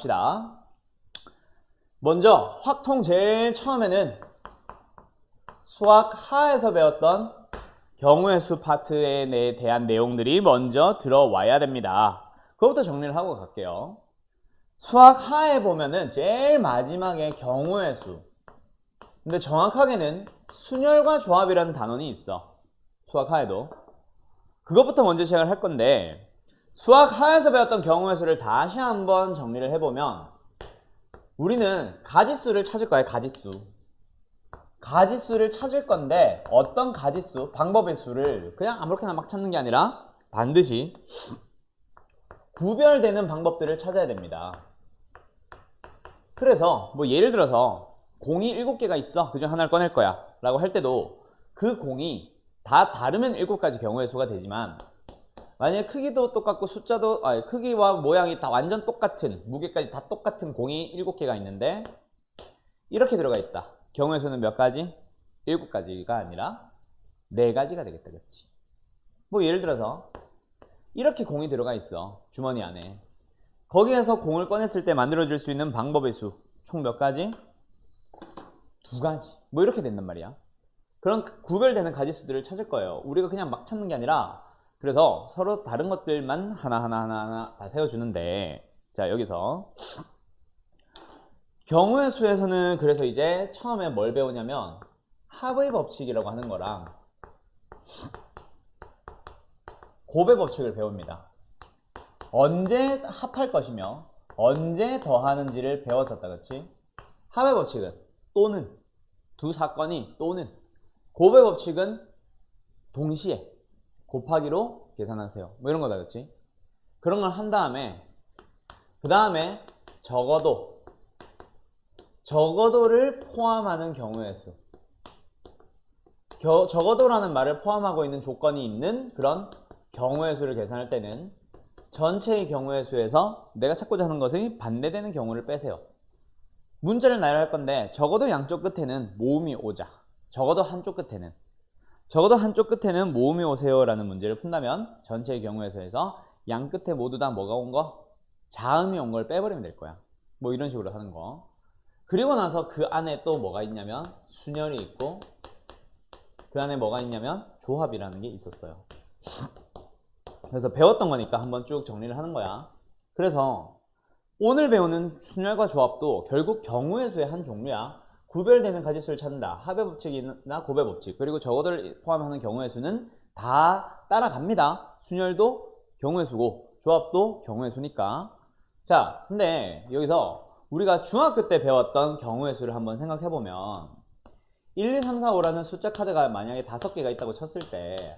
갑시다. 먼저 확통 제일 처음에는 수학 하에서 배웠던 경우의 수 파트에 대한 내용들이 먼저 들어와야 됩니다. 그것부터 정리를 하고 갈게요. 수학 하에 보면은 제일 마지막에 경우의 수, 근데 정확하게는 순열과 조합이라는 단원이 있어. 수학 하에도. 그것부터 먼저 시작을 할 건데, 수학 하에서 배웠던 경우의 수를 다시 한번 정리를 해보면 우리는 가지수를 찾을 거야. 가지수를 찾을 건데, 어떤 가지수, 방법의 수를 그냥 아무렇게나 막 찾는 게 아니라 반드시 구별되는 방법들을 찾아야 됩니다. 그래서 뭐 예를 들어서 공이 7개가 있어. 그중 하나를 꺼낼 거야 라고 할 때도 그 공이 다 다르면 7가지 경우의 수가 되지만, 만약에 크기도 똑같고 숫자도 크기와 모양이 다 완전 똑같은, 무게까지 다 똑같은 공이 7개가 있는데 이렇게 들어가 있다. 경우의 수는 몇 가지? 7가지가 아니라 4가지가 되겠다. 그렇지? 뭐 예를 들어서 이렇게 공이 들어가 있어. 주머니 안에. 거기에서 공을 꺼냈을 때 만들어질 수 있는 방법의 수 총 몇 가지? 2가지. 뭐 이렇게 된단 말이야. 그런 구별되는 가지수들을 찾을 거예요. 우리가 그냥 막 찾는 게 아니라, 그래서 서로 다른 것들만 하나하나 다 세워주는데, 자 여기서 경우의 수에서는 그래서 이제 처음에 뭘 배우냐면 합의 법칙이라고 하는 거랑 곱의 법칙을 배웁니다. 언제 합할 것이며 언제 더하는지를 배웠었다. 그렇지? 합의 법칙은 또는, 두 사건이 또는, 곱의 법칙은 동시에 곱하기로 계산하세요. 뭐 이런 거다. 그렇지? 그런 걸 한 다음에 그 다음에 적어도를 포함하는 경우의 수, 적어도라는 말을 포함하고 있는 조건이 있는 그런 경우의 수를 계산할 때는 전체의 경우의 수에서 내가 찾고자 하는 것이 반대되는 경우를 빼세요. 문자를 나열할 건데 적어도 양쪽 끝에는 모음이 오자. 적어도 한쪽 끝에는 모음이 오세요 라는 문제를 푼다면 전체의 경우의 수에서 양 끝에 모두 다 뭐가 온 거? 자음이 온 걸 빼버리면 될 거야. 뭐 이런 식으로 하는 거. 그리고 나서 그 안에 또 뭐가 있냐면 순열이 있고, 그 안에 뭐가 있냐면 조합이라는 게 있었어요. 그래서 배웠던 거니까 한번 쭉 정리를 하는 거야. 그래서 오늘 배우는 순열과 조합도 결국 경우의 수의 한 종류야. 구별되는 가지수를 찾는다. 합의 법칙이나 곱의 법칙, 그리고 적어도를 포함하는 경우의 수는 다 따라갑니다. 순열도 경우의 수고 조합도 경우의 수니까. 자, 근데 여기서 우리가 중학교 때 배웠던 경우의 수를 한번 생각해 보면 1, 2, 3, 4, 5라는 숫자 카드가 만약에 5개가 있다고 쳤을 때,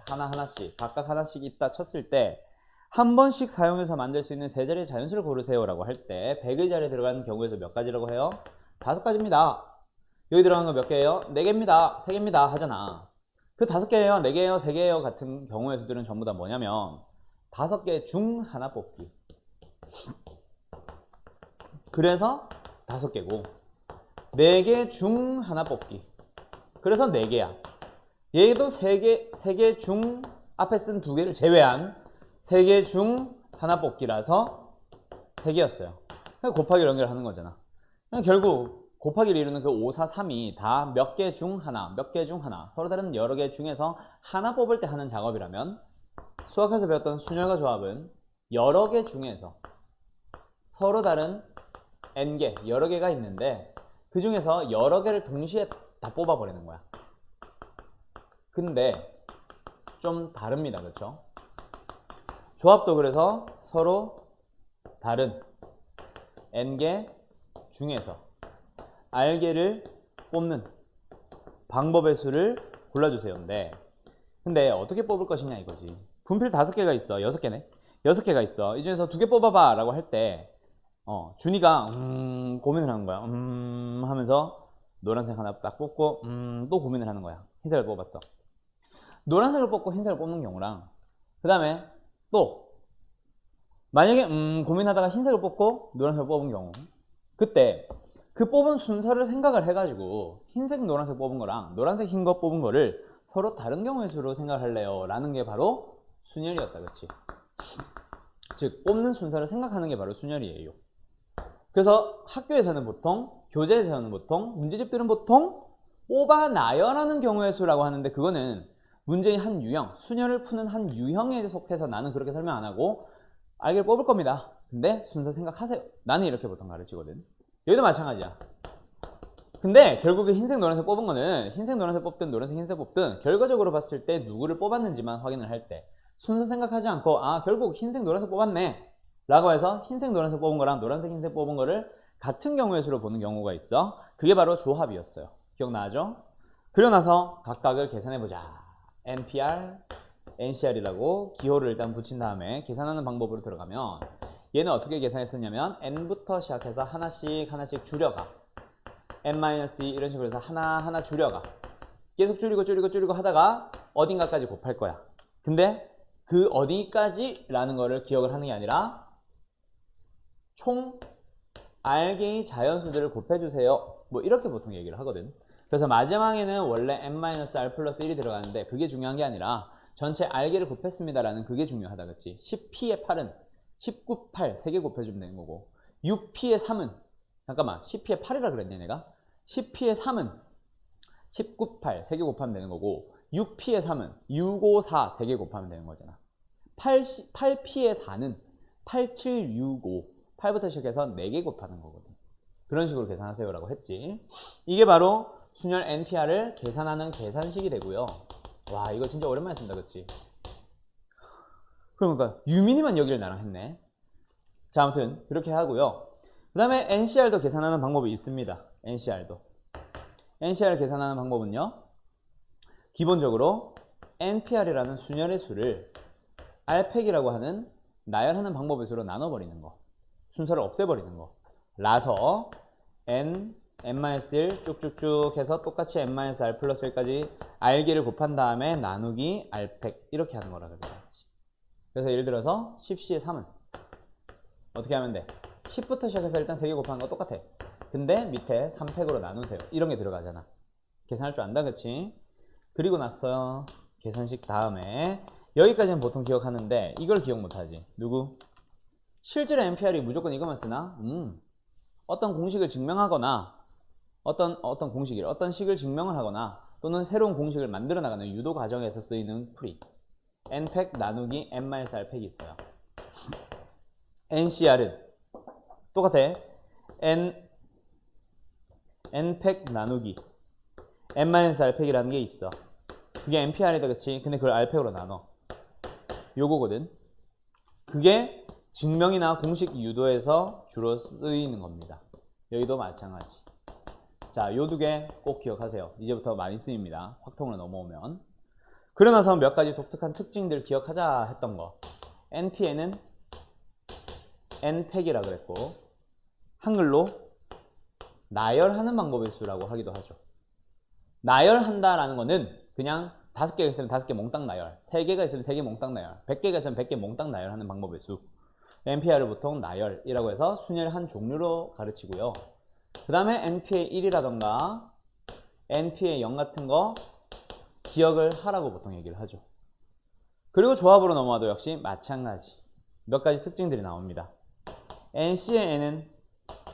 각각 하나씩 있다 쳤을 때 한 번씩 사용해서 만들 수 있는 세 자리의 자연수를 고르세요 라고 할 때 100의 자리에 들어가는 경우의 수 몇 가지라고 해요? 5가지입니다. 여기 들어가는 거 몇 개예요? 4개입니다. 3개입니다 하잖아. 그 5개예요? 4개예요? 3개예요? 같은 경우의 수들은 전부 다 뭐냐면 5개 중 하나 뽑기. 그래서 5개고 4개 중 하나 뽑기. 그래서 4개야. 얘도 3개 중 앞에 쓴 2개를 제외한 3개 중 하나 뽑기라서 3개였어요. 곱하기를 연결하는 거잖아. 결국 곱하기를 이루는 그 5, 4, 3이 다 몇 개 중 하나, 몇 개 중 하나, 서로 다른 여러 개 중에서 하나 뽑을 때 하는 작업이라면, 수학에서 배웠던 순열과 조합은 여러 개 중에서 서로 다른 n개, 여러 개가 있는데 그 중에서 여러 개를 동시에 다 뽑아버리는 거야. 근데 좀 다릅니다. 그렇죠? 조합도 그래서 서로 다른 n개 중에서 r개를 뽑는 방법의 수를 골라주세요인데, 근데 어떻게 뽑을 것이냐 이거지. 분필 5개가 있어. 6개네. 6개가 있어. 이 중에서 2개 뽑아봐 라고 할 때 준이가 고민을 하는 거야. 하면서 노란색 하나 딱 뽑고 또 고민을 하는 거야. 흰색을 뽑았어. 노란색을 뽑고 흰색을 뽑는 경우랑, 그 다음에 또 만약에 고민하다가 흰색을 뽑고 노란색을 뽑은 경우, 그때 그 뽑은 순서를 생각을 해가지고 흰색 노란색 뽑은 거랑 노란색 흰 거 뽑은 거를 서로 다른 경우의 수로 생각할래요 라는 게 바로 순열이었다. 그치? 즉 뽑는 순서를 생각하는 게 바로 순열이에요. 그래서 학교에서는 보통, 교재에서는 보통, 문제집들은 보통 뽑아나열하는 경우의 수라고 하는데 그거는 문제의 한 유형, 수녀를 푸는 한 유형에 속해서 나는 그렇게 설명 안 하고 알기를 뽑을 겁니다. 근데 순서 생각하세요. 나는 이렇게 보통 가르치거든. 여기도 마찬가지야. 근데 결국에 흰색 노란색 뽑은 거는 흰색 노란색 뽑든 노란색 흰색 뽑든 결과적으로 봤을 때 누구를 뽑았는지만 확인을 할 때 순서 생각하지 않고 아 결국 흰색 노란색 뽑았네 라고 해서 흰색 노란색 뽑은 거랑 노란색 흰색 뽑은 거를 같은 경우의 수로 보는 경우가 있어. 그게 바로 조합이었어요. 기억나죠? 그리고 나서 각각을 계산해보자. NPR, NCR이라고 기호를 일단 붙인 다음에 계산하는 방법으로 들어가면 얘는 어떻게 계산했었냐면 n부터 시작해서 하나씩 하나씩 줄여가. n-2 이런 식으로 해서 하나하나 줄여가. 계속 줄이고 하다가 어딘가까지 곱할 거야. 근데 그 어디까지라는 거를 기억을 하는 게 아니라 총 r개의 자연수들을 곱해주세요. 뭐 이렇게 보통 얘기를 하거든. 그래서 마지막에는 원래 n-r 플러스 1이 들어가는데 그게 중요한 게 아니라 전체 r개를 곱했습니다라는 그게 중요하다. 그치? 10p의 8은 19, 8 3개 곱해주면 되는 거고 6p의 3은 잠깐만 10p의 8이라 그랬냐 내가? 10p의 3은 19, 8 3개 곱하면 되는 거고 6p의 3은 6, 5, 4 3개 곱하면 되는 거잖아. 8p의 4는 8, 7, 6, 5 8부터 시작해서 4개 곱하는 거거든. 그런 식으로 계산하세요 라고 했지. 이게 바로 순열 NPR을 계산하는 계산식이 되고요. 와 이거 진짜 오랜만에 쓴다 그치? 그러니까 유민이만 여기를 나랑 했네. 자 아무튼 그렇게 하고요. 그 다음에 NCR도 계산하는 방법이 있습니다. NCR을 계산하는 방법은요. 기본적으로 NPR이라는 순열의 수를 R팩이라고 하는 나열하는 방법의 수로 나눠버리는 거. 순서를 없애버리는 거. 라서 n-1 쭉쭉쭉 해서 똑같이 n-r 플러스 1까지 r개를 곱한 다음에 나누기 r팩 이렇게 하는 거라 그랬지. 그래서 예를 들어서 10c의 3은 어떻게 하면 돼? 10부터 시작해서 일단 3개 곱하는 거 똑같아. 근데 밑에 3팩으로 나누세요. 이런 게 들어가잖아. 계산할 줄 안다 그치? 그리고 나서 계산식 다음에 여기까지는 보통 기억하는데 이걸 기억 못하지. 누구? 실제로 NPR이 무조건 이것만 쓰나? 어떤 공식을 증명하거나 어떤 식을 증명을 하거나 또는 새로운 공식을 만들어 나가는 유도 과정에서 쓰이는 풀이 n팩 나누기 n-r팩이 있어요. NCR은 똑같아. n팩 나누기 n-r팩이라는 게 있어. 그게 NPR이다 그치? 근데 그걸 r팩으로 나눠. 요거거든. 그게 증명이나 공식 유도에서 주로 쓰이는 겁니다. 여기도 마찬가지. 자, 요 두 개 꼭 기억하세요. 이제부터 많이 쓰입니다. 확통으로 넘어오면. 그러고 나서 몇 가지 독특한 특징들 기억하자 했던 거. NPN은 n팩이라 그랬고 한글로 나열하는 방법의 수라고 하기도 하죠. 나열한다라는 거는 그냥 5개가 있으면 5개 몽땅 나열, 3개가 있으면 3개 몽땅 나열, 100개가 있으면 100개 몽땅 나열하는 방법의 수. NPR을 보통 나열이라고 해서 순열 한 종류로 가르치고요. 그 다음에 NP의 1이라던가 NP의 0 같은 거 기억을 하라고 보통 얘기를 하죠. 그리고 조합으로 넘어와도 역시 마찬가지. 몇 가지 특징들이 나옵니다. NC의 N은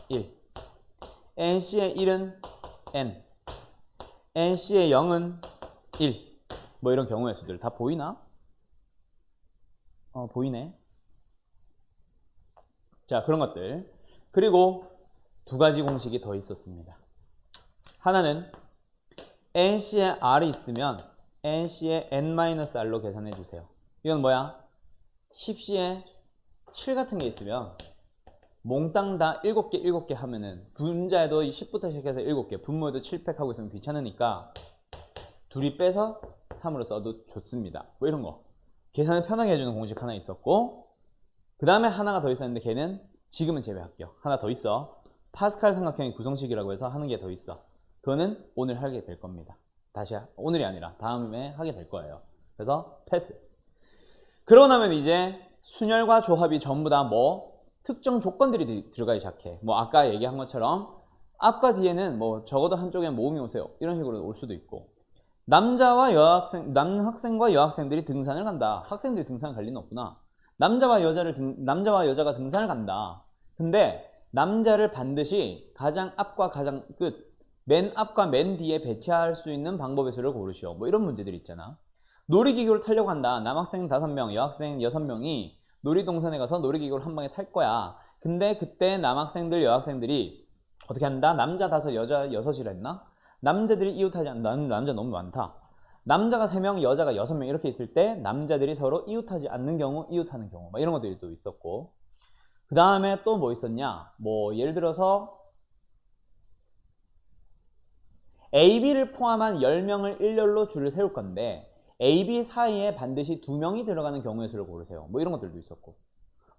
1, NC의 1은 N, NC의 0은 1. 뭐 이런 경우의 수들 다 보이나? 보이네. 자, 그런 것들. 그리고 두 가지 공식이 더 있었습니다. 하나는 NC의 R이 있으면 NC의 N-R로 계산해 주세요. 이건 뭐야? 10C에 7 같은 게 있으면 몽땅 다 7개 하면은 분자에도 10부터 시작해서 7개, 분모에도 7팩 하고 있으면 귀찮으니까 둘이 빼서 3으로 써도 좋습니다. 뭐 이런 거. 계산을 편하게 해주는 공식 하나 있었고, 그 다음에 하나가 더 있었는데 걔는 지금은 제외할게요. 하나 더 있어. 파스칼 삼각형의 구성식이라고 해서 하는 게 더 있어. 그거는 오늘 하게 될 겁니다. 다시 오늘이 아니라 다음에 하게 될 거예요. 그래서 패스. 그러고 나면 이제 순열과 조합이 전부 다 뭐 특정 조건들이 들어가기 시작해. 뭐 아까 얘기한 것처럼 앞과 뒤에는 뭐 적어도 한쪽에 모음이 오세요. 이런 식으로 올 수도 있고, 남학생과 여학생들이 등산을 간다. 학생들이 등산을 갈 리는 없구나. 남자와 여자가 등산을 간다. 근데 남자를 반드시 가장 앞과 가장 끝, 맨 앞과 맨 뒤에 배치할 수 있는 방법의 수를 고르시오. 뭐 이런 문제들이 있잖아. 놀이기구를 타려고 한다. 남학생 5명, 여학생 6명이 놀이동산에 가서 놀이기구를 한 방에 탈 거야. 근데 그때 남학생들, 여학생들이 어떻게 한다? 남자 5, 여자 6이라 했나? 남자들이 이웃하지 않는다. 남자 너무 많다. 남자가 3명, 여자가 6명 이렇게 있을 때 남자들이 서로 이웃하지 않는 경우, 이웃하는 경우 막 이런 것들이 또 있었고, 그 다음에 또 뭐 있었냐? 뭐 예를 들어서 A, B를 포함한 10명을 일렬로 줄을 세울 건데 A, B 사이에 반드시 2명이 들어가는 경우의 수를 고르세요. 뭐 이런 것들도 있었고,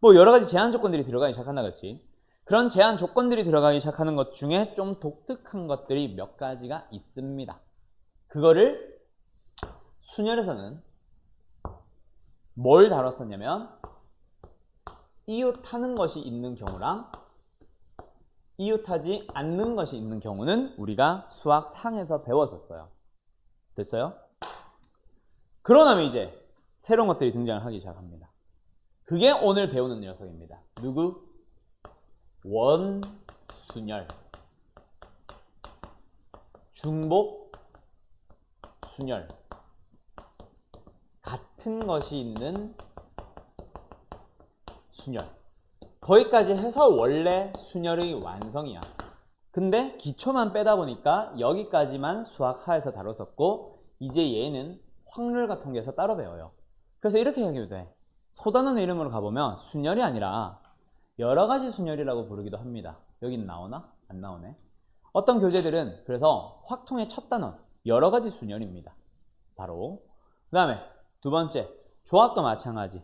뭐 여러 가지 제한 조건들이 들어가기 시작한다, 그렇지? 그런 제한 조건들이 들어가기 시작하는 것 중에 좀 독특한 것들이 몇 가지가 있습니다. 그거를 순열에서는 뭘 다뤘었냐면 이웃하는 것이 있는 경우랑 이웃하지 않는 것이 있는 경우는 우리가 수학 상에서 배웠었어요. 됐어요? 그러나면 이제 새로운 것들이 등장을 하기 시작합니다. 그게 오늘 배우는 녀석입니다. 누구? 원순열, 중복 순열, 같은 것이 있는 순열. 거기까지 해서 원래 순열의 완성이야. 근데 기초만 빼다 보니까 여기까지만 수학하에서 다뤘었고, 이제 얘는 확률과 통계에서 따로 배워요. 그래서 이렇게 얘기해도 돼. 소단원의 이름으로 가보면 순열이 아니라 여러 가지 순열이라고 부르기도 합니다. 여긴 나오나? 안 나오네. 어떤 교재들은 그래서 확통의 첫 단원 여러 가지 순열입니다. 바로 그 다음에 두 번째, 조합도 마찬가지.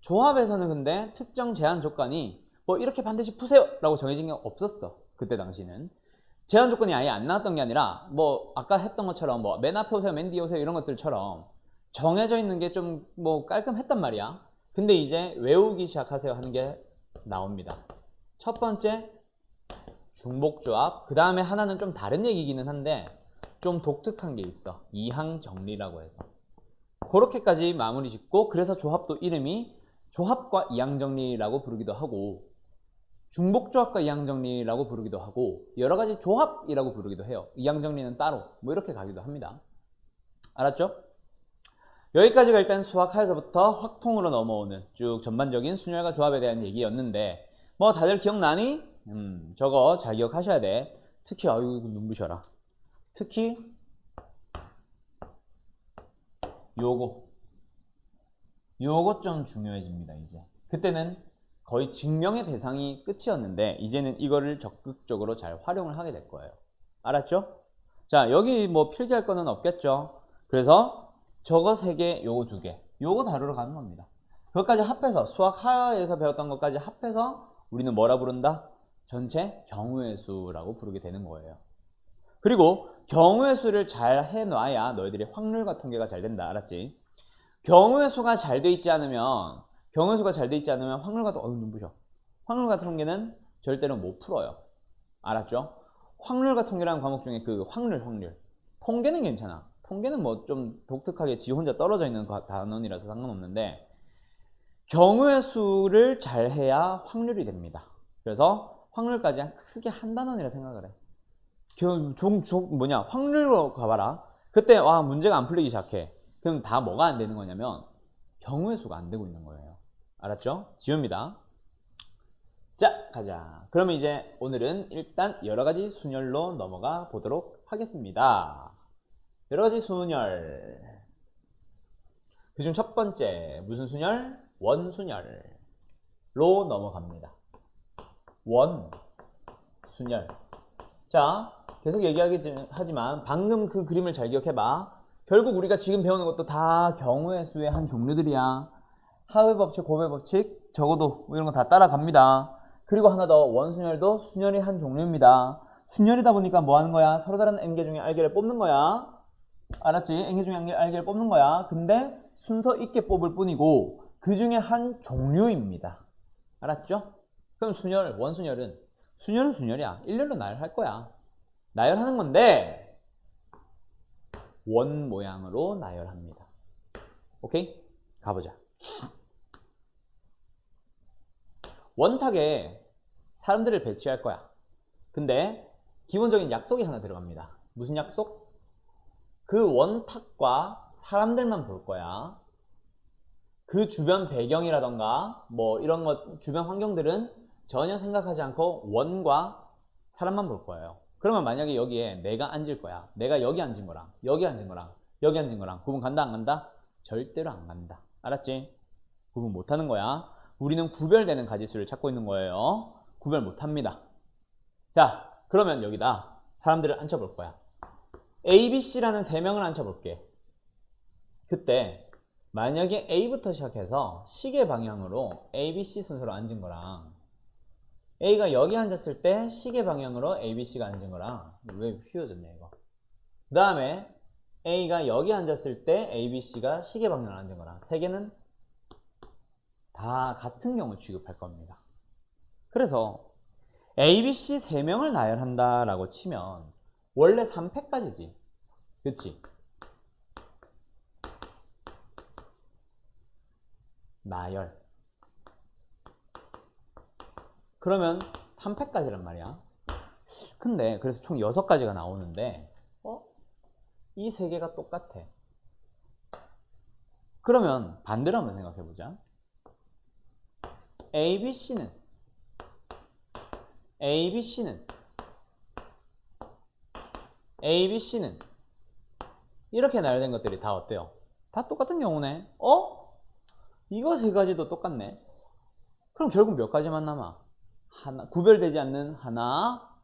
조합에서는 근데 특정 제한 조건이 뭐 이렇게 반드시 푸세요 라고 정해진 게 없었어. 그때 당시는 제한 조건이 아예 안 나왔던 게 아니라 뭐 아까 했던 것처럼 뭐 맨 앞에 오세요, 맨 뒤에 오세요 이런 것들처럼 정해져 있는 게 좀 뭐 깔끔했단 말이야. 근데 이제 외우기 시작하세요 하는 게 나옵니다. 첫 번째 중복조합, 그 다음에 하나는 좀 다른 얘기기는 한데 좀 독특한 게 있어. 이항정리라고 해서 그렇게까지 마무리 짓고, 그래서 조합도 이름이 조합과 이항정리라고 부르기도 하고 중복조합과 이항정리라고 부르기도 하고 여러 가지 조합이라고 부르기도 해요. 이항정리는 따로 뭐 이렇게 가기도 합니다. 알았죠? 여기까지가 일단 수학하에서부터 확통으로 넘어오는 쭉 전반적인 순열과 조합에 대한 얘기였는데, 뭐 다들 기억나니? 저거 잘 기억하셔야 돼. 특히 아유 눈부셔라. 특히 요거 좀 중요해집니다. 이제 그때는 거의 증명의 대상이 끝이었는데 이제는 이거를 적극적으로 잘 활용을 하게 될 거예요. 알았죠? 자, 여기 뭐 필기할 거는 없겠죠? 그래서 저거 3개, 요거 2개, 요거 다루러 가는 겁니다. 그것까지 합해서 수학 하에서 배웠던 것까지 합해서 우리는 뭐라 부른다? 전체 경우의 수라고 부르게 되는 거예요. 그리고 경우의 수를 잘 해놔야 너희들이 확률과 통계가 잘 된다. 알았지? 경우의 수가 잘 돼 있지 않으면 확률과 눈부셔. 확률과 통계는 절대로 못 풀어요. 알았죠? 확률과 통계라는 과목 중에 그 확률. 통계는 괜찮아. 통계는 뭐 좀 독특하게 지 혼자 떨어져 있는 단원이라서 상관없는데 경우의 수를 잘 해야 확률이 됩니다. 그래서 확률까지 크게 한 단원이라 생각을 해. 확률로 가봐라. 그때 와 문제가 안 풀리기 시작해. 그럼 다 뭐가 안 되는 거냐면 경우의 수가 안 되고 있는 거예요. 알았죠? 지웁니다. 자, 가자. 그러면 이제 오늘은 일단 여러 가지 순열로 넘어가 보도록 하겠습니다. 여러 가지 순열. 그중 첫 번째 무슨 순열? 원순열로 넘어갑니다. 원순열. 자, 계속 얘기하지만 방금 그 그림을 잘 기억해봐. 결국 우리가 지금 배우는 것도 다 경우의 수의 한 종류들이야. 하의 법칙, 곱의 법칙, 적어도 이런 거 다 따라갑니다. 그리고 하나 더, 원순열도 순열의 한 종류입니다. 순열이다 보니까 뭐 하는 거야? 서로 다른 n개 중에 알개를 뽑는 거야. 알았지? n개 중에 알개를 뽑는 거야. 근데 순서 있게 뽑을 뿐이고 그 중에 한 종류입니다. 알았죠? 그럼 순열, 원순열은 순열은 순열이야. 일렬로 나열할 거야. 나열하는 건데 원 모양으로 나열합니다. 오케이? 가보자. 원탁에 사람들을 배치할 거야. 근데 기본적인 약속이 하나 들어갑니다. 무슨 약속? 그 원탁과 사람들만 볼 거야. 그 주변 배경이라던가 뭐 이런 것 주변 환경들은 전혀 생각하지 않고 원과 사람만 볼 거예요. 그러면 만약에 여기에 내가 앉을 거야. 내가 여기 앉은 거랑 여기 앉은 거랑 여기 앉은 거랑 구분 간다 안 간다? 절대로 안 간다. 알았지? 구분 못 하는 거야. 우리는 구별되는 가지수를 찾고 있는 거예요. 구별 못 합니다. 자, 그러면 여기다 사람들을 앉혀볼 거야. A, B, C라는 세 명을 앉혀볼게. 그때 만약에 A부터 시작해서 시계 방향으로 A, B, C 순서로 앉은 거랑 A가 여기 앉았을 때 시계 방향으로 A, B, C가 앉은 거랑 왜 휘어졌네 이거. 그 다음에 A가 여기 앉았을 때 A, B, C가 시계 방향으로 앉은 거랑 세 개는 다 같은 경우 취급할 겁니다. 그래서 A, B, C 세 명을 나열한다 라고 치면 원래 3패까지지. 그치? 나열. 그러면 3패까지란 말이야. 근데 그래서 총 6가지가 나오는데 이 세 개가 똑같아. 그러면 반대로 한번 생각해 보자. A, B, C는 A, B, C는 A, B, C는 이렇게 나열된 것들이 다 어때요? 다 똑같은 경우네. 이거 세 가지도 똑같네. 그럼 결국 몇 가지만 남아? 하나, 구별되지 않는 하나,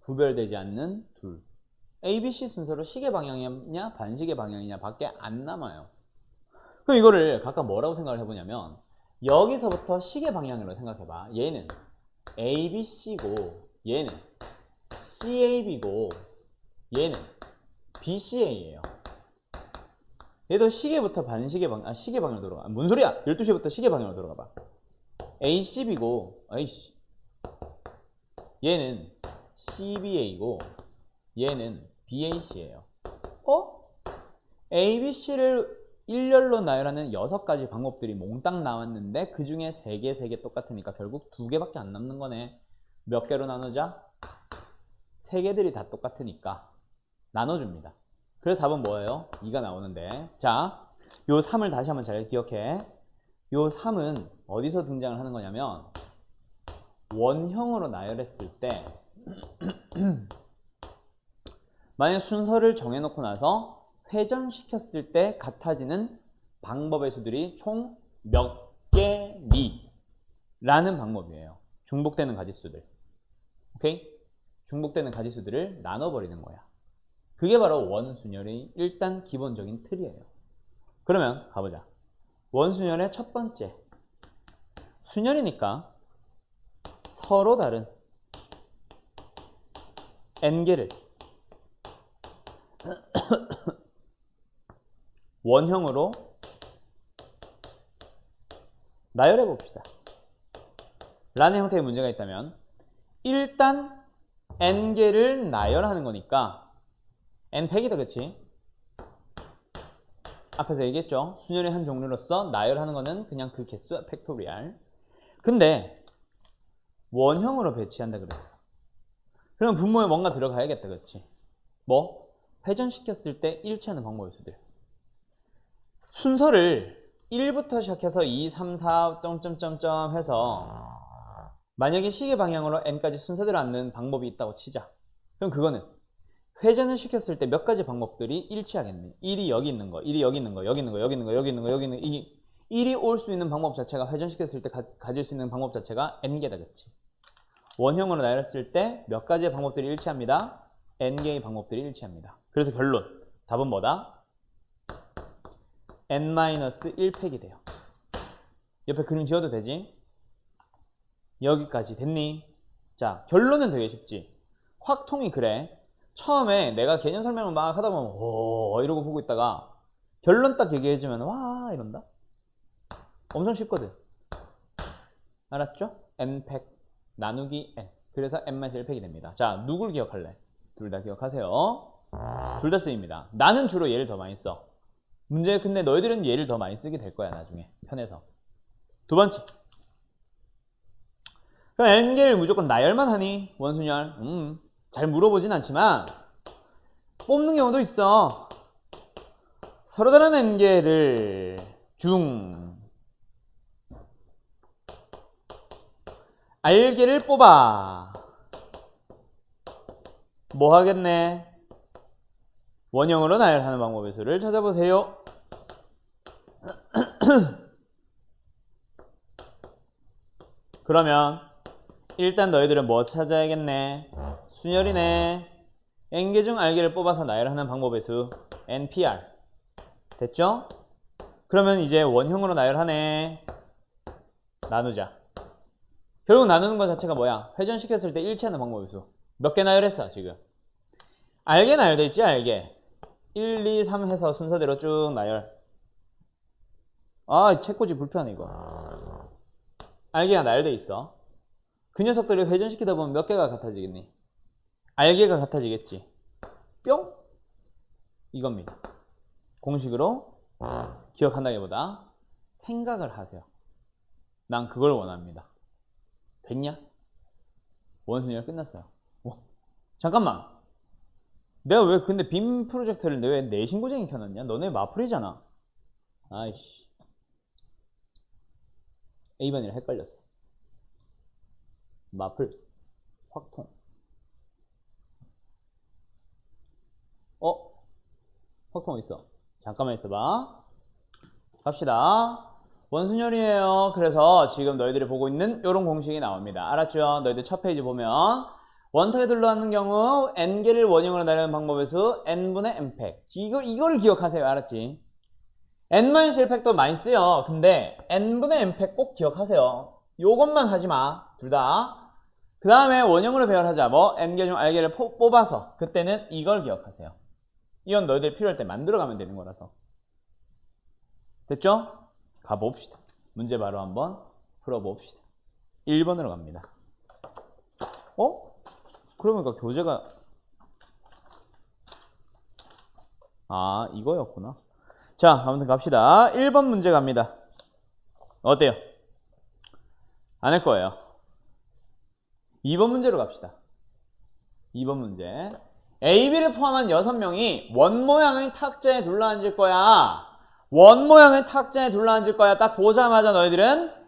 구별되지 않는 둘. A, B, C 순서로 시계 방향이냐 반시계 방향이냐 밖에 안 남아요. 그럼 이거를 각각 뭐라고 생각을 해보냐면 여기서부터 시계 방향으로 생각해봐. 얘는 A, B, C고 얘는 C, A, B고 얘는 B, C, A예요. 얘도 시계부터 반시계 방향, 시계 방향으로 돌아가. 뭔 소리야? 12시부터 시계 방향으로 돌아가 봐. A, C, B고 아이씨 얘는 C, B, A고 얘는 B, A, C예요. A, B, C를 일렬로 나열하는 6가지 방법들이 몽땅 나왔는데 그 중에 3개 똑같으니까 결국 2개밖에 안 남는 거네. 몇 개로 나누자? 3개들이 다 똑같으니까 나눠줍니다. 그래서 답은 뭐예요? 2가 나오는데, 자, 요 3을 다시 한번 잘 기억해. 요 3은 어디서 등장을 하는 거냐면 원형으로 나열했을 때 만약 순서를 정해놓고 나서 회전시켰을 때 같아지는 방법의 수들이 총 몇 개니? 라는 방법이에요. 중복되는 가지수들. 오케이? 중복되는 가지수들을 나눠버리는 거야. 그게 바로 원순열의 일단 기본적인 틀이에요. 그러면 가보자. 원순열의 첫 번째. 순열이니까 서로 다른 n개를 원형으로 나열해 봅시다. 라는 형태의 문제가 있다면 일단 n개를 나열하는 거니까 n팩이다, 그치? 앞에서 얘기했죠. 순열의 한 종류로서 나열하는 거는 그냥 그 개수 팩토리얼. 근데 원형으로 배치한다 그랬어. 그럼 분모에 뭔가 들어가야겠다, 그치? 뭐? 회전시켰을 때 일치하는 방법의 수들. 순서를 1부터 시작해서 2, 3, 4, 점점점점 해서 만약에 시계 방향으로 n까지 순서대로 앉는 방법이 있다고 치자. 그럼 그거는 회전을 시켰을 때 몇 가지 방법들이 일치하겠네. 1이 여기 있는 거, 1이 여기 있는 거, 여기 있는 거, 여기 있는 거, 여기 있는 거, 여기 있는 거, 1이 올 수 있는 방법 자체가 회전시켰을 때 가질 수 있는 방법 자체가 n개다, 그치? 원형으로 나열했을 때 몇 가지의 방법들이 일치합니다. n개의 방법들이 일치합니다. 그래서 결론, 답은 뭐다? n-1팩이 돼요. 옆에 그림 지워도 되지? 여기까지 됐니? 자, 결론은 되게 쉽지. 확통이 그래. 처음에 내가 개념 설명을 막 하다 보면 오 이러고 보고 있다가 결론 딱 얘기해주면 와 이런다. 엄청 쉽거든. 알았죠? n팩 나누기 n. 그래서 n-1팩이 됩니다. 자, 누굴 기억할래? 둘 다 기억하세요. 둘 다 쓰입니다. 나는 주로 얘를 더 많이 써. 문제 근데 너희들은 얘를 더 많이 쓰게 될 거야 나중에 편해서. 두 번째. 그럼 n개를 무조건 나열만 하니? 원순열. 잘 물어보진 않지만 뽑는 경우도 있어. 서로 다른 n개를 중 r개를 뽑아. 뭐 하겠네? 원형으로 나열하는 방법의 수를 찾아보세요. 그러면 일단 너희들은 뭐 찾아야겠네? 순열이네. n개 중 r개를 뽑아서 나열하는 방법의 수 npr. 됐죠? 그러면 이제 원형으로 나열하네. 나누자. 결국 나누는 것 자체가 뭐야? 회전시켰을 때 일치하는 방법의 수. 몇 개 나열했어 지금? r개 나열돼 있지? r개 1, 2, 3 해서 순서대로 쭉 나열. 아 책꽂이 불편해 이거. r개가 나열돼 있어. 그 녀석들을 회전시키다 보면 몇 개가 같아지겠니? r개가 같아지겠지. 뿅! 이겁니다. 공식으로 기억한다기보다 생각을 하세요. 난 그걸 원합니다. 됐냐? 원순위가 끝났어요. 잠깐만. 내가 왜 근데 빔 프로젝터를 왜 내신고쟁이 켜놨냐? 너네 마플이잖아. 아이씨. A반이랑 헷갈렸어. 마플 확통. 확통 있어. 잠깐만 있어봐. 갑시다. 원순열이에요. 그래서 지금 너희들이 보고 있는 이런 공식이 나옵니다. 알았죠? 너희들 첫 페이지 보면 원탁에 둘러앉는 경우 n개를 원형으로 나누는 방법의 수 n분의 n팩. 이거를 기억하세요. 알았지? n-1팩도 많이 쓰여. 근데 n분의 n팩 꼭 기억하세요. 요것만 하지마. 둘 다. 그 다음에 원형으로 배열하자. 뭐 n개 중 r개를 뽑아서. 그때는 이걸 기억하세요. 이건 너희들 필요할 때 만들어가면 되는 거라서. 됐죠? 가봅시다. 문제 바로 한번 풀어봅시다. 1번으로 갑니다. 그러니까 교재가 이거였구나. 자, 아무튼 갑시다. 1번 문제 갑니다. 어때요? 안 할 거예요. 2번 문제로 갑시다. 2번 문제. A, B를 포함한 6명이 원 모양의 탁자에 둘러앉을 거야. 원 모양의 탁자에 둘러앉을 거야. 딱 보자마자 너희들은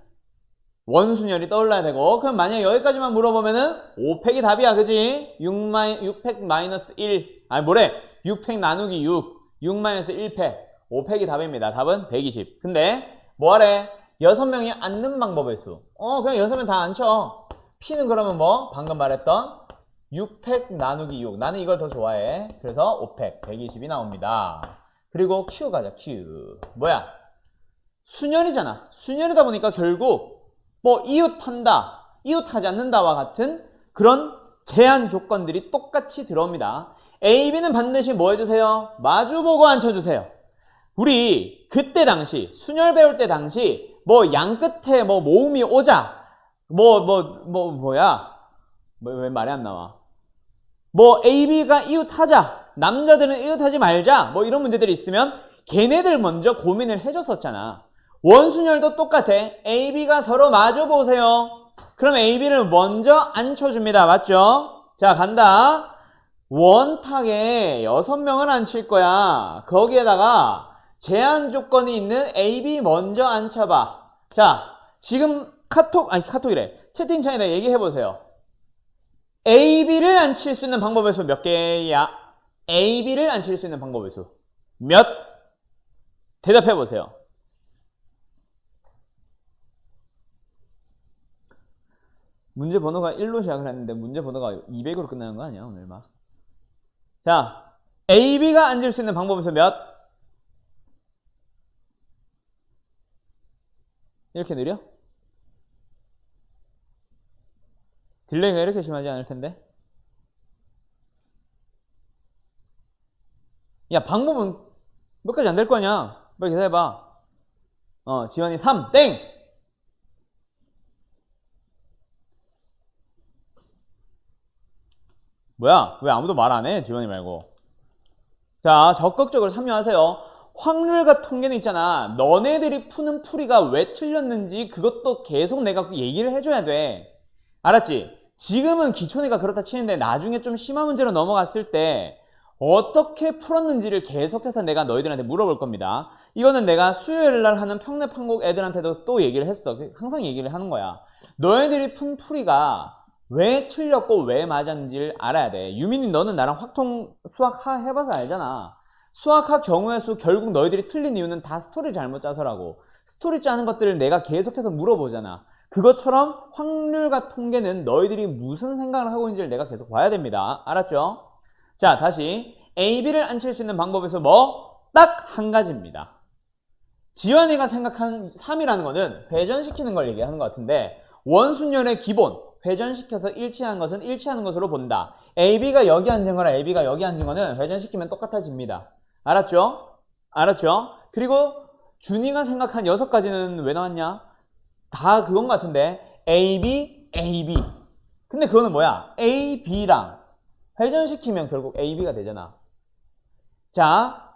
원순열이 떠올라야 되고, 그럼 만약에 여기까지만 물어보면은 5팩이 답이야. 그지? 6팩 마이너스 1. 아니 뭐래? 6팩 나누기 6. 6 마이너스 1팩. 5팩이 답입니다. 답은 120. 근데 뭐하래? 6명이 앉는 방법의 수. 그냥 6명 다 앉혀. P는 그러면 뭐? 방금 말했던 6팩 나누기 6. 나는 이걸 더 좋아해. 그래서 5팩 120이 나옵니다. 그리고 Q 가자. Q. 뭐야? 순열이잖아. 순열이다 보니까 결국 뭐 이웃한다, 이웃하지 않는다와 같은 그런 제한 조건들이 똑같이 들어옵니다. A, B는 반드시 뭐 해주세요? 마주보고 앉혀주세요. 우리 그때 당시 순열 배울 때 당시 뭐 양 끝에 뭐 모음이 오자 왜 말이 안 나와? 뭐 A, B가 이웃하자, 남자들은 이웃하지 말자, 뭐 이런 문제들이 있으면 걔네들 먼저 고민을 해줬었잖아. 원순열도 똑같아. A, B가 서로 마주 보세요. 그럼 A, B를 먼저 앉혀줍니다. 맞죠? 자, 간다. 원탁에 6명을 앉힐 거야. 거기에다가 제한 조건이 있는 A, B 먼저 앉혀봐. 자, 지금 카톡이래. 채팅창에다 얘기해보세요. A, B를 앉힐 수 있는 방법의 수 몇 개야? A, B를 앉힐 수 있는 방법의 수 몇? 대답해보세요. 문제 번호가 1로 시작을 했는데 문제 번호가 200으로 끝나는 거 아니야 오늘 막. 자, A, B가 앉을 수 있는 방법에서 몇? 이렇게 느려? 딜레이가 이렇게 심하지 않을 텐데. 야, 방법은 몇 가지 안 될 거 아니야. 빨리 계산해봐. 지원이 3 땡! 뭐야? 왜 아무도 말 안 해? 지원이 말고. 자, 적극적으로 참여하세요. 확률과 통계는 있잖아. 너네들이 푸는 풀이가 왜 틀렸는지 그것도 계속 내가 얘기를 해줘야 돼. 알았지? 지금은 기초니까 그렇다 치는데 나중에 좀 심한 문제로 넘어갔을 때 어떻게 풀었는지를 계속해서 내가 너희들한테 물어볼 겁니다. 이거는 내가 수요일 날 하는 평내 판곡 애들한테도 또 얘기를 했어. 항상 얘기를 하는 거야. 너희들이 푼 풀이가 왜 틀렸고 왜 맞았는지를 알아야 돼. 유민이 너는 나랑 확통 수학하 해봐서 알잖아. 수학하 경우의 수 결국 너희들이 틀린 이유는 다 스토리 잘못 짜서라고. 스토리 짜는 것들을 내가 계속해서 물어보잖아. 그것처럼 확률과 통계는 너희들이 무슨 생각을 하고 있는지를 내가 계속 봐야 됩니다. 알았죠? 자, 다시 A, B를 안 칠 수 있는 방법에서 뭐? 딱 한 가지입니다. 지환이가 생각한 3이라는 거는 회전시키는 걸 얘기하는 것 같은데 원순열의 기본, 회전시켜서 일치하는 것은 일치하는 것으로 본다. AB가 여기 앉은 거랑 AB가 여기 앉은 거는 회전시키면 똑같아집니다. 알았죠? 알았죠? 그리고 준이가 생각한 6가지는 왜 나왔냐? 다 그건 같은데 AB, AB. 근데 그거는 뭐야? AB랑 회전시키면 결국 AB가 되잖아. 자,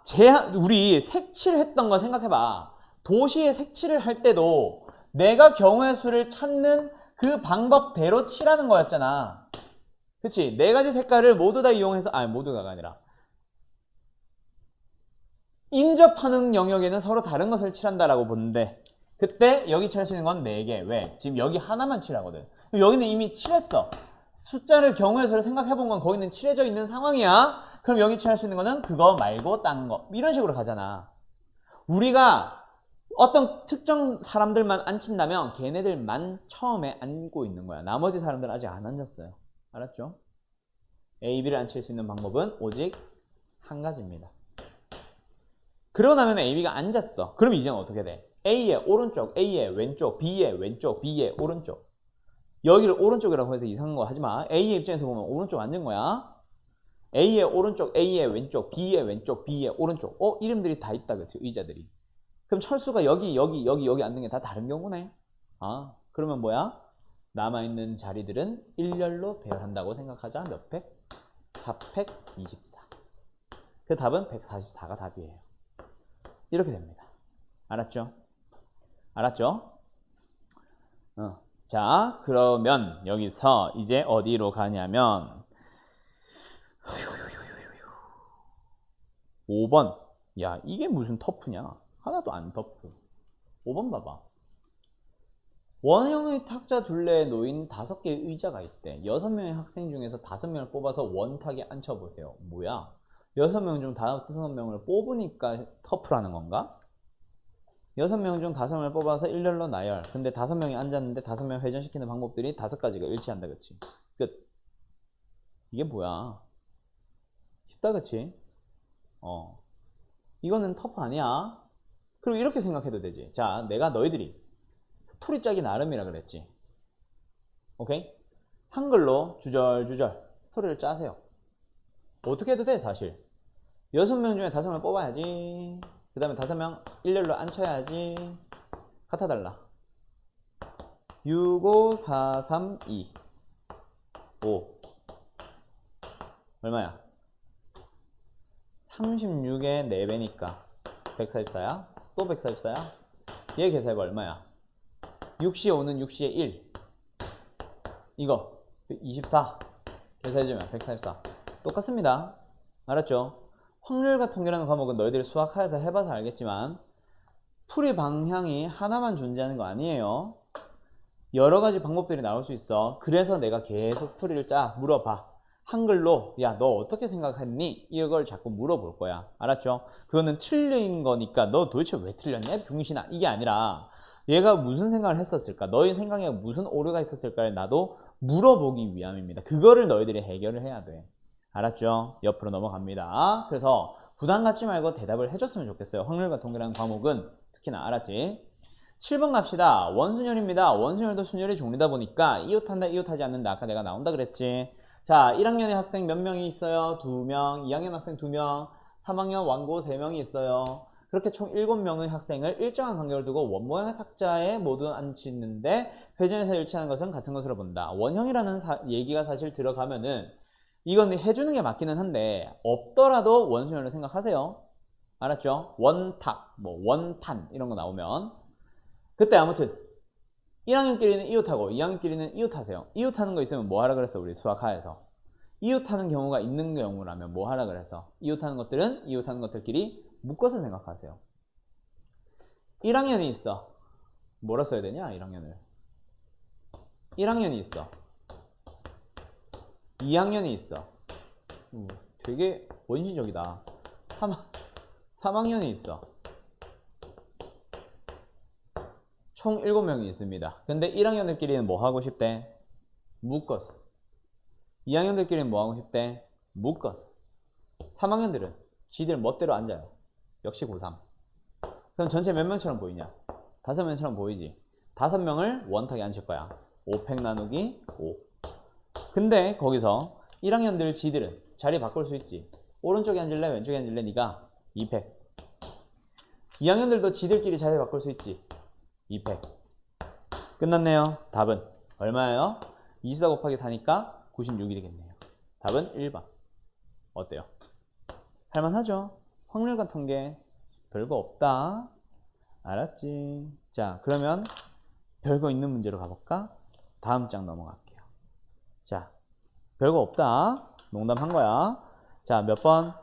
우리 색칠했던 거 생각해봐. 도시의 색칠을 할 때도 내가 경우의 수를 찾는 그 방법대로 칠하는 거였잖아. 그치? 4가지 색깔을 모두 다 이용해서, 아니 모두가 아니라 인접하는 영역에는 서로 다른 것을 칠한다라고 보는데 그때 여기 칠할 수 있는 건 4개. 왜? 지금 여기 하나만 칠하거든. 여기는 이미 칠했어. 숫자를 경우의 수를 생각해본 건 거기는 칠해져 있는 상황이야. 그럼 여기 칠할 수 있는 거는 그거 말고 딴 거. 이런 식으로 가잖아. 우리가 어떤 특정 사람들만 안 친다면 걔네들만 처음에 앉고 있는 거야. 나머지 사람들은 아직 안 앉았어요. 알았죠? A, B를 안 칠 수 있는 방법은 오직 한 가지입니다. 그러고 나면 AB가 앉았어. 그럼 이제는 어떻게 돼? A의 오른쪽, A의 왼쪽, B의 왼쪽, B의 오른쪽. 여기를 오른쪽이라고 해서 이상한 거 하지 마. A의 입장에서 보면 오른쪽 앉은 거야. A의 오른쪽, A의 왼쪽, B의 왼쪽, B의 오른쪽. 이름들이 다 있다, 그치? 의자들이. 그럼 철수가 여기 앉는 게 다 다른 경우네. 아, 그러면 뭐야? 남아있는 자리들은 일렬로 배열한다고 생각하자. 몇 팩? 4팩 24. 그 답은 144가 답이에요. 이렇게 됩니다. 알았죠? 알았죠? 자, 그러면 여기서 이제 어디로 가냐면 5번. 야, 이게 무슨 터프냐? 하나도 안 터프. 5번 봐봐. 원형의 탁자 둘레에 놓인 5개의 의자가 있대. 6명의 학생 중에서 5명을 뽑아서 원탁에 앉혀보세요. 뭐야? 6명 중 5명을 뽑으니까 터프라는 건가? 6명 중 5명을 뽑아서 일렬로 나열. 근데 5명이 앉았는데 5명 회전시키는 방법들이 5가지가 일치한다, 그치? 끝. 이게 뭐야? 쉽다, 그치? 이거는 터프 아니야. 그리고 이렇게 생각해도 되지. 자, 내가 너희들이 스토리 짜기 나름이라 그랬지. 오케이? 한글로 주절주절 스토리를 짜세요. 어떻게 해도 돼, 사실. 6명 중에 5명 뽑아야지. 그 다음에 5명 일렬로 앉혀야지. 같아달라. 6, 5, 4, 3, 2 5 얼마야? 36의 4배니까 144야? 또 144야? 얘 계산해봐. 얼마야? 6시에 5는 6시에 1 이거 24 계산해주면 144 똑같습니다. 알았죠? 확률과 통계라는 과목은 너희들이 수학하에서 해봐서 알겠지만 풀이 방향이 하나만 존재하는 거 아니에요. 여러 가지 방법들이 나올 수 있어. 그래서 내가 계속 스토리를 짜 물어봐. 한글로 야, 너 어떻게 생각했니? 이걸 자꾸 물어볼 거야. 알았죠? 그거는 틀린 거니까 너 도대체 왜 틀렸냐? 병신아. 이게 아니라 얘가 무슨 생각을 했었을까? 너희 생각에 무슨 오류가 있었을까를 나도 물어보기 위함입니다. 그거를 너희들이 해결을 해야 돼. 알았죠? 옆으로 넘어갑니다. 그래서 부담 갖지 말고 대답을 해줬으면 좋겠어요. 확률과 통계라는 과목은 특히나. 알았지? 7번 갑시다. 원순열입니다. 원순열도 순열이 종류다 보니까 이웃한다, 이웃하지 않는다. 아까 내가 나온다 그랬지? 자, 1학년의 학생 몇 명이 있어요? 2명. 2학년 학생 2명. 3학년 완고 3명이 있어요. 그렇게 총 7명의 학생을 일정한 간격을 두고 원모양의 탁자에 모두 앉히는데 회전에서 일치하는 것은 같은 것으로 본다. 원형이라는 얘기가 사실 들어가면은 이건 해주는 게 맞기는 한데 없더라도 원순열을 생각하세요. 알았죠? 원탁, 뭐 원판 이런 거 나오면 그때 아무튼 1학년끼리는 이웃하고 2학년끼리는 이웃하세요. 이웃하는 거 있으면 뭐 하라 그랬어? 우리 수학하에서. 이웃하는 경우가 있는 경우라면 뭐 하라 그래서? 이웃하는 것들은 이웃하는 것들끼리 묶어서 생각하세요. 1학년이 있어. 뭐라 써야 되냐? 1학년을. 1학년이 있어. 2학년이 있어. 되게 원시적이다. 3학년이 있어. 총 7명이 있습니다. 근데 1학년들끼리는 뭐 하고 싶대? 묶어서. 2학년들끼리는 뭐 하고 싶대? 묶어서. 3학년들은 지들 멋대로 앉아요. 역시 고3. 그럼 전체 몇 명처럼 보이냐? 5명처럼 보이지? 5명을 원탁에 앉힐 거야. 5팩 나누기 5. 근데 거기서 1학년들 지들은 자리 바꿀 수 있지. 오른쪽에 앉을래? 왼쪽에 앉을래? 네가 2팩. 2학년들도 지들끼리 자리 바꿀 수 있지. 2팩. 끝났네요. 답은 얼마예요? 24 곱하기 4니까 96이 되겠네요. 답은 1번. 어때요? 할만하죠? 확률과 통계 별거 없다. 알았지? 자, 그러면 별거 있는 문제로 가볼까? 다음 장 넘어갈게요. 자, 별거 없다. 농담한 거야. 자, 몇 번?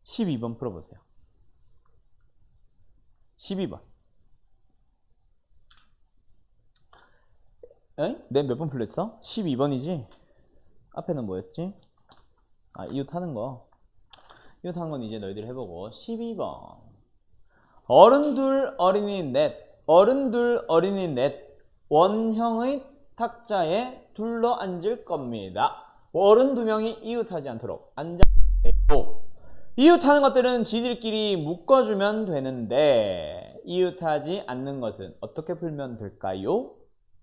12번 풀어보세요. 12번. 에이? 내 몇 번 풀렸어? 12번이지? 앞에는 뭐였지? 아, 이웃하는 거. 이웃하는 건 이제 너희들 해보고. 12번. 어른 둘, 어린이 넷. 어른 둘, 어린이 넷. 원형의 탁자에 둘러 앉을 겁니다. 어른 2명이 이웃하지 않도록 앉아주세요. 이웃하는 것들은 지들끼리 묶어주면 되는데 이웃하지 않는 것은 어떻게 풀면 될까요?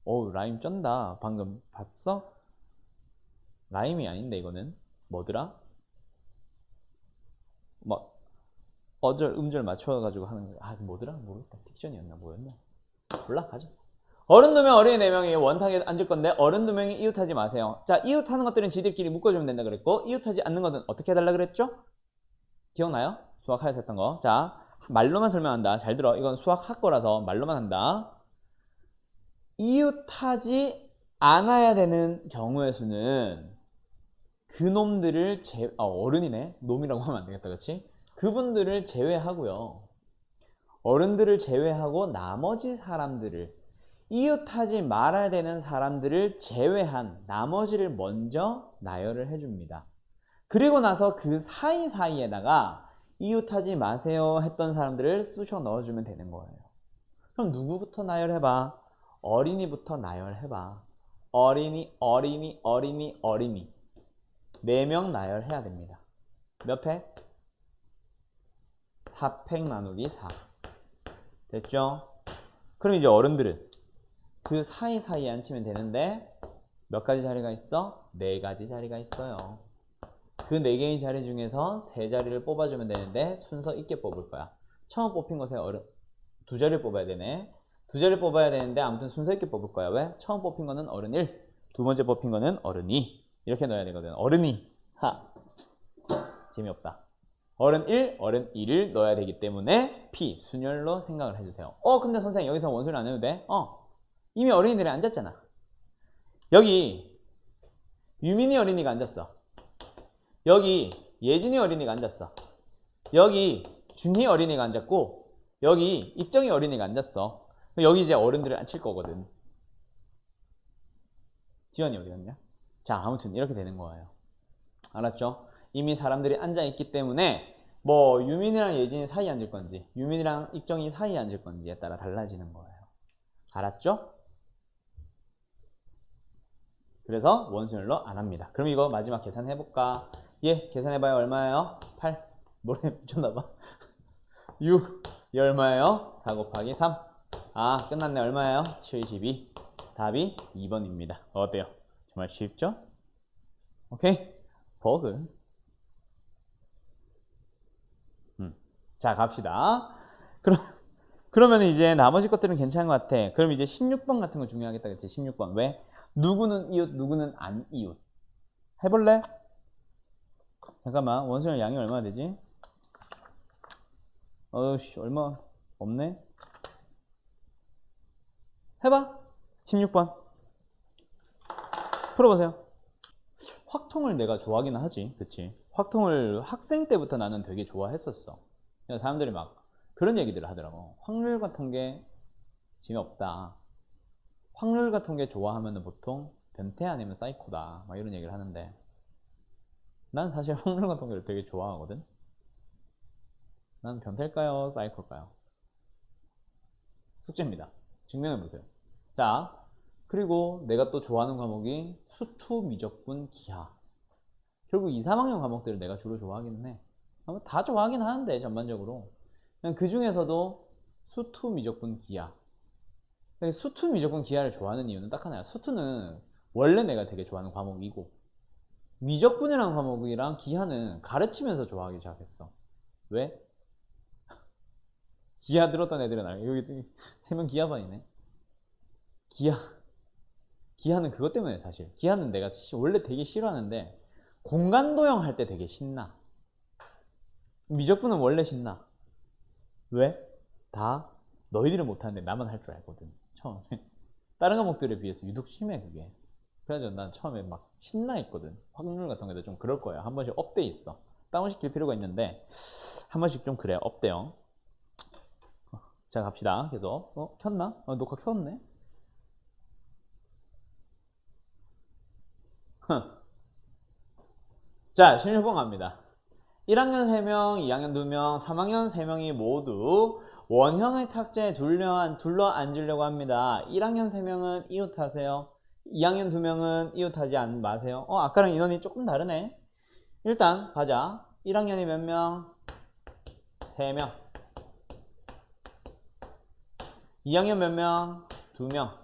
어우, 라임 쩐다. 방금 봤어? 라임이 아닌데 이거는 뭐더라? 뭐 어절 음절 맞춰가지고 하는 거. 아, 뭐더라? 모르겠다. 딕션이었나 뭐였나? 몰라, 가자. 어른 2명, 어린이 4명이 원탁에 앉을 건데 어른 2명이 이웃하지 마세요. 자, 이웃하는 것들은 지들끼리 묶어주면 된다 그랬고 이웃하지 않는 것은 어떻게 해달라 그랬죠? 기억나요? 수학하에서 했던 거. 자, 말로만 설명한다. 잘 들어. 이건 수학학 거라서 말로만 한다. 이웃하지 않아야 되는 경우의 수는 그놈들을 어른이네. 놈이라고 하면 안 되겠다. 그치? 그분들을 제외하고요. 어른들을 제외하고 나머지 사람들을 이웃하지 말아야 되는 사람들을 제외한 나머지를 먼저 나열을 해줍니다. 그리고 나서 그 사이사이에다가 이웃하지 마세요 했던 사람들을 쑤셔 넣어주면 되는 거예요. 그럼 누구부터 나열해봐? 어린이부터 나열해봐. 어린이, 어린이, 어린이, 어린이. 4명 나열해야 됩니다. 몇 팩? 4팩 나누기 4. 됐죠? 그럼 이제 어른들은 그 사이사이에 앉히면 되는데 몇 가지 자리가 있어? 4가지 자리가 있어요. 그 4개의 자리 중에서 3자리를 뽑아주면 되는데 순서 있게 뽑을 거야. 처음 뽑힌 것에 2자리를 뽑아야 되네. 2자리를 뽑아야 되는데 아무튼 순서 있게 뽑을 거야. 왜? 처음 뽑힌 거는 어른 1, 두 번째 뽑힌 거는 어른 2. 이렇게 넣어야 되거든. 어른 2. 하. 재미없다. 어른 1, 어른 2를 넣어야 되기 때문에 P, 순열로 생각을 해주세요. 근데 선생님 여기서 원소리 안 해도 돼? 이미 어린이들이 앉았잖아. 여기 유민이 어린이가 앉았어. 여기 예진이 어린이가 앉았어. 여기 준희 어린이가 앉았고 여기 입정이 어린이가 앉았어. 여기 이제 어른들을 앉힐 거거든. 지연이 어디 갔냐? 자, 아무튼 이렇게 되는 거예요. 알았죠? 이미 사람들이 앉아있기 때문에 뭐 유민이랑 예진이 사이에 앉을 건지 유민이랑 입정이 사이에 앉을 건지에 따라 달라지는 거예요. 알았죠? 그래서 원순열로 안 합니다. 그럼 이거 마지막 계산해볼까? 예, 계산해봐요. 얼마예요? 8. 뭐래, 미쳤나봐. 6. 이 얼마예요? 4 곱하기 3. 아, 끝났네. 얼마예요? 72. 답이 2번입니다. 어때요? 정말 쉽죠? 오케이? 버그. 자, 갑시다. 그러면 이제 나머지 것들은 괜찮은 것 같아. 그럼 이제 16번 같은 거 중요하겠다. 그치? 16번. 왜? 누구는 이웃, 누구는 안 이웃. 해볼래? 잠깐만. 원소열 양이 얼마나 되지? 어씨 얼마 없네. 해봐. 16번 풀어보세요. 확통을 내가 좋아하긴 하지. 그치? 확통을 학생 때부터 나는 되게 좋아했었어. 사람들이 막 그런 얘기들을 하더라고. 확률 같은 게 재미없다. 확률 같은 게 좋아하면은 보통 변태 아니면 사이코다. 막 이런 얘기를 하는데 난 사실 확률 같은 걸 되게 좋아하거든. 난 변태일까요? 사이코일까요? 숙제입니다. 증명해보세요. 자, 그리고 내가 또 좋아하는 과목이 수투, 미적분, 기하. 결국 2, 3학년 과목들을 내가 주로 좋아하기는 해. 다 좋아하긴 하는데 전반적으로 그냥 그 중에서도 수투, 미적분, 기하. 수투, 미적분, 기하를 좋아하는 이유는 딱 하나야. 수투는 원래 내가 되게 좋아하는 과목이고 미적분이라는 과목이랑 기하는 가르치면서 좋아하기 시작했어. 왜? 기하 들었던 애들은 알고. 여기 3명 기하반이네. 기하는 그것 때문에 사실. 기하는 내가 원래 되게 싫어하는데 공간도형 할 때 되게 신나. 미적분은 원래 신나. 왜? 다 너희들은 못하는데 나만 할 줄 알거든. 처음에. 다른 과목들에 비해서 유독 심해 그게. 그래가지고 난 처음에 막 신나 있거든. 확률 같은 것도 좀 그럴 거예요. 한 번씩 업돼 있어. 다운시킬 필요가 있는데 한 번씩 좀 그래. 업돼요. 자 갑시다. 계속. 켰나? 녹화 켰네. 자 16번 갑니다. 1학년 3명, 2학년 2명, 3학년 3명이 모두 원형의 탁자에 둘러 앉으려고 합니다. 1학년 3명은 이웃하세요. 2학년 2명은 이웃하지 마세요. 아까랑 인원이 조금 다르네. 일단 가자. 1학년이 몇 명? 3명. 2학년 몇 명? 2명.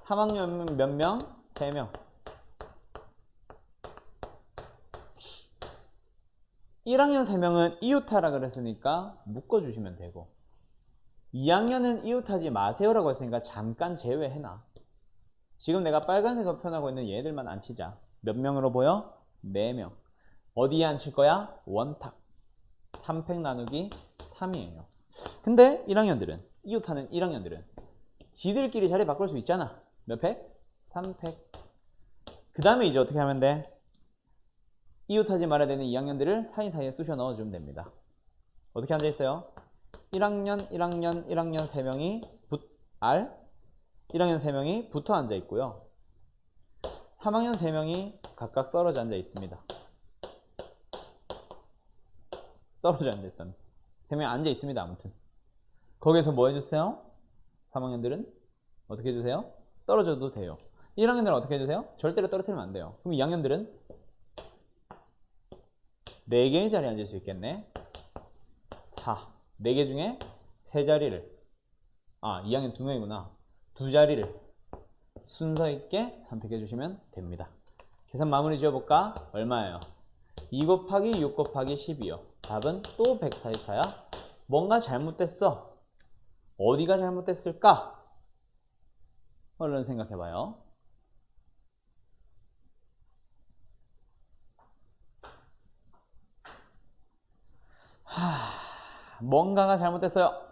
3학년 몇 명? 3명. 1학년 3명은 이웃하라 그랬으니까 묶어주시면 되고 2학년은 이웃하지 마세요라고 했으니까 잠깐 제외해놔. 지금 내가 빨간색으로 표현하고 있는 얘들만 안 치자. 몇 명으로 보여? 4명. 어디에 앉힐 거야? 원탁. 3팩 나누기 3이에요. 근데 1학년들은 이웃하는 1학년들은 지들끼리 자리 바꿀 수 있잖아. 몇 팩? 3팩. 그 다음에 이제 어떻게 하면 돼? 이웃하지 말아야 되는 2학년들을 사이사이에 쑤셔 넣어주면 됩니다. 어떻게 앉아있어요? 1학년 3명이 1학년 3명이 붙어 앉아있고요. 3학년 3명이 각각 떨어져 앉아있습니다. 떨어져 앉아있던 3명 앉아있습니다. 아무튼 거기에서 뭐 해주세요? 3학년들은 어떻게 해주세요? 떨어져도 돼요. 1학년들은 어떻게 해주세요? 절대로 떨어뜨리면 안 돼요. 그럼 2학년들은 4개의 자리에 앉을 수 있겠네. 4. 4개 중에 3자리를 2학년 2명이구나. 2자리를 순서 있게 선택해 주시면 됩니다. 계산 마무리 지어볼까? 얼마예요? 2 곱하기 6 곱하기 12요. 답은 또 144야. 뭔가 잘못됐어. 어디가 잘못됐을까? 얼른 생각해봐요. 뭔가가 잘못됐어요.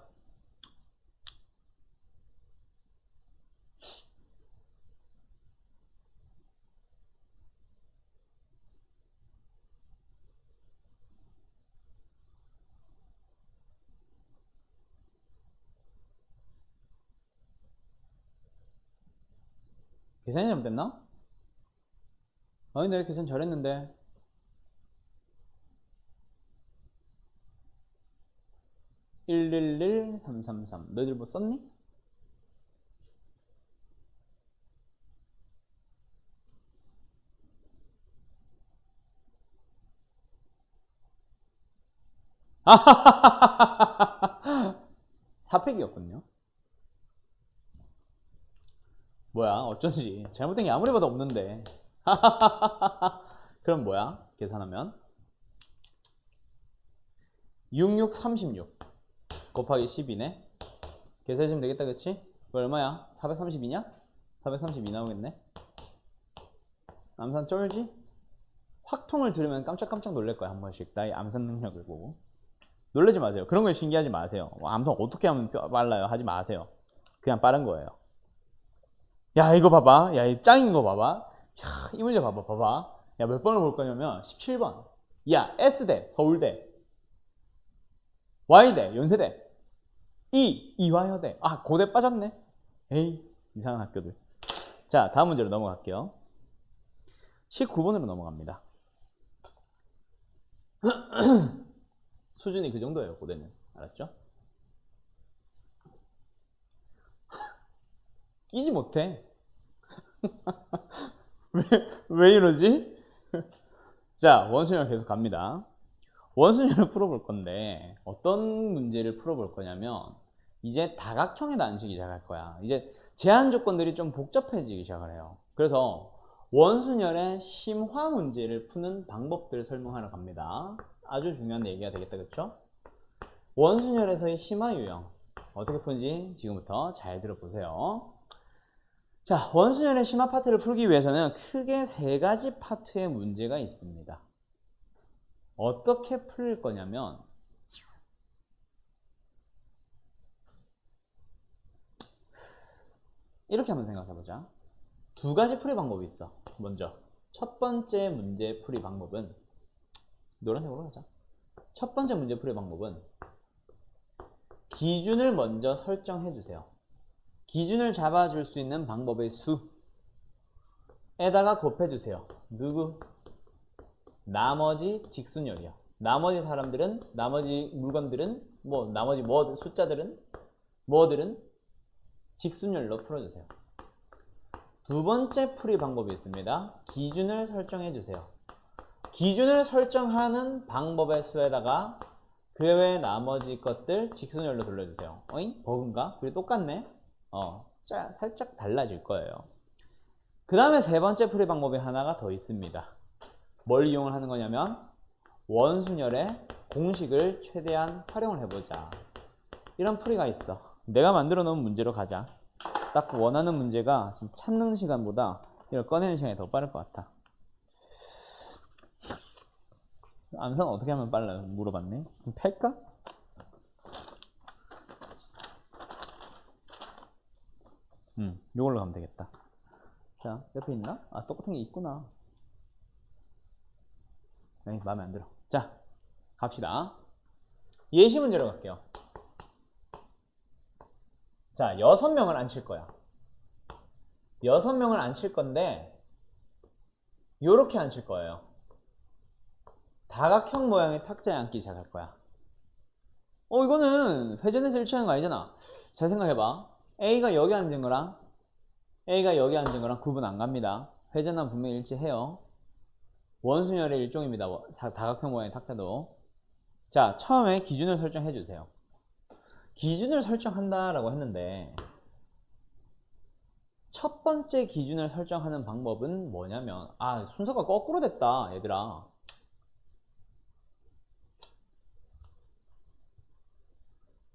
계산이 잘못됐나? 아니 내가 계산 잘했는데. 111333 너희들 뭐 썼니? 사팩이었군요. 뭐야 어쩐지 잘못된 게 아무리 봐도 없는데. 그럼 뭐야 계산하면 6636 곱하기 12네. 계산해주면 되겠다. 그치? 그거 얼마야? 432냐? 432 나오겠네. 암산 쩔지? 확통을 들으면 깜짝깜짝 놀랄 거야. 한 번씩 나의 암산 능력을 보고. 놀라지 마세요. 그런 거에 신기하지 마세요. 아무튼 어떻게 하면 빨라요 하지 마세요. 그냥 빠른 거예요. 야 이거 봐봐. 야 이 짱인 거 봐봐. 야 이 문제 봐봐. 야 몇 번을 볼 거냐면 17번. 야 S대 서울대, Y대 연세대, 이화여대. 아 고대 빠졌네. 에이 이상한 학교들. 자 다음 문제로 넘어갈게요. 19번으로 넘어갑니다. 수준이 그 정도예요. 고대는. 알았죠? 끼지 못해. 왜 이러지? 자 원순열 계속 갑니다. 원순열을 풀어볼 건데 어떤 문제를 풀어볼 거냐면 이제 다각형의 난식이 시작할 거야. 이제 제한 조건들이 좀 복잡해지기 시작을 해요. 그래서 원순열의 심화 문제를 푸는 방법들을 설명하러 갑니다. 아주 중요한 얘기가 되겠다. 그쵸? 원순열에서의 심화 유형 어떻게 푸는지 지금부터 잘 들어보세요. 자, 원순열의 심화 파트를 풀기 위해서는 크게 세 가지 파트의 문제가 있습니다. 어떻게 풀 거냐면 이렇게 한번 생각해 보자. 두 가지 풀이 방법이 있어. 먼저 첫 번째 문제 풀이 방법은 노란색으로 하자. 첫 번째 문제 풀이 방법은 기준을 먼저 설정해 주세요. 기준을 잡아줄 수 있는 방법의 수에다가 곱해주세요. 누구? 나머지 직순열이요. 나머지 사람들은, 나머지 물건들은, 나머지 숫자들은, 뭐들은 직순열로 풀어주세요. 두 번째 풀이 방법이 있습니다. 기준을 설정해 주세요. 기준을 설정하는 방법의 수에다가 그 외 나머지 것들 직순열로 돌려주세요. 어잉? 버그인가? 둘이 똑같네? 살짝 달라질 거예요. 그 다음에 세 번째 풀이 방법이 하나가 더 있습니다. 뭘 이용을 하는 거냐면 원순열의 공식을 최대한 활용을 해보자. 이런 풀이가 있어. 내가 만들어 놓은 문제로 가자. 딱 원하는 문제가 지금 찾는 시간보다 이걸 꺼내는 시간이 더 빠를 것 같아. 암산 어떻게 하면 빨라요? 물어봤네. 그럼 팰까? 이걸로 가면 되겠다. 자, 옆에 있나? 아, 똑같은 게 있구나. 에이, 마음에 안 들어. 자, 갑시다. 예시 문제로 갈게요. 자, 6명을 앉힐 거야. 6명을 앉힐 건데 요렇게 앉힐 거예요. 다각형 모양의 탁자에 앉기 시작할 거야. 이거는 회전해서 일치하는 거 아니잖아. 잘 생각해봐. A가 여기 앉은 거랑 A가 여기 앉은 거랑 구분 안 갑니다. 회전은 분명히 일치해요. 원순열의 일종입니다. 다각형 모양의 탁자도. 자, 처음에 기준을 설정해 주세요. 기준을 설정한다라고 했는데 첫 번째 기준을 설정하는 방법은 뭐냐면 순서가 거꾸로 됐다 얘들아.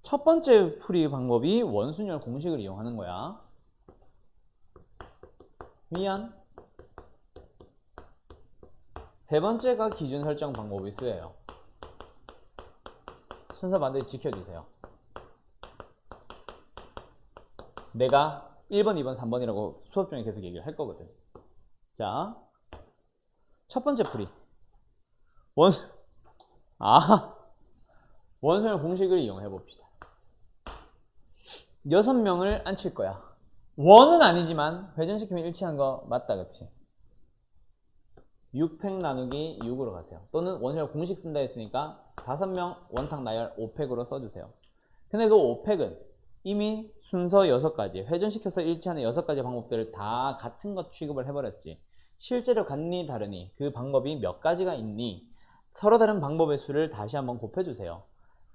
첫 번째 풀이 방법이 원순열 공식을 이용하는 거야. 미안. 세 번째가 기준 설정 방법의 수예요. 순서 반드시 지켜주세요. 내가 1번, 2번, 3번이라고 수업 중에 계속 얘기를 할 거거든. 자, 첫 번째 풀이. 원순열 공식을 이용해 봅시다. 6명을 앉힐 거야. 원은 아니지만 회전시키면 일치한 거 맞다, 그치? 6팩 나누기 6으로 가세요. 또는 원순열 공식 쓴다 했으니까 5명 원탁 나열 5팩으로 써주세요. 근데 그 5팩은 이미 순서 6가지, 회전시켜서 일치하는 6가지 방법들을 다 같은 것 취급을 해버렸지. 실제로 같니 다르니 그 방법이 몇 가지가 있니 서로 다른 방법의 수를 다시 한번 곱해주세요.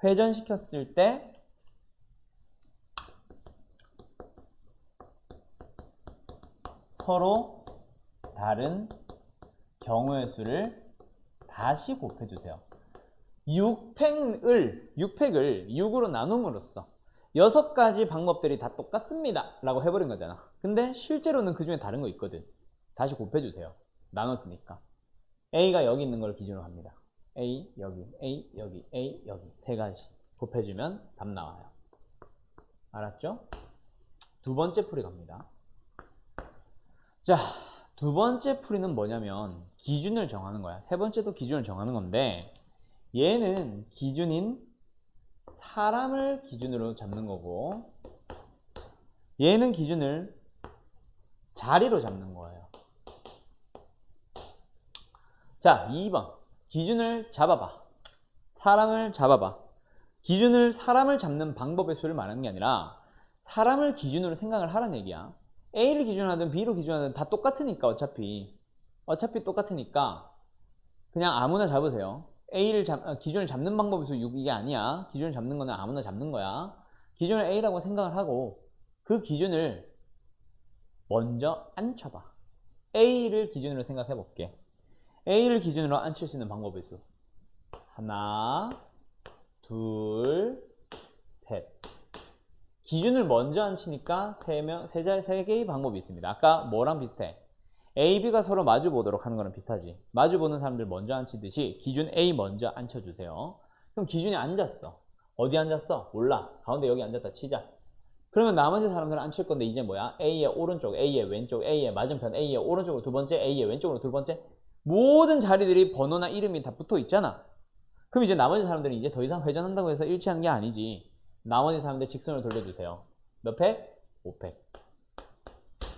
회전시켰을 때 서로 다른 경우의 수를 다시 곱해주세요. 6팩을 6으로 나눔으로써 6가지 방법들이 다 똑같습니다 라고 해버린 거잖아. 근데 실제로는 그 중에 다른 거 있거든. 다시 곱해주세요. 나눴으니까. A가 여기 있는 걸 기준으로 합니다. A 여기, A 여기, A 여기 세 가지 곱해주면 답 나와요. 알았죠? 두 번째 풀이 갑니다. 자, 두 번째 풀이는 뭐냐면 기준을 정하는 거야. 세 번째도 기준을 정하는 건데 얘는 기준인 사람을 기준으로 잡는 거고 얘는 기준을 자리로 잡는 거예요. 자, 2번 기준을 잡아봐. 사람을 잡아봐. 기준을 사람을 잡는 방법의 수를 말하는 게 아니라 사람을 기준으로 생각을 하라는 얘기야. A를 기준으로 하든 B로 기준으로 하든 다 똑같으니까 어차피 똑같으니까 그냥 아무나 잡으세요. A를 기준을 잡는 방법의 수 6이게 아니야. 기준을 잡는 거는 아무나 잡는 거야. 기준을 A라고 생각을 하고 그 기준을 먼저 앉혀봐. A를 기준으로 생각해 볼게. A를 기준으로 앉힐 수 있는 방법의 수 하나, 둘, 셋. 기준을 먼저 앉히니까 세 개의 방법이 있습니다. 아까 뭐랑 비슷해? A, B가 서로 마주 보도록 하는 거랑 비슷하지. 마주 보는 사람들 먼저 앉히듯이 기준 A 먼저 앉혀주세요. 그럼 기준이 앉았어. 어디 앉았어? 몰라. 가운데 여기 앉았다 치자. 그러면 나머지 사람들은 앉힐 건데 이제 뭐야? A의 오른쪽, A의 왼쪽, A의 맞은편, A의 오른쪽으로 두 번째, A의 왼쪽으로 두 번째. 모든 자리들이 번호나 이름이 다 붙어 있잖아. 그럼 이제 나머지 사람들은 이제 더 이상 회전한다고 해서 일치하는 게 아니지. 나머지 사람들 직선을 돌려주세요. 몇 팩? 5팩.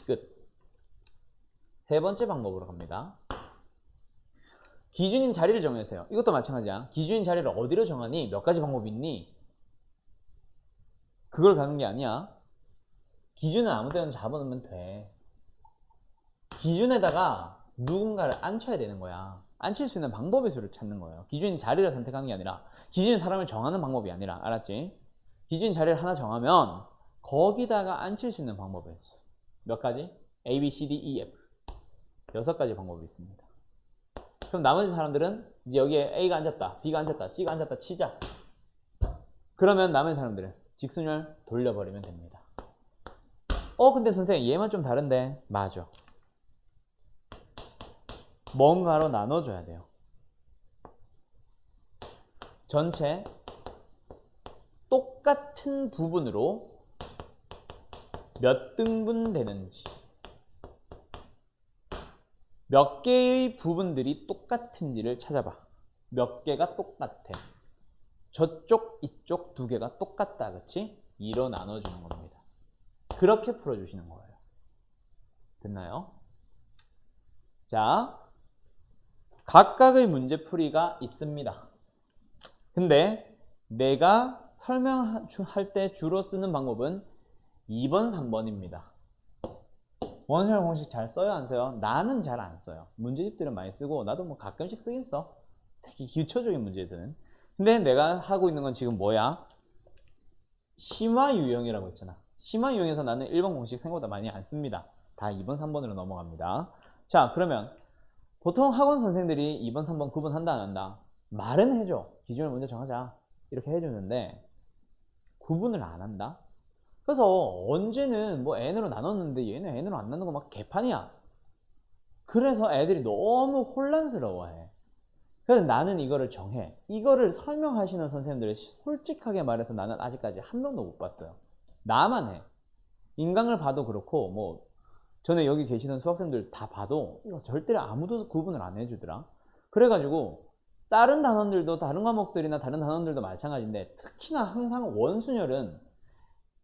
끝. 세 번째 방법으로 갑니다. 기준인 자리를 정해주세요. 이것도 마찬가지야. 기준인 자리를 어디로 정하니? 몇 가지 방법이 있니? 그걸 가는 게 아니야. 기준은 아무 데나 잡아놓으면 돼. 기준에다가 누군가를 앉혀야 되는 거야. 앉힐 수 있는 방법의 수를 찾는 거예요. 기준인 자리를 선택하는 게 아니라 기준인 사람을 정하는 방법이 아니라. 알았지? 기준인 자리를 하나 정하면 거기다가 앉힐 수 있는 방법의 수 몇 가지? A, B, C, D, E, F 6가지 방법이 있습니다. 그럼 나머지 사람들은 이제 여기에 A가 앉았다, B가 앉았다, C가 앉았다 치자. 그러면 남은 사람들은 직순열 돌려버리면 됩니다. 근데 선생님 얘만 좀 다른데. 맞아. 뭔가로 나눠줘야 돼요. 전체 똑같은 부분으로 몇 등분 되는지, 몇 개의 부분들이 똑같은지를 찾아봐. 몇 개가 똑같아. 저쪽, 이쪽 두 개가 똑같다. 그치? 2로 나눠주는 겁니다. 그렇게 풀어주시는 거예요. 됐나요? 자, 각각의 문제풀이가 있습니다. 근데 내가 설명할 때 주로 쓰는 방법은 2번, 3번입니다. 원활 공식 잘 써요, 안 써요? 나는 잘 안 써요. 문제집들은 많이 쓰고 나도 뭐 가끔씩 쓰긴 써. 특히 기초적인 문제에서는. 근데 내가 하고 있는 건 지금 뭐야? 심화 유형이라고 했잖아. 심화 유형에서 나는 1번 공식 생각보다 많이 안 씁니다. 다 2번, 3번으로 넘어갑니다. 자, 그러면 보통 학원 선생들이 2번, 3번 구분한다, 안 한다? 말은 해줘. 기준을 먼저 정하자. 이렇게 해주는데 구분을 안 한다? 그래서 언제는 뭐 N으로 나눴는데 얘는 N으로 안 나누고 막 개판이야. 그래서 애들이 너무 혼란스러워해. 그래서 나는 이거를 정해. 이거를 설명하시는 선생님들을 솔직하게 말해서 나는 아직까지 한 명도 못 봤어요. 나만 해. 인강을 봐도 그렇고 뭐 전에 여기 계시는 수학생들 다 봐도 이거 절대 아무도 구분을 안 해주더라. 그래가지고 다른 단원들도 다른 과목들이나 다른 단원들도 마찬가지인데 특히나 항상 원순열은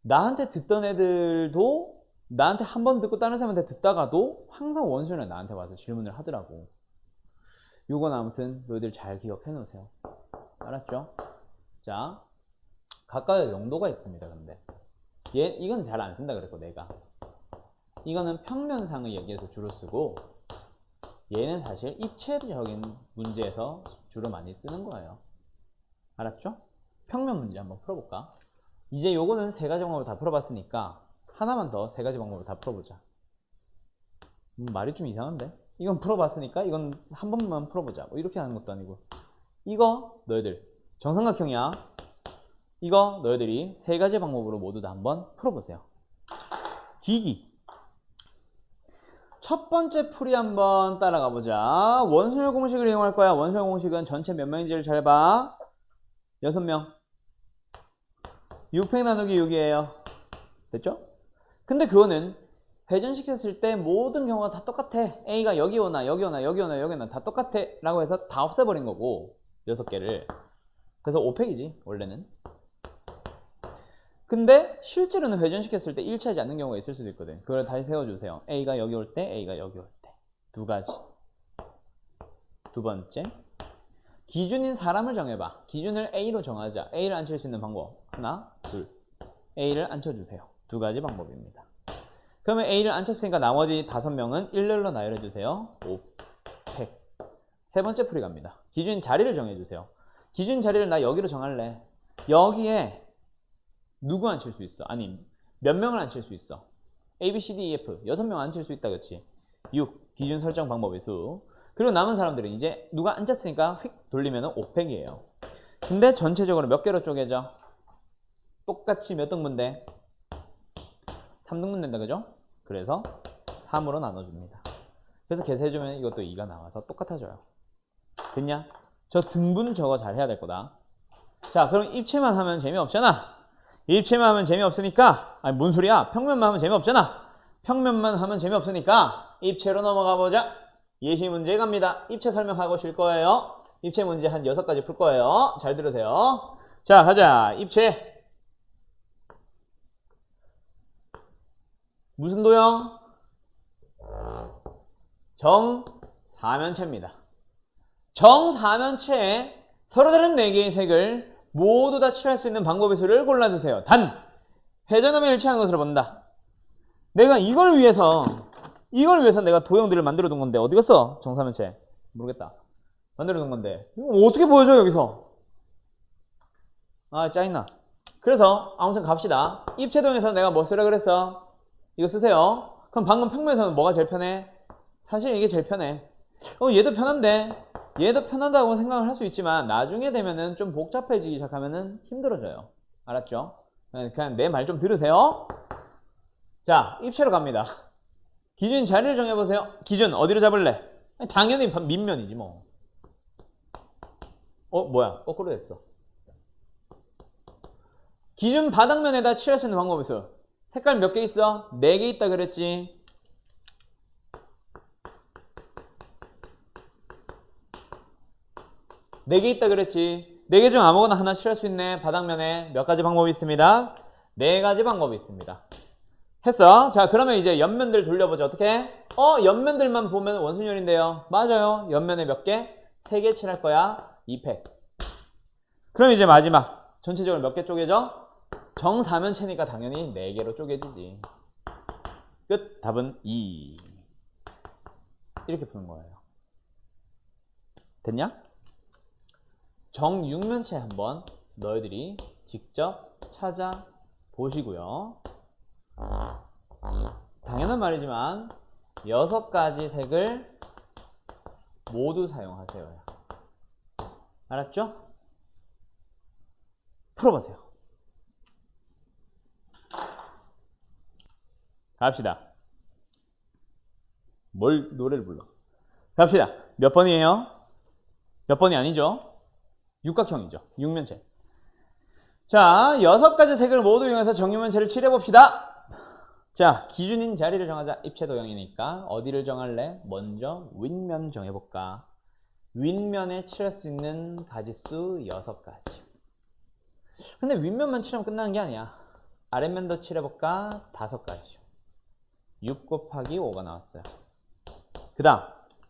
나한테 듣던 애들도 나한테 한 번 듣고 다른 사람한테 듣다가도 항상 원순열 나한테 와서 질문을 하더라고. 요건 아무튼 너희들 잘 기억해 놓으세요. 알았죠? 자, 각각의 용도가 있습니다. 근데 이건 잘 안 쓴다 그랬고 내가 이거는 평면상의 얘기에서 주로 쓰고 얘는 사실 입체적인 문제에서 주로 많이 쓰는 거예요. 알았죠? 평면 문제 한번 풀어볼까? 이제 요거는 세 가지 방법을 다 풀어봤으니까 하나만 더 세 가지 방법을 다 풀어보자. 말이 좀 이상한데? 이건 풀어봤으니까 이건 한 번만 풀어보자. 뭐 이렇게 하는 것도 아니고. 이거 너희들 정삼각형이야. 이거 너희들이 세 가지 방법으로 모두 다 한번 풀어보세요. 기기. 첫 번째 풀이 한번 따라가 보자. 원순열 공식을 이용할 거야. 원순열 공식은 전체 몇 명인지를 잘 봐. 6명. 6팩 나누기 6이에요. 됐죠? 근데 그거는 회전시켰을 때 모든 경우가 다 똑같아. A가 여기 오나 여기 오나 여기 오나 여기 오나 다 똑같아 라고 해서 다 없애버린 거고 6개를. 그래서 5팩이지 원래는. 근데 실제로는 회전시켰을 때 일치하지 않는 경우가 있을 수도 있거든. 그걸 다시 세워주세요. A가 여기 올 때, A가 여기 올 때. 두 가지. 두 번째, 기준인 사람을 정해봐. 기준을 A로 정하자. A를 앉힐 수 있는 방법. 하나, 둘. A를 앉혀주세요. 두 가지 방법입니다. 그러면 A를 앉혔으니까 나머지 5명은 일렬로 나열해주세요. 5팩. 세 번째 풀이 갑니다. 기준 자리를 정해주세요. 기준 자리를 나 여기로 정할래. 여기에 누구 앉힐 수 있어? 아니, 몇 명을 앉힐 수 있어? A, B, C, D, E, F 6명 앉힐 수 있다, 그치? 6, 기준 설정 방법의 수. 그리고 남은 사람들은 이제 누가 앉았으니까 휙 돌리면 5팩이에요. 근데 전체적으로 몇 개로 쪼개져? 똑같이 몇 등분 돼? 3등분 된다, 그죠? 그래서 3으로 나눠줍니다. 그래서 계산해주면 이것도 2가 나와서 똑같아져요. 됐냐? 저 등분 저거 잘 해야 될 거다. 자, 그럼 입체만 하면 재미없잖아. 입체만 하면 재미없으니까, 아니 뭔 소리야? 평면만 하면 재미없잖아. 평면만 하면 재미없으니까 입체로 넘어가 보자. 예시 문제 갑니다. 입체 설명하고 쉴 거예요. 입체 문제 한 6가지 풀 거예요. 잘 들으세요. 자, 가자. 입체. 무슨 도형? 정사면체입니다. 정사면체에 서로 다른 4개의 색을 모두 다 칠할 수 있는 방법의 수를 골라주세요. 단, 회전하면 일치하는 것으로 본다. 내가 이걸 위해서 내가 도형들을 만들어 둔 건데 어디 갔어? 정사면체. 모르겠다. 만들어 둔 건데 이거 어떻게 보여줘 여기서? 아, 짜증나. 그래서 아무튼 갑시다. 입체 도형에서 내가 뭐 쓰라 그랬어? 이거 쓰세요. 그럼 방금 평면에서는 뭐가 제일 편해? 사실 이게 제일 편해. 얘도 편한데 얘도 편하다고 생각을 할 수 있지만 나중에 되면은 좀 복잡해지기 시작하면은 힘들어져요. 알았죠? 그냥 내 말 좀 들으세요. 자, 입체로 갑니다. 기준 자리를 정해보세요. 기준 어디로 잡을래? 당연히 밑면이지 뭐. 뭐야? 거꾸로 됐어. 기준 바닥면에다 칠할 수 있는 방법이 있어. 색깔 몇 개 있어? 4개 있다 그랬지. 네 개 있다 그랬지. 4개 중 아무거나 하나 칠할 수 있네. 바닥면에 몇 가지 방법이 있습니다. 4가지 방법이 있습니다. 했어. 자, 그러면 이제 옆면들 돌려보자. 어떻게? 옆면들만 보면 원순열인데요. 맞아요. 옆면에 몇 개? 3개 칠할 거야. 2팩. 그럼 이제 마지막. 전체적으로 몇 개 쪼개져? 정사면체니까 당연히 4개로 쪼개지지. 끝. 답은 2. 이렇게 푸는 거예요. 됐냐? 정육면체 한번 너희들이 직접 찾아보시고요. 당연한 말이지만 6가지 색을 모두 사용하세요. 알았죠? 풀어보세요. 갑시다. 뭘 노래를 불러? 갑시다. 몇 번이에요? 몇 번이 아니죠? 육각형이죠. 육면체. 자, 6가지 색을 모두 이용해서 정육면체를 칠해봅시다. 자, 기준인 자리를 정하자. 입체 도형이니까 어디를 정할래? 먼저 윗면 정해볼까? 윗면에 칠할 수 있는 가지수 6가지. 근데 윗면만 칠하면 끝나는 게 아니야. 아랫면도 칠해볼까? 5가지죠. 6 곱하기 5가 나왔어요. 그 다음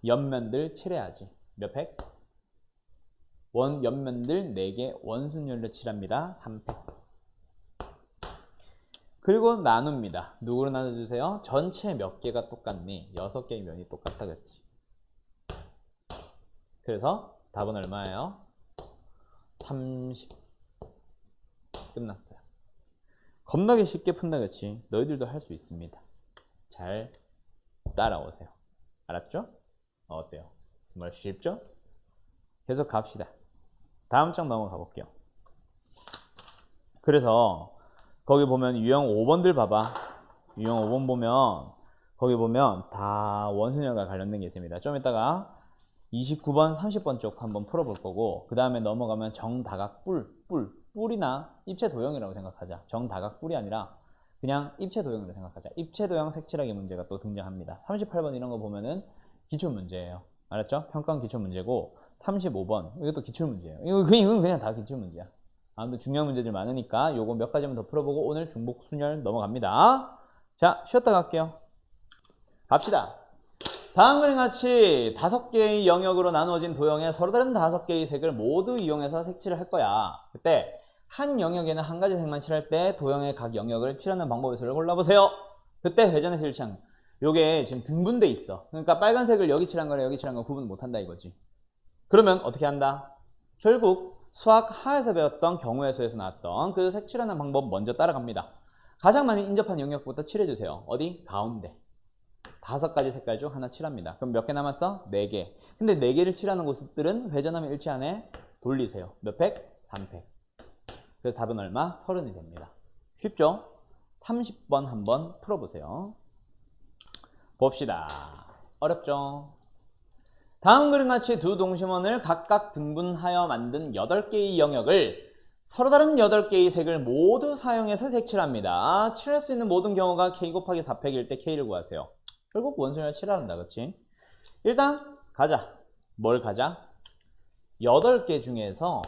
옆면들 칠해야지. 몇 팩? 옆면들 4개 원순열로 칠합니다. 3팩. 그리고 나눕니다. 누구로 나눠주세요? 전체 몇 개가 똑같니? 6개의 면이 똑같다겠지. 그래서 답은 얼마예요? 30. 끝났어요. 겁나게 쉽게 푼다, 그치? 너희들도 할 수 있습니다. 잘 따라오세요. 알았죠? 어때요? 정말 쉽죠? 계속 갑시다. 다음 장 넘어가 볼게요. 그래서 거기 보면 유형 5번들 봐봐. 유형 5번 보면 거기 보면 다 원순열과 관련된 게 있습니다. 좀 이따가 29번, 30번 쪽 한번 풀어볼 거고, 그 다음에 넘어가면 정다각 뿔이나 입체 도형이라고 생각하자. 정다각 뿔이 아니라 그냥 입체 도형으로 생각하자. 입체 도형 색칠하기 문제가 또 등장합니다. 38번 이런 거 보면은 기출 문제예요. 알았죠? 평가원 기출 문제고, 35번 이것도 기출 문제예요. 이건 그냥 다 기출 문제야. 아무튼 중요한 문제들 많으니까 요거 몇 가지만 더 풀어보고 오늘 중복 순열 넘어갑니다. 자, 쉬었다 갈게요. 갑시다. 다음 그림 같이 5개의 영역으로 나누어진 도형에 서로 다른 5개의 색을 모두 이용해서 색칠을 할 거야. 그때 한 영역에는 한 가지 색만 칠할 때 도형의 각 영역을 칠하는 방법의 수를 골라보세요. 그때 회전에서 일치한 요게 지금 등분돼 있어. 그러니까 빨간색을 여기 칠한 거랑 여기 칠한 거 구분 못한다 이거지. 그러면 어떻게 한다? 결국 수학 하에서 배웠던 경우의 수에서 나왔던 그 색칠하는 방법 먼저 따라갑니다. 가장 많이 인접한 영역부터 칠해주세요. 어디? 가운데. 5가지 색깔 중 하나 칠합니다. 그럼 몇 개 남았어? 4개. 근데 4개를 칠하는 곳들은 회전하면 일치하네. 돌리세요. 몇 팩? 3팩. 그래서 답은 얼마? 30이 됩니다. 쉽죠? 30번 한번 풀어보세요. 봅시다. 어렵죠? 다음 그림 같이 두 동심원을 각각 등분하여 만든 8개의 영역을 서로 다른 8개의 색을 모두 사용해서 색칠합니다. 칠할 수 있는 모든 경우가 K 곱하기 4팩일 때 K를 구하세요. 결국 원순열 칠한다, 그치? 일단 가자. 뭘 가자? 8개 중에서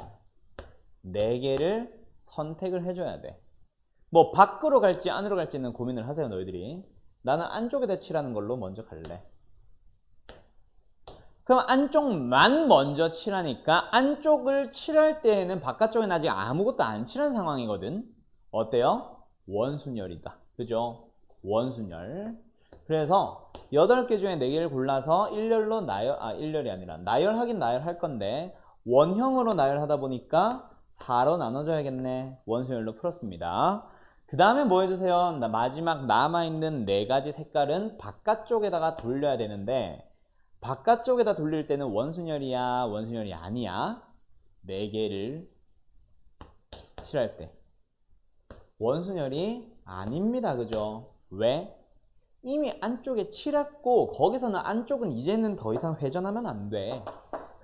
4개를 선택을 해줘야 돼. 뭐 밖으로 갈지 안으로 갈지는 고민을 하세요, 너희들이. 나는 안쪽에다 칠하는 걸로 먼저 갈래. 그럼 안쪽만 먼저 칠하니까 안쪽을 칠할 때에는 바깥쪽에는 아직 아무것도 안 칠한 상황이거든. 어때요? 원순열이다. 그죠? 원순열. 그래서 8개 중에 4개를 골라서 일렬로 일렬이 아니라 나열하긴 나열할 건데 원형으로 나열하다 보니까 4로 나눠줘야겠네. 원순열로 풀었습니다. 그 다음에 뭐 해주세요? 마지막 남아있는 4가지 색깔은 바깥쪽에다가 돌려야 되는데 바깥쪽에다 돌릴 때는 원순열이야, 원순열이 아니야? 4개를 칠할 때 원순열이 아닙니다. 그죠? 왜? 이미 안쪽에 칠했고 거기서는 안쪽은 이제는 더 이상 회전하면 안 돼.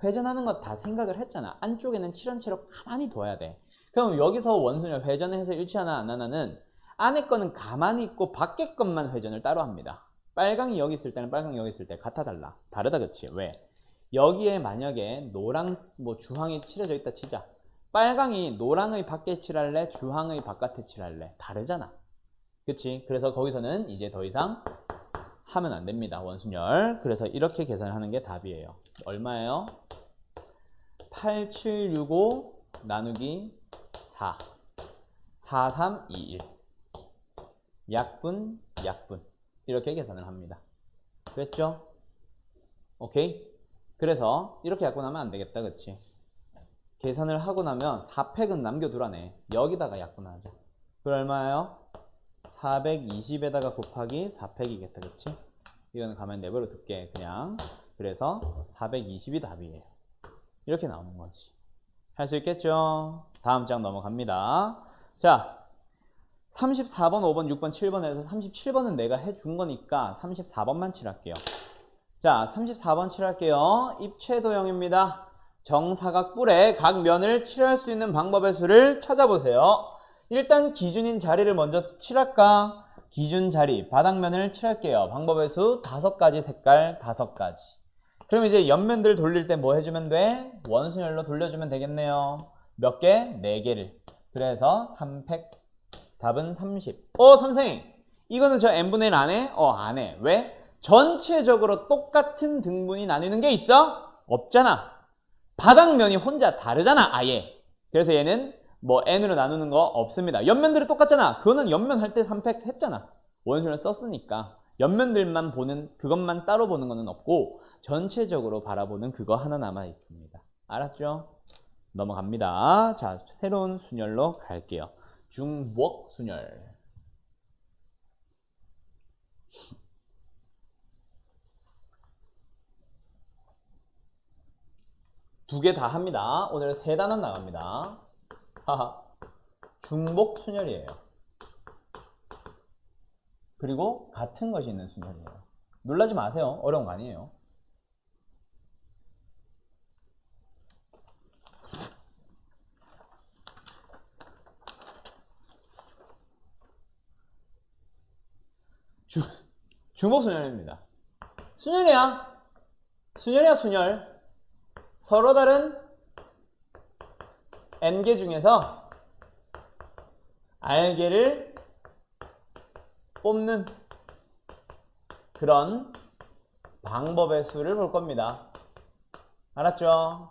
회전하는 거 다 생각을 했잖아. 안쪽에는 칠한 채로 가만히 둬야 돼. 그럼 여기서 원순열 회전해서 일치하나 안 하나는 안에 거는 가만히 있고 밖에 것만 회전을 따로 합니다. 빨강이 여기 있을 때는 빨강이 여기 있을 때 같아 달라. 다르다, 그치? 왜? 여기에 만약에 노랑 주황이 칠해져 있다 치자. 빨강이 노랑의 밖에 칠할래? 주황의 바깥에 칠할래? 다르잖아. 그치? 그래서 거기서는 이제 더 이상 하면 안 됩니다. 원순열. 그래서 이렇게 계산하는 게 답이에요. 얼마예요? 8765 나누기 4 4321 약분 이렇게 계산을 합니다. 됐죠? 오케이? 그래서 이렇게 약분하면 안 되겠다, 그치? 계산을 하고 나면 4팩은 남겨두라네. 여기다가 약분하자. 그럼 얼마예요? 420에다가 곱하기 4팩이겠다, 그치? 이거는 가만 내버려 둘게, 그냥. 그래서 420이 답이에요. 이렇게 나오는 거지. 할 수 있겠죠? 다음 장 넘어갑니다. 자, 34번, 5번, 6번, 7번에서 37번은 내가 해준 거니까 34번만 칠할게요. 자, 34번 칠할게요. 입체 도형입니다. 정사각뿔의 각 면을 칠할 수 있는 방법의 수를 찾아보세요. 일단 기준인 자리를 먼저 칠할까? 기준 자리, 바닥면을 칠할게요. 방법의 수 5가지 색깔 5가지. 그럼 이제 옆면들 돌릴 때 뭐 해주면 돼? 원순열로 돌려주면 되겠네요. 몇 개? 4개를. 그래서 3팩. 답은 30. 선생님, 이거는 저 n분의 1 안 해? 안 해. 왜? 전체적으로 똑같은 등분이 나뉘는 게 있어? 없잖아. 바닥면이 혼자 다르잖아, 아예. 그래서 얘는 뭐 n으로 나누는 거 없습니다. 옆면들이 똑같잖아. 그거는 옆면 할 때 3팩 했잖아. 원순을 썼으니까 옆면들만 보는, 그것만 따로 보는 거는 없고 전체적으로 바라보는 그거 하나 남아 있습니다. 알았죠? 넘어갑니다. 자, 새로운 순열로 갈게요. 중복 순열. 두 개 다 합니다. 오늘 3단원 나갑니다. 하하. 중복 순열이에요. 그리고 같은 것이 있는 순열이에요. 놀라지 마세요. 어려운 거 아니에요. 중복 순열입니다. 순열이야. 순열이야, 순열. 서로 다른 n개 중에서 r개를 뽑는 그런 방법의 수를 볼 겁니다. 알았죠?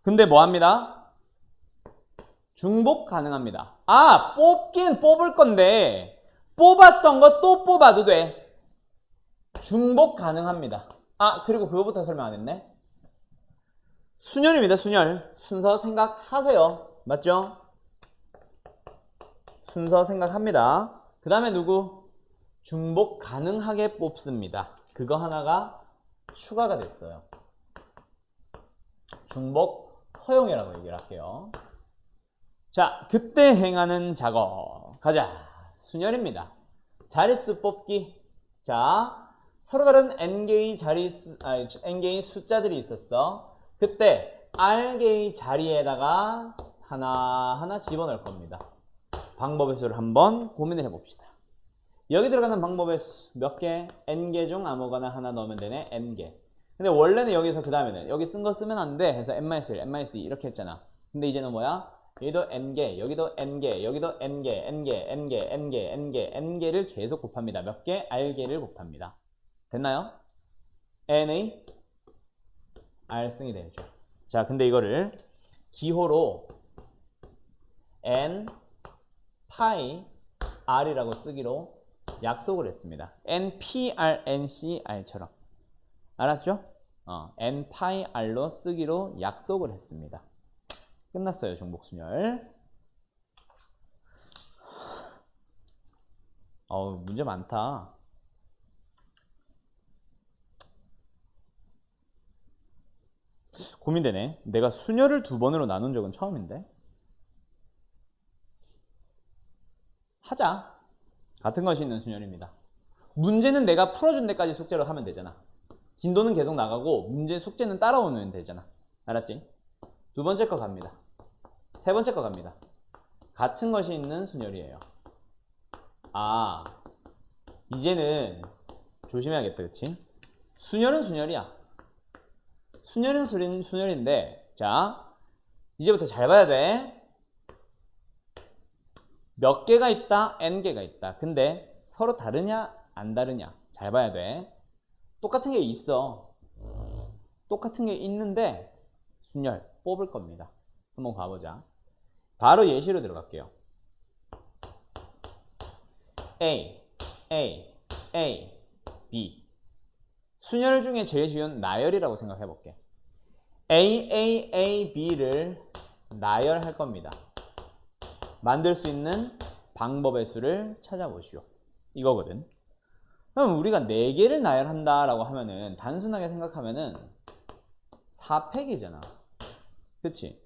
근데 뭐 합니다? 중복 가능합니다. 아, 뽑긴 뽑을 건데 뽑았던 거 또 뽑아도 돼. 중복 가능합니다. 아, 그리고 그거부터 설명 안 했네. 순열입니다. 순열. 순서 생각하세요. 맞죠? 순서 생각합니다. 그 다음에 누구? 중복 가능하게 뽑습니다. 그거 하나가 추가가 됐어요. 중복 허용이라고 얘기를 할게요. 자, 그때 행하는 작업. 가자. 순열입니다. 자릿수 뽑기. 자, 서로 다른 n개의 n개의 숫자들이 있었어. 그때 r개의 자리에다가 하나하나 집어넣을 겁니다. 방법의 수를 한번 고민을 해봅시다. 여기 들어가는 방법의 수 몇 개? n개 중 아무거나 하나 넣으면 되네. n개. 근데 원래는 여기서 그 다음에는 여기 쓴 거 쓰면 안 돼 해서 n-1, n-2 이렇게 했잖아. 근데 이제는 뭐야? 여기도 n개, 여기도 n개, 여기도 n개, n개, n개, n개, n개, n개를 계속 곱합니다. 몇 개? r개를 곱합니다. 됐나요? n의 r승이 되죠. 자, 근데 이거를 기호로 n 파이 r이라고 쓰기로 약속을 했습니다. n p r n c r처럼. 알았죠? n 파이 r로 쓰기로 약속을 했습니다. 끝났어요. 중복순열. 문제 많다. 고민되네. 내가 순열을 두 번으로 나눈 적은 처음인데. 하자. 같은 것이 있는 순열입니다. 문제는 내가 풀어준 데까지 숙제로 하면 되잖아. 진도는 계속 나가고 문제 숙제는 따라오면 되잖아. 알았지? 두 번째 거 갑니다. 세 번째 거 갑니다. 같은 것이 있는 순열이에요. 아, 이제는 조심해야겠다. 그치? 순열은 순열이야. 순열은 순열인데, 자, 이제부터 잘 봐야 돼. 몇 개가 있다? n개가 있다. 근데 서로 다르냐? 안 다르냐? 잘 봐야 돼. 똑같은 게 있어. 똑같은 게 있는데 순열 뽑을 겁니다. 한번 가보자. 바로 예시로 들어갈게요. A, A, A, B. 순열 중에 제일 쉬운 나열이라고 생각해 볼게. A, A, A, B를 나열할 겁니다. 만들 수 있는 방법의 수를 찾아보시오. 이거거든. 그럼 우리가 4개를 나열한다라고 하면은 단순하게 생각하면은 4팩이잖아. 그치?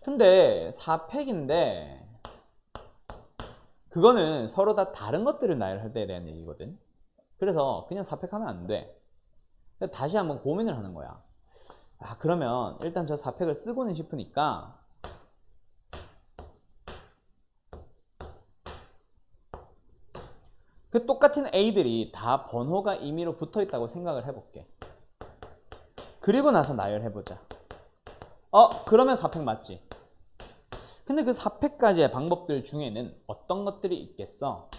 근데 4팩인데 그거는 서로 다 다른 것들을 나열할 때에 대한 얘기거든. 그래서 그냥 4팩 하면 안 돼. 다시 한번 고민을 하는 거야. 아, 그러면 일단 저 4팩을 쓰고는 싶으니까 그 똑같은 A들이 다 번호가 임의로 붙어 있다고 생각을 해볼게. 그리고 나서 나열해보자. 그러면 4팩 맞지? 근데 그 4팩까지의 방법들 중에는 어떤 것들이 있겠어?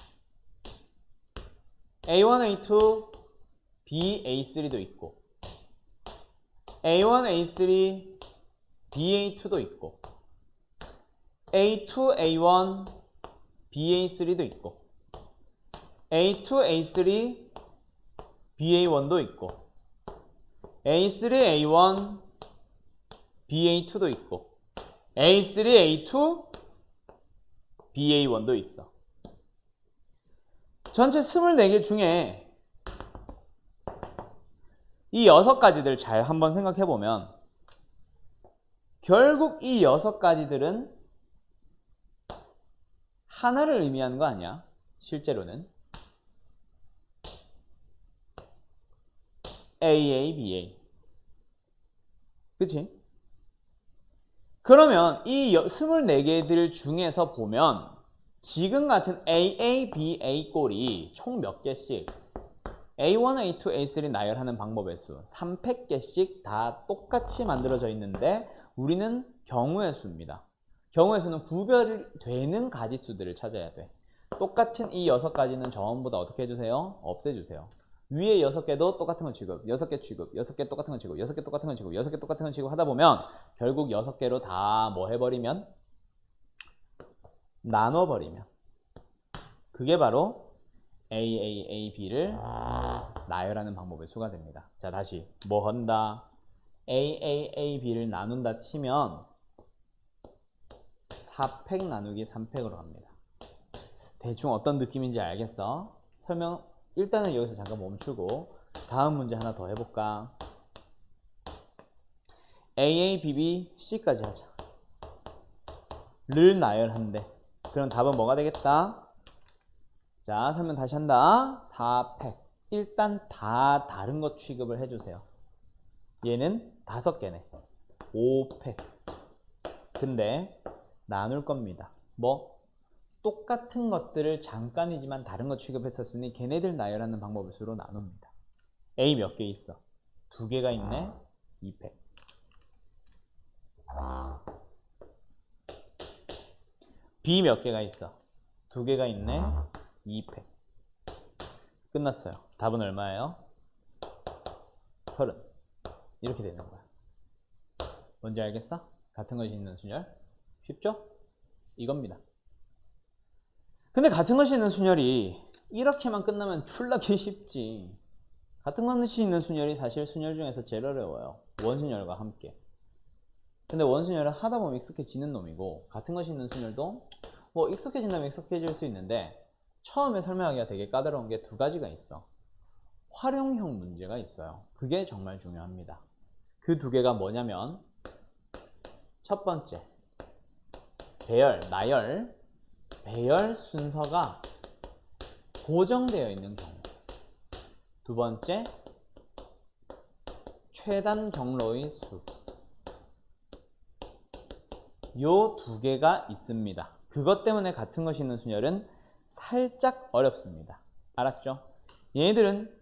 A1, A2, B, A3도 있고 A1, A3, B, A2도 있고 A2, A1, B, A3도 있고 A2, A3, BA1도 있고 A3, A1, BA2도 있고 A3, A2, BA1도 있어. 전체 24개 중에 이 6가지들 잘 한번 생각해보면 결국 이 6가지들은 하나를 의미하는 거 아니야? 실제로는 AA, BA. 그치? 그러면 이 24개들 중에서 보면 지금 같은 AA, BA 꼴이 총 몇 개씩 A1, A2, A3 나열하는 방법의 수 300개씩 다 똑같이 만들어져 있는데 우리는 경우의 수입니다. 경우의 수는 구별되는 가지수들을 찾아야 돼. 똑같은 이 6가지는 전부 다 어떻게 해주세요? 없애주세요. 위에 6개도 똑같은 거 취급, 6개 취급, 6개 똑같은 거 취급, 6개 똑같은 거 취급, 6개 똑같은 거 취급 하다 보면 결국 6개로 다 뭐 해버리면? 나눠버리면 그게 바로 AAAB를 나열하는 방법의 수가 됩니다. 자, 다시 뭐 한다? AAAB를 나눈다 치면 4팩 나누기 3팩으로 합니다. 대충 어떤 느낌인지 알겠어? 설명 일단은 여기서 잠깐 멈추고 다음 문제 하나 더 해볼까? AABB C까지 하자. 를 나열한대. 그럼 답은 뭐가 되겠다? 자, 설명 다시 한다. 4팩. 일단 다 다른 것 취급을 해주세요. 얘는 5개네. 5팩. 근데 나눌 겁니다. 뭐? 똑같은 것들을 잠깐이지만 다른 것 취급했었으니 걔네들 나열하는 방법의 수로 나눕니다. A 몇 개 있어? 2개가 있네. 2팩. B 몇 개가 있어? 2개가 있네. 2팩. 끝났어요. 답은 얼마예요? 30. 이렇게 되는 거야. 뭔지 알겠어? 같은 것이 있는 순열. 쉽죠? 이겁니다. 근데 같은 것이 있는 순열이 이렇게만 끝나면 졸라게 쉽지. 같은 것이 있는 순열이 사실 순열 중에서 제일 어려워요. 원순열과 함께. 근데 원순열은 하다 보면 익숙해지는 놈이고 같은 것이 있는 순열도 뭐 익숙해진다면 익숙해질 수 있는데 처음에 설명하기가 되게 까다로운 게 2가지가 있어. 활용형 문제가 있어요. 그게 정말 중요합니다. 그 2개가 뭐냐면 첫 번째 배열, 나열, 배열 순서가 고정되어 있는 경우. 2번째 최단 경로의 수. 요 2개가 있습니다. 그것 때문에 같은 것이 있는 순열은 살짝 어렵습니다. 알았죠? 얘네들은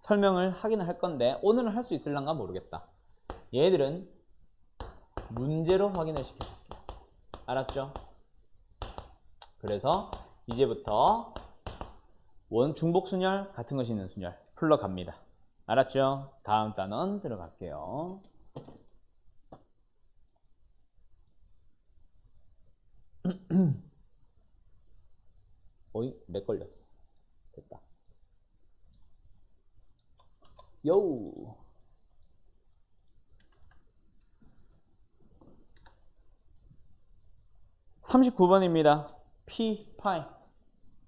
설명을 하긴 할 건데 오늘은 할 수 있을란가 모르겠다. 얘네들은 문제로 확인을 시켜줄게요. 알았죠? 그래서 이제부터 중복순열, 같은 것이 있는 순열 풀러갑니다. 알았죠? 다음 단원 들어갈게요. 어이, 렉 걸렸어. 됐다. 요. (39번입니다) P, 파이.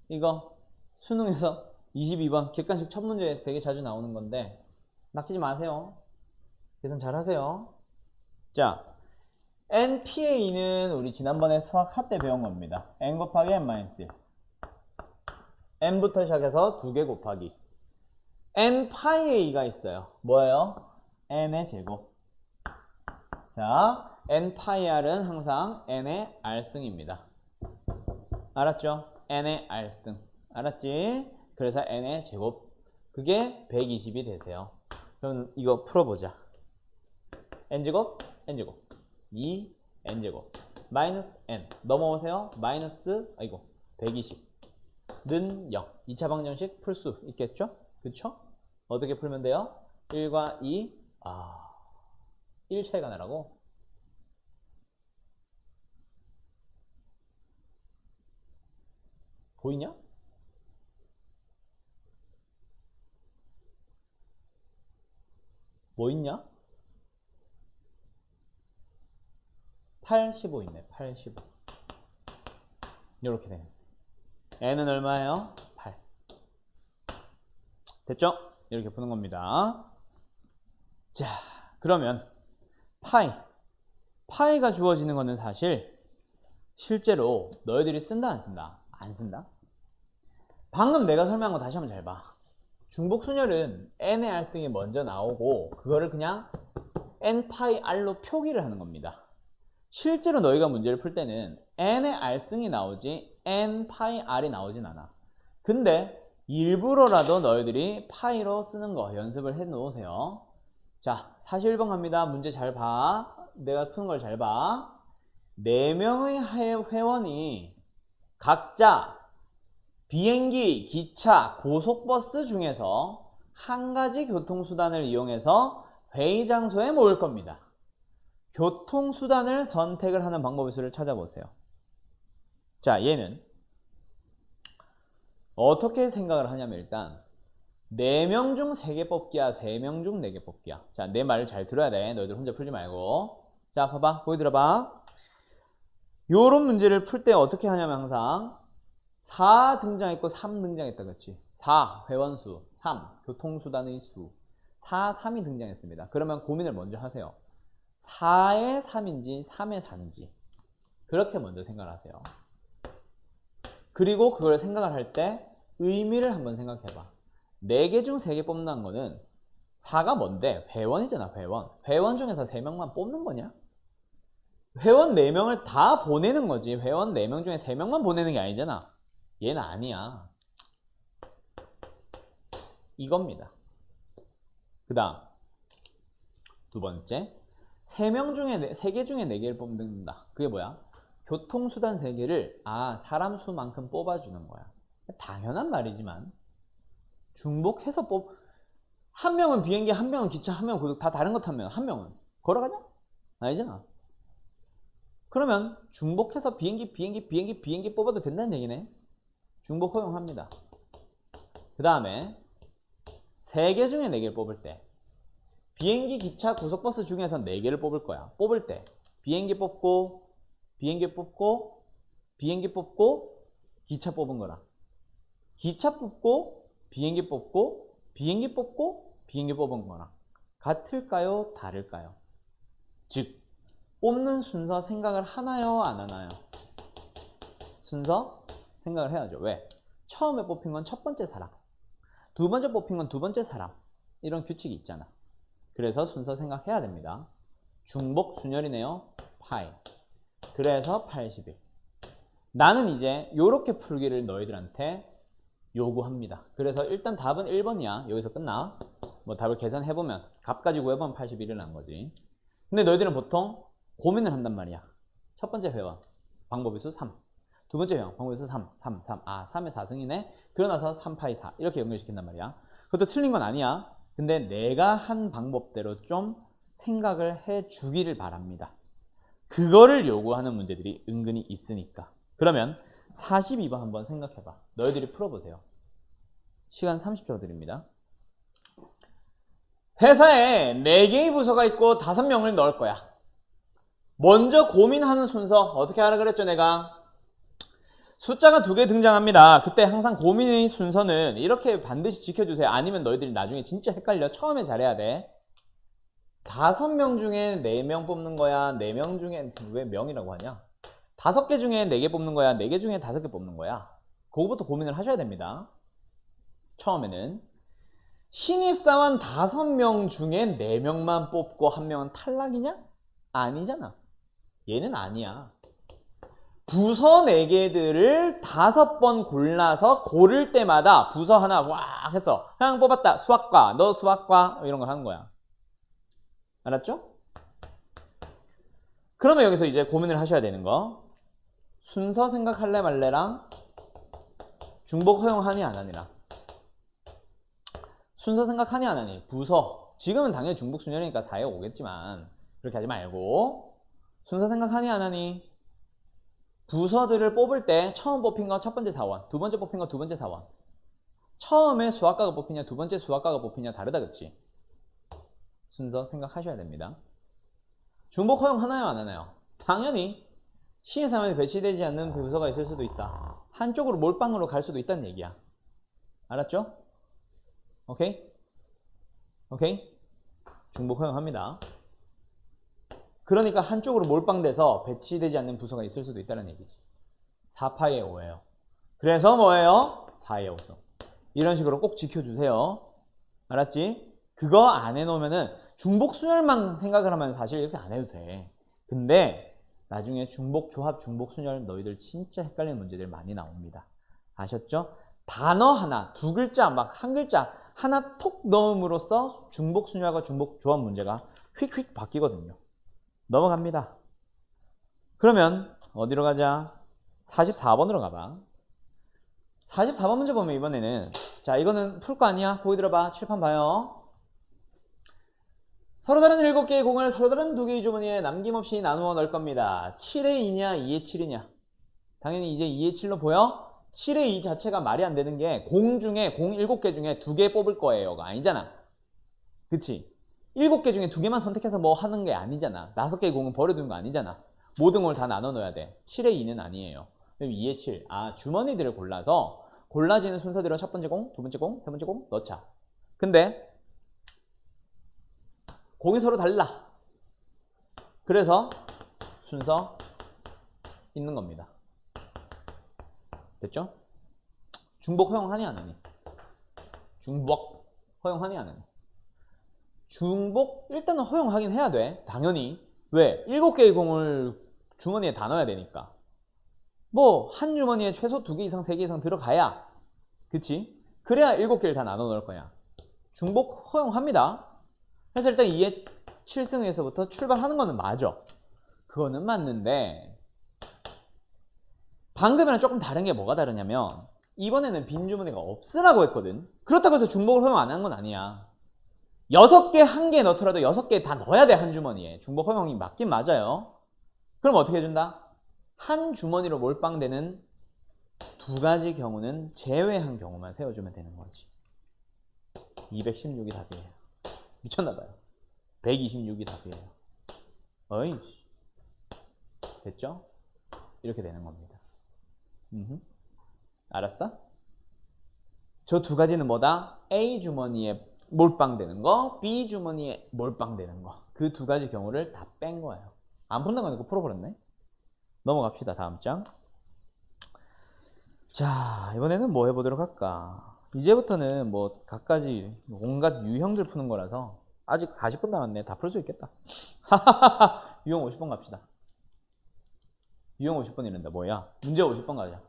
이거 수능에서 22번 객관식 첫 문제에 되게 자주 나오는 건데 낚이지 마세요. 계산 잘 하세요. 자, NPA는 우리 지난번에 수학 할 때 배운 겁니다. N 곱하기 N-1. N부터 시작해서 2개 곱하기 N 파이 A가 있어요. 뭐예요? N의 제곱. 자, N 파이 R은 항상 N의 R승입니다. 알았죠? N의 R승. 알았지? 그래서 N의 제곱. 그게 120이 되세요. 그럼 이거 풀어보자. N제곱, N제곱. 2, N제곱. 마이너스 N. 넘어오세요. 마이너스, 120. 는 0. 2차 방정식 풀 수 있겠죠? 그쵸? 어떻게 풀면 돼요? 1과 2. 1 차이가 나라고? 보이냐? 뭐 있냐? 85 있네. 85. 이렇게 되네. n은 얼마예요? 8. 됐죠? 이렇게 푸는 겁니다. 자, 그러면 파이가 주어지는 거는 사실 실제로 너희들이 쓴다 안 쓴다? 안 쓴다. 방금 내가 설명한 거 다시 한번 잘 봐. 중복순열은 n의 r승이 먼저 나오고 그거를 그냥 n 파이 r로 표기를 하는 겁니다. 실제로 너희가 문제를 풀 때는 n의 r승이 나오지 n 파이 r이 나오진 않아. 근데 일부러라도 너희들이 파이로 쓰는 거 연습을 해 놓으세요. 자, 41번 갑니다. 문제 잘 봐. 내가 푸는 걸 잘 봐. 4명의 회원이 각자 비행기, 기차, 고속버스 중에서 한 가지 교통수단을 이용해서 회의 장소에 모일 겁니다. 교통수단을 선택을 하는 방법의 수를 찾아보세요. 자, 얘는 어떻게 생각을 하냐면 일단 4명 중 3개 뽑기야, 3명 중 4개 뽑기야. 자, 내 말을 잘 들어야 돼. 너희들 혼자 풀지 말고. 자, 봐봐. 보기 들어봐. 요런 문제를 풀 때 어떻게 하냐면 항상 4 등장했고 3 등장했다. 그렇지? 4 회원수, 3 교통수단의 수, 4, 3이 등장했습니다. 그러면 고민을 먼저 하세요. 4의 3인지 3의 4인지 그렇게 먼저 생각을 하세요. 그리고 그걸 생각을 할 때 의미를 한번 생각해봐. 4개 중 3개 뽑는다는 거는 4가 뭔데? 회원이잖아. 회원. 회원 중에서 3명만 뽑는 거냐? 회원 4명을 다 보내는 거지. 회원 4명 중에 3명만 보내는 게 아니잖아. 얘는 아니야. 이겁니다. 그 다음 두 번째 3명 중에 3개 중에 4개를 뽑는다. 그게 뭐야? 교통수단 3개를 사람 수만큼 뽑아주는 거야. 당연한 말이지만 중복해서 한 명은 비행기, 한 명은 기차, 한 명은 고속 다 다른 거 타면 한 명은 걸어가냐? 아니잖아. 그러면 중복해서 비행기 뽑아도 된다는 얘기네. 중복 허용합니다. 그 다음에 3개 중에 4개를 뽑을 때 비행기, 기차, 고속버스 중에서 4개를 뽑을 거야. 뽑을 때 비행기 뽑고 비행기 뽑고 비행기 뽑고 기차 뽑은 거랑 기차 뽑고 비행기 뽑고 비행기 뽑고 비행기 뽑은 거랑 같을까요? 다를까요? 즉 뽑는 순서 생각을 하나요? 안 하나요? 순서 생각을 해야죠. 왜? 처음에 뽑힌 건 첫 번째 사람, 두 번째 뽑힌 건 두 번째 사람, 이런 규칙이 있잖아. 그래서 순서 생각해야 됩니다. 중복 순열이네요. 파이. 그래서 81. 나는 이제 이렇게 풀기를 너희들한테 요구합니다. 그래서 일단 답은 1번이야. 여기서 끝나. 뭐 답을 계산해보면 값 가지고 해보면 81이 난 거지. 근데 너희들은 보통 고민을 한단 말이야. 첫 번째 회원 방법의 수 3, 두 번째 회원 방법의 수 3, 3, 3. 3의 4승이네. 그러나서 3파이 4 이렇게 연결시킨단 말이야. 그것도 틀린 건 아니야. 근데 내가 한 방법대로 좀 생각을 해 주기를 바랍니다. 그거를 요구하는 문제들이 은근히 있으니까. 그러면 42번 한번 생각해봐. 너희들이 풀어보세요. 시간 30초 드립니다. 회사에 4개의 부서가 있고 5명을 넣을 거야. 먼저 고민하는 순서 어떻게 하라 그랬죠 내가? 숫자가 2개 등장합니다. 그때 항상 고민의 순서는 이렇게 반드시 지켜주세요. 아니면 너희들이 나중에 진짜 헷갈려. 처음에 잘해야 돼. 5명 중에 4명 뽑는 거야? 4명 중에 왜 명이라고 하냐? 5개 중에 4개 뽑는 거야? 4개 중에 5개 뽑는 거야? 그거부터 고민을 하셔야 됩니다. 처음에는 신입사원 5명 중에 4명만 뽑고 1명은 탈락이냐? 아니잖아. 얘는 아니야. 부서 4개들을 5번 골라서 고를 때마다 부서 하나 와 해서 그냥 뽑았다. 수학과, 너 수학과 이런 걸 하는 거야. 알았죠? 그러면 여기서 이제 고민을 하셔야 되는 거. 순서 생각할래 말래랑 중복 허용하니 안 하니랑. 순서 생각하니 안 하니. 부서. 지금은 당연히 중복 순열이니까 4에 오겠지만 그렇게 하지 말고 순서 생각하니 안 하니. 부서들을 뽑을 때 처음 뽑힌 거 첫 번째 사원, 두 번째 뽑힌 거 두 번째 사원. 처음에 수학과가 뽑히냐 두 번째 수학과가 뽑히냐 다르다 그치? 순서 생각하셔야 됩니다. 중복 허용 하나요 안 하나요? 당연히 신입사원이 배치되지 않는 부서가 있을 수도 있다. 한쪽으로 몰빵으로 갈 수도 있다는 얘기야. 알았죠? 오케이? 오케이? 중복 허용합니다. 그러니까 한쪽으로 몰빵돼서 배치되지 않는 부서가 있을 수도 있다는 얘기지. 4파이의 5예요. 그래서 뭐예요? 4의 호수. 이런 식으로 꼭 지켜주세요. 알았지? 그거 안 해놓으면은 중복순열만 생각을 하면 사실 이렇게 안 해도 돼. 근데 나중에 중복조합, 중복순열 너희들 진짜 헷갈리는 문제들 많이 나옵니다. 아셨죠? 단어 하나, 두 글자, 막 한 글자 하나 톡 넣음으로써 중복순열과 중복조합 문제가 휙휙 바뀌거든요. 넘어갑니다. 그러면 어디로 가자? 44번으로 가봐. 44번 문제 보면 이번에는 자 이거는 풀 거 아니야? 보기 들어봐. 칠판 봐요. 서로 다른 7개의 공을 서로 다른 2개의 주머니에 남김없이 나누어 넣을 겁니다. 7의 2냐 2의 7이냐? 당연히 이제 2의 7로 보여? 7의 2 자체가 말이 안 되는 게 공 중에 공 7개 중에 2개 뽑을 거예요가 아니잖아. 그치? 7개 중에 2개만 선택해서 뭐 하는 게 아니잖아. 5개의 공은 버려두는 거 아니잖아. 모든 공을 다 나눠 넣어야 돼. 7의 2는 아니에요. 그럼 2의 7. 아, 주머니들을 골라서 골라지는 순서대로 첫 번째 공, 두 번째 공, 세 번째 공 넣자. 근데 공이 서로 달라. 그래서 순서 있는 겁니다. 됐죠? 중복 허용하니 안 하니? 중복 허용하니 안 하니? 중복 일단은 허용하긴 해야 돼. 당연히. 왜? 7개의 공을 주머니에 다 넣어야 되니까. 뭐 한 주머니에 최소 2개 이상 3개 이상 들어가야 그치? 그래야 7개를 다 나눠 넣을 거야. 중복 허용합니다. 그래서 일단 2의 7승에서부터 출발하는 거는 맞아. 그거는 맞는데 방금이랑 조금 다른 게 뭐가 다르냐면 이번에는 빈 주머니가 없으라고 했거든. 그렇다고 해서 중복을 허용 안 한 건 아니야. 6개, 1개 넣더라도 6개 다 넣어야 돼, 한 주머니에. 중복 허용이 맞긴 맞아요. 그럼 어떻게 해준다? 한 주머니로 몰빵되는 2가지 경우는 제외한 경우만 세워주면 되는 거지. 216이 답이에요. 미쳤나봐요. 126이 답이에요. 어이, 됐죠? 이렇게 되는 겁니다. 알았어? 저 2가지는 뭐다? A 주머니에 몰빵되는 거, B 주머니에 몰빵되는 거. 그 2가지 경우를 다 뺀 거예요. 안 푼다고 하니까 풀어버렸네. 넘어갑시다. 다음 장. 자, 이번에는 뭐 해보도록 할까? 이제부터는 뭐 각가지 온갖 유형들 푸는 거라서 아직 40분 남았네. 다 풀 수 있겠다. 유형 50번 갑시다. 유형 50번 이른다. 뭐야? 문제 50번 가자.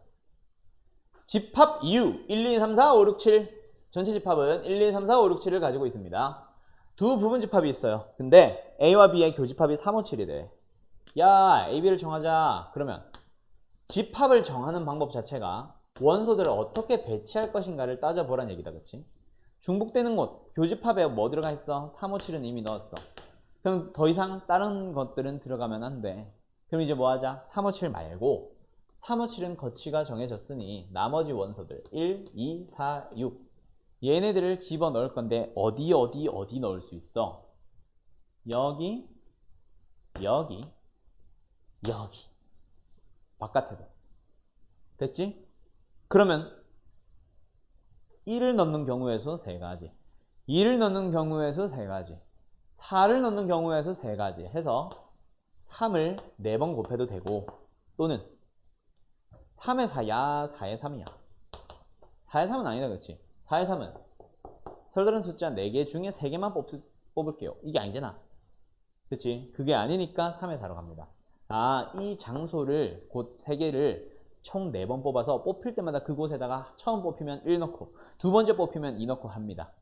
집합 이유 1, 2, 3, 4, 5, 6, 7. 전체 집합은 1, 2, 3, 4, 5, 6, 7을 가지고 있습니다. 두 부분 집합이 있어요. 근데 A와 B의 교집합이 3, 5, 7이 돼. 야, A, B를 정하자. 그러면 집합을 정하는 방법 자체가 원소들을 어떻게 배치할 것인가를 따져보란 얘기다. 그치? 중복되는 곳, 교집합에 뭐 들어가 있어? 3, 5, 7은 이미 넣었어. 그럼 더 이상 다른 것들은 들어가면 안 돼. 그럼 이제 뭐 하자? 3, 5, 7 말고 3, 5, 7은 거치가 정해졌으니 나머지 원소들 1, 2, 4, 6 얘네들을 집어넣을 건데 어디 넣을 수 있어? 여기, 여기, 여기. 바깥에도. 됐지? 그러면 1을 넣는 경우의 수 3가지, 2를 넣는 경우의 수 3가지, 4를 넣는 경우의 수 3가지 해서 3을 4번 곱해도 되고 또는 3의 4야, 4의 3이야. 4의 3은 아니다. 그치? 4의 3은 서로 다른 숫자 4개 중에 3개만 뽑을게요. 이게 아니잖아. 그치? 그게 아니니까 3의 4로 갑니다. 아, 이 장소를 곧 3개를 총 4번 뽑아서 뽑힐 때마다 그곳에다가 처음 뽑히면 1 넣고 두 번째 뽑히면 2 넣고 합니다.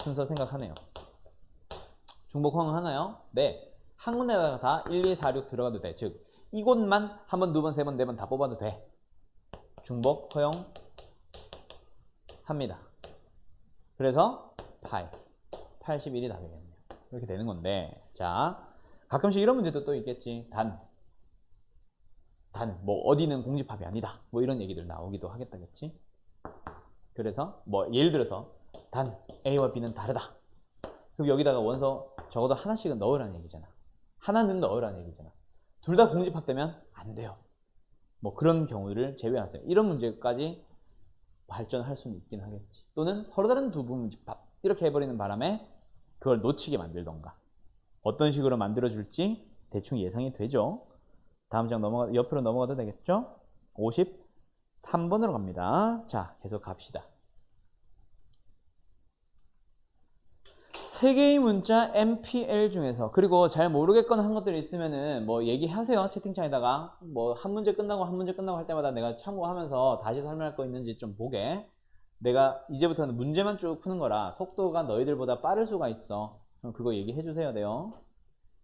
순서 생각하네요. 중복 허용하나요? 네. 한 군데다가 다 1, 2, 4, 6 들어가도 돼. 즉 이곳만 한 번, 두 번, 세 번, 네 번 다 뽑아도 돼. 중복 허용합니다. 그래서 81이 답이겠네요. 이렇게 되는 건데, 자, 가끔씩 이런 문제도 또 있겠지. 뭐 어디는 공집합이 아니다. 뭐 이런 얘기들 나오기도 하겠다, 그치? 그래서 뭐 예를 들어서 단 A와 B는 다르다. 그럼 여기다가 원소 적어도 하나씩은 넣으라는 얘기잖아. 하나는 넣으라는 얘기잖아. 둘 다 공집합되면 안 돼요. 뭐 그런 경우를 제외하세요. 이런 문제까지 발전할 수는 있긴 하겠지. 또는 서로 다른 두 부분 집합 이렇게 해버리는 바람에 그걸 놓치게 만들던가 어떤 식으로 만들어줄지 대충 예상이 되죠. 다음 장 옆으로 넘어가도 되겠죠? 3번으로 갑니다. 자, 계속 갑시다. 세 개의 문자 MPL 중에서, 그리고 잘 모르겠거나 한 것들이 있으면은 뭐 얘기하세요. 채팅창에다가 뭐 한 문제 끝나고 할 때마다 내가 참고하면서 다시 설명할 거 있는지 좀 보게. 내가 이제부터는 문제만 쭉 푸는 거라 속도가 너희들보다 빠를 수가 있어. 그럼 그거 얘기해 주세요 돼요.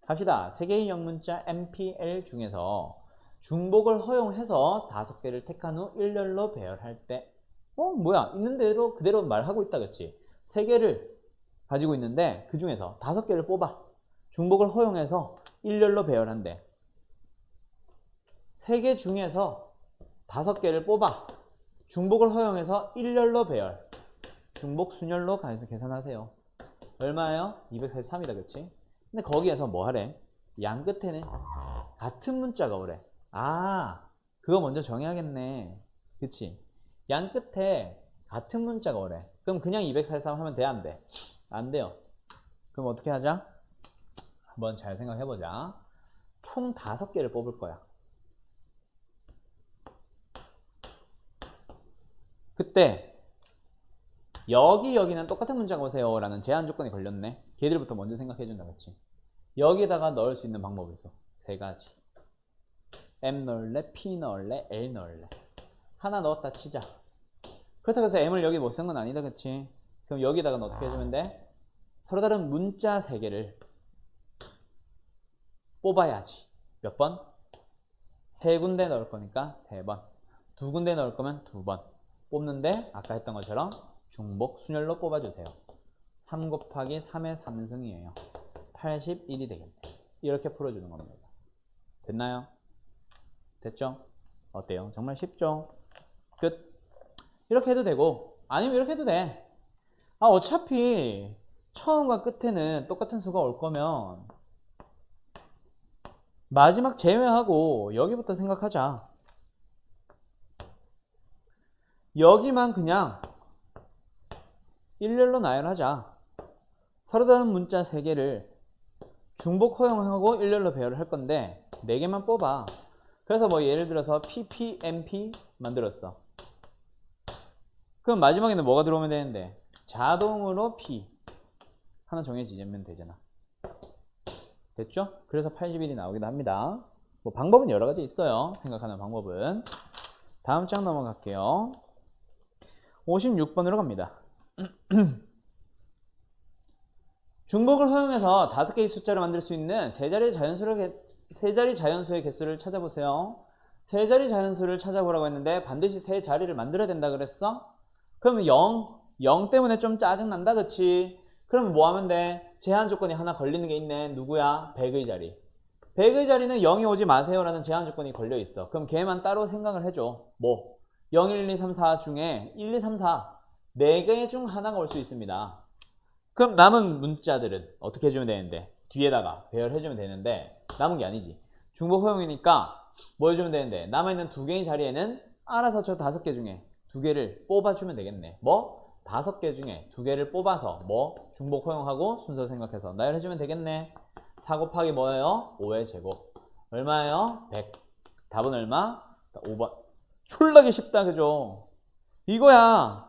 갑시다. 세 개의 영문자 MPL 중에서 중복을 허용해서 5개를 택한 후 일렬로 배열할 때, 뭐야, 있는 대로 그대로 말하고 있다, 그치? 3개를 가지고 있는데 그 중에서 5개를 뽑아 중복을 허용해서 일렬로 배열한대. 3개 중에서 5개를 뽑아 중복을 허용해서 일렬로 배열, 중복 순열로 가해서 계산하세요. 얼마예요? 243이다, 그치? 근데 거기에서 뭐 하래? 양 끝에는 같은 문자가 오래. 그거 먼저 정해야겠네, 그치? 양 끝에 같은 문자가 오래. 그럼 그냥 243 하면 돼, 안 돼? 안 돼요. 그럼 어떻게 하자? 한번 잘 생각해보자. 총 5개를 뽑을 거야. 그때 여기는 똑같은 문자가 오세요 라는 제한 조건이 걸렸네. 걔들부터 먼저 생각해준다, 그치? 여기에다가 넣을 수 있는 방법이 있어. 3가지. M 넣을래? P 넣을래? L 넣을래? 하나 넣었다 치자. 그렇다고 해서 M을 여기 못 쓴 건 아니다, 그치? 그럼 여기다가 어떻게 해주면 돼? 서로 다른 문자 3개를 뽑아야지. 몇 번? 3군데 넣을 거니까 3번. 2군데 넣을 거면 2번. 뽑는데 아까 했던 것처럼 중복 순열로 뽑아주세요. 3 곱하기 3의 3승이에요. 81이 되겠네. 이렇게 풀어주는 겁니다. 됐나요? 됐죠? 어때요? 정말 쉽죠? 끝. 이렇게 해도 되고, 아니면 이렇게 해도 돼. 어차피 처음과 끝에는 똑같은 수가 올 거면 마지막 제외하고 여기부터 생각하자. 여기만 그냥 일렬로 나열하자. 서로 다른 문자 3개를 중복 허용하고 일렬로 배열을 할 건데 4개만 뽑아. 그래서 뭐 예를 들어서 PP, MP 만들었어. 그럼 마지막에는 뭐가 들어오면 되는데 자동으로 P 하나 정해지면 되잖아. 됐죠? 그래서 81이 나오기도 합니다. 뭐 방법은 여러 가지 있어요. 생각하는 방법은. 다음 장 넘어갈게요. 56번으로 갑니다. 중복을 허용해서 5개의 숫자를 만들 수 있는 세 자리 자연수의 개수를 찾아보세요. 세 자리 자연수를 찾아보라고 했는데 반드시 세 자리를 만들어야 된다 그랬어? 그러면 0 때문에 좀 짜증난다, 그치? 그러면 뭐 하면 돼? 제한 조건이 하나 걸리는 게 있네. 누구야? 100의 자리. 100의 자리는 0이 오지 마세요 라는 제한 조건이 걸려 있어. 그럼 걔만 따로 생각을 해줘. 뭐? 0, 1, 2, 3, 4 중에 1, 2, 3, 4 4개 중 하나가 올 수 있습니다. 그럼 남은 문자들은 어떻게 해주면 되는데? 뒤에다가 배열해주면 되는데 남은 게 아니지. 중복 허용이니까 뭐 해주면 되는데 남아있는 2개의 자리에는 알아서 저 5개 중에 2개를 뽑아주면 되겠네. 뭐? 5개 중에 2개를 뽑아서 뭐? 중복 허용하고 순서 생각해서 나열해주면 되겠네. 4 곱하기 뭐예요? 5의 제곱. 얼마예요? 100. 답은 얼마? 5번. 졸라게 쉽다, 그죠? 이거야.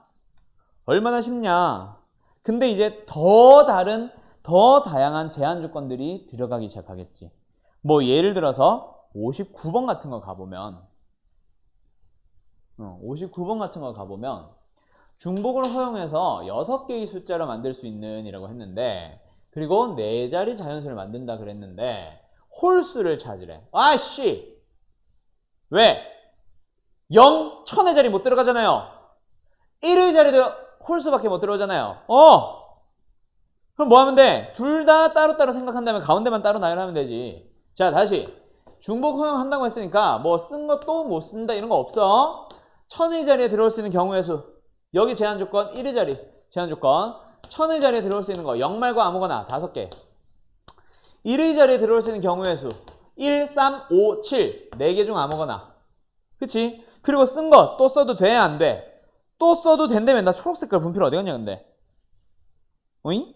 얼마나 쉽냐? 근데 이제 더 다양한 제한 조건들이 들어가기 시작하겠지. 뭐 예를 들어서 59번 같은 거 가보면 59번 같은 거 가보면 중복을 허용해서 6개의 숫자로 만들 수 있는 이라고 했는데, 그리고 4자리 자연수를 만든다 그랬는데 홀수를 찾으래. 아씨! 왜? 0, 1000의 자리 못 들어가잖아요. 1의 자리도 홀수밖에 못 들어오잖아요. 그럼 뭐 하면 돼? 둘 다 따로따로 생각한다면 가운데만 따로 나열하면 되지. 자, 다시 중복 허용한다고 했으니까 뭐 쓴 거 또 못 쓴다 이런 거 없어. 1000의 자리에 들어올 수 있는 경우의 수. 여기 제한 조건 1의 자리 제한 조건. 1000의 자리에 들어올 수 있는 거 0 말고 아무거나 5개. 1의 자리에 들어올 수 있는 경우의 수 1, 3, 5, 7 4개 중 아무거나. 그치? 그리고 쓴 거 또 써도 돼? 안 돼? 또 써도 된다면 나 초록색깔 분필 어디 갔냐 근데? 오잉?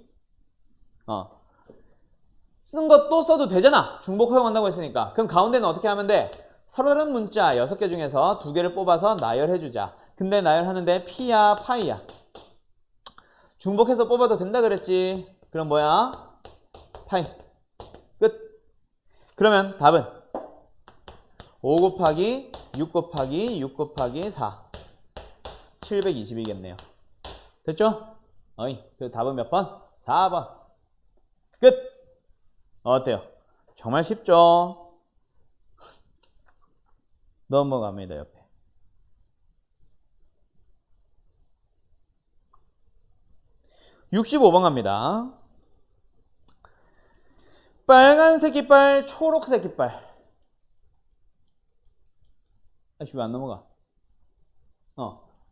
쓴 거 또 써도 되잖아. 중복 허용한다고 했으니까. 그럼 가운데는 어떻게 하면 돼? 서로 다른 문자 6개 중에서 2개를 뽑아서 나열해주자. 근데 나열하는데 P야 파이야? 중복해서 뽑아도 된다 그랬지. 그럼 뭐야? 파이. 끝. 그러면 답은 5 곱하기 6 곱하기 6 곱하기 4 720이겠네요. 됐죠? 어이, 그 답은 몇 번? 4번. 끝! 어때요? 정말 쉽죠? 넘어갑니다, 옆에. (65번) 갑니다. 빨간색 깃발, 초록색 깃발. 아씨, 왜 안 넘어가?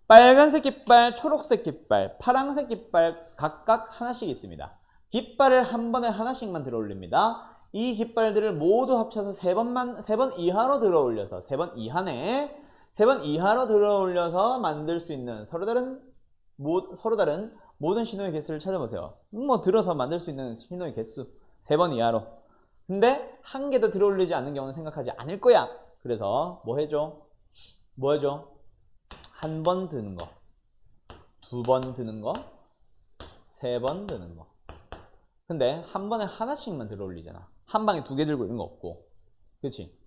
빨간색 깃발, 초록색 깃발, 파란색 깃발 각각 하나씩 있습니다. 깃발을 한 번에 하나씩만 들어 올립니다. 이 깃발들을 모두 합쳐서 3번 이하로 들어 올려서 3번 이하네. 3번 이하로 들어 올려서 만들 수 있는 서로 다른 모든 신호의 개수를 찾아보세요. 뭐 들어서 만들 수 있는 신호의 개수 3번 이하로. 근데 한 개도 들어 올리지 않는 경우는 생각하지 않을 거야. 그래서 뭐 해줘? 한 번 드는 거, 2번 드는 거, 3번 드는 거. 근데 한 번에 하나씩만 들어 올리잖아. 한 방에 2개 들고 있는 거 없고. 그치?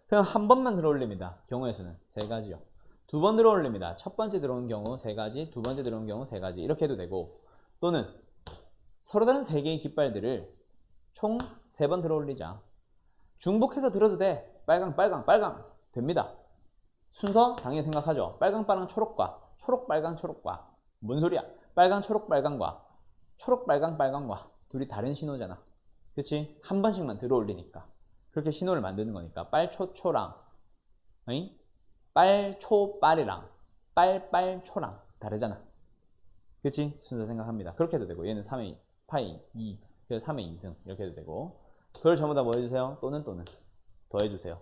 그럼 한 번만 들어 올립니다. 경우의 수는 3가지요. 2번 들어 올립니다. 첫 번째 들어오는 경우 3가지, 두 번째 들어오는 경우 3가지. 이렇게 해도 되고, 또는 서로 다른 3개의 깃발들을 총 3번 들어 올리자. 중복해서 들어도 돼. 빨강 됩니다. 순서 당연히 생각하죠. 빨강 초록과 초록 빨강 초록과 뭔 소리야? 빨강 초록 빨강과 초록 빨강 빨강과 둘이 다른 신호잖아. 그치? 한 번씩만 들어 올리니까 그렇게 신호를 만드는 거니까 빨초초랑 빨초빨이랑 빨빨초랑 다르잖아. 그치? 순서 생각합니다. 그렇게 해도 되고, 얘는 3의 파이 2, 그래서 3의 2승 이렇게 해도 되고, 그걸 전부 다 뭐 해주세요? 또는 더해주세요.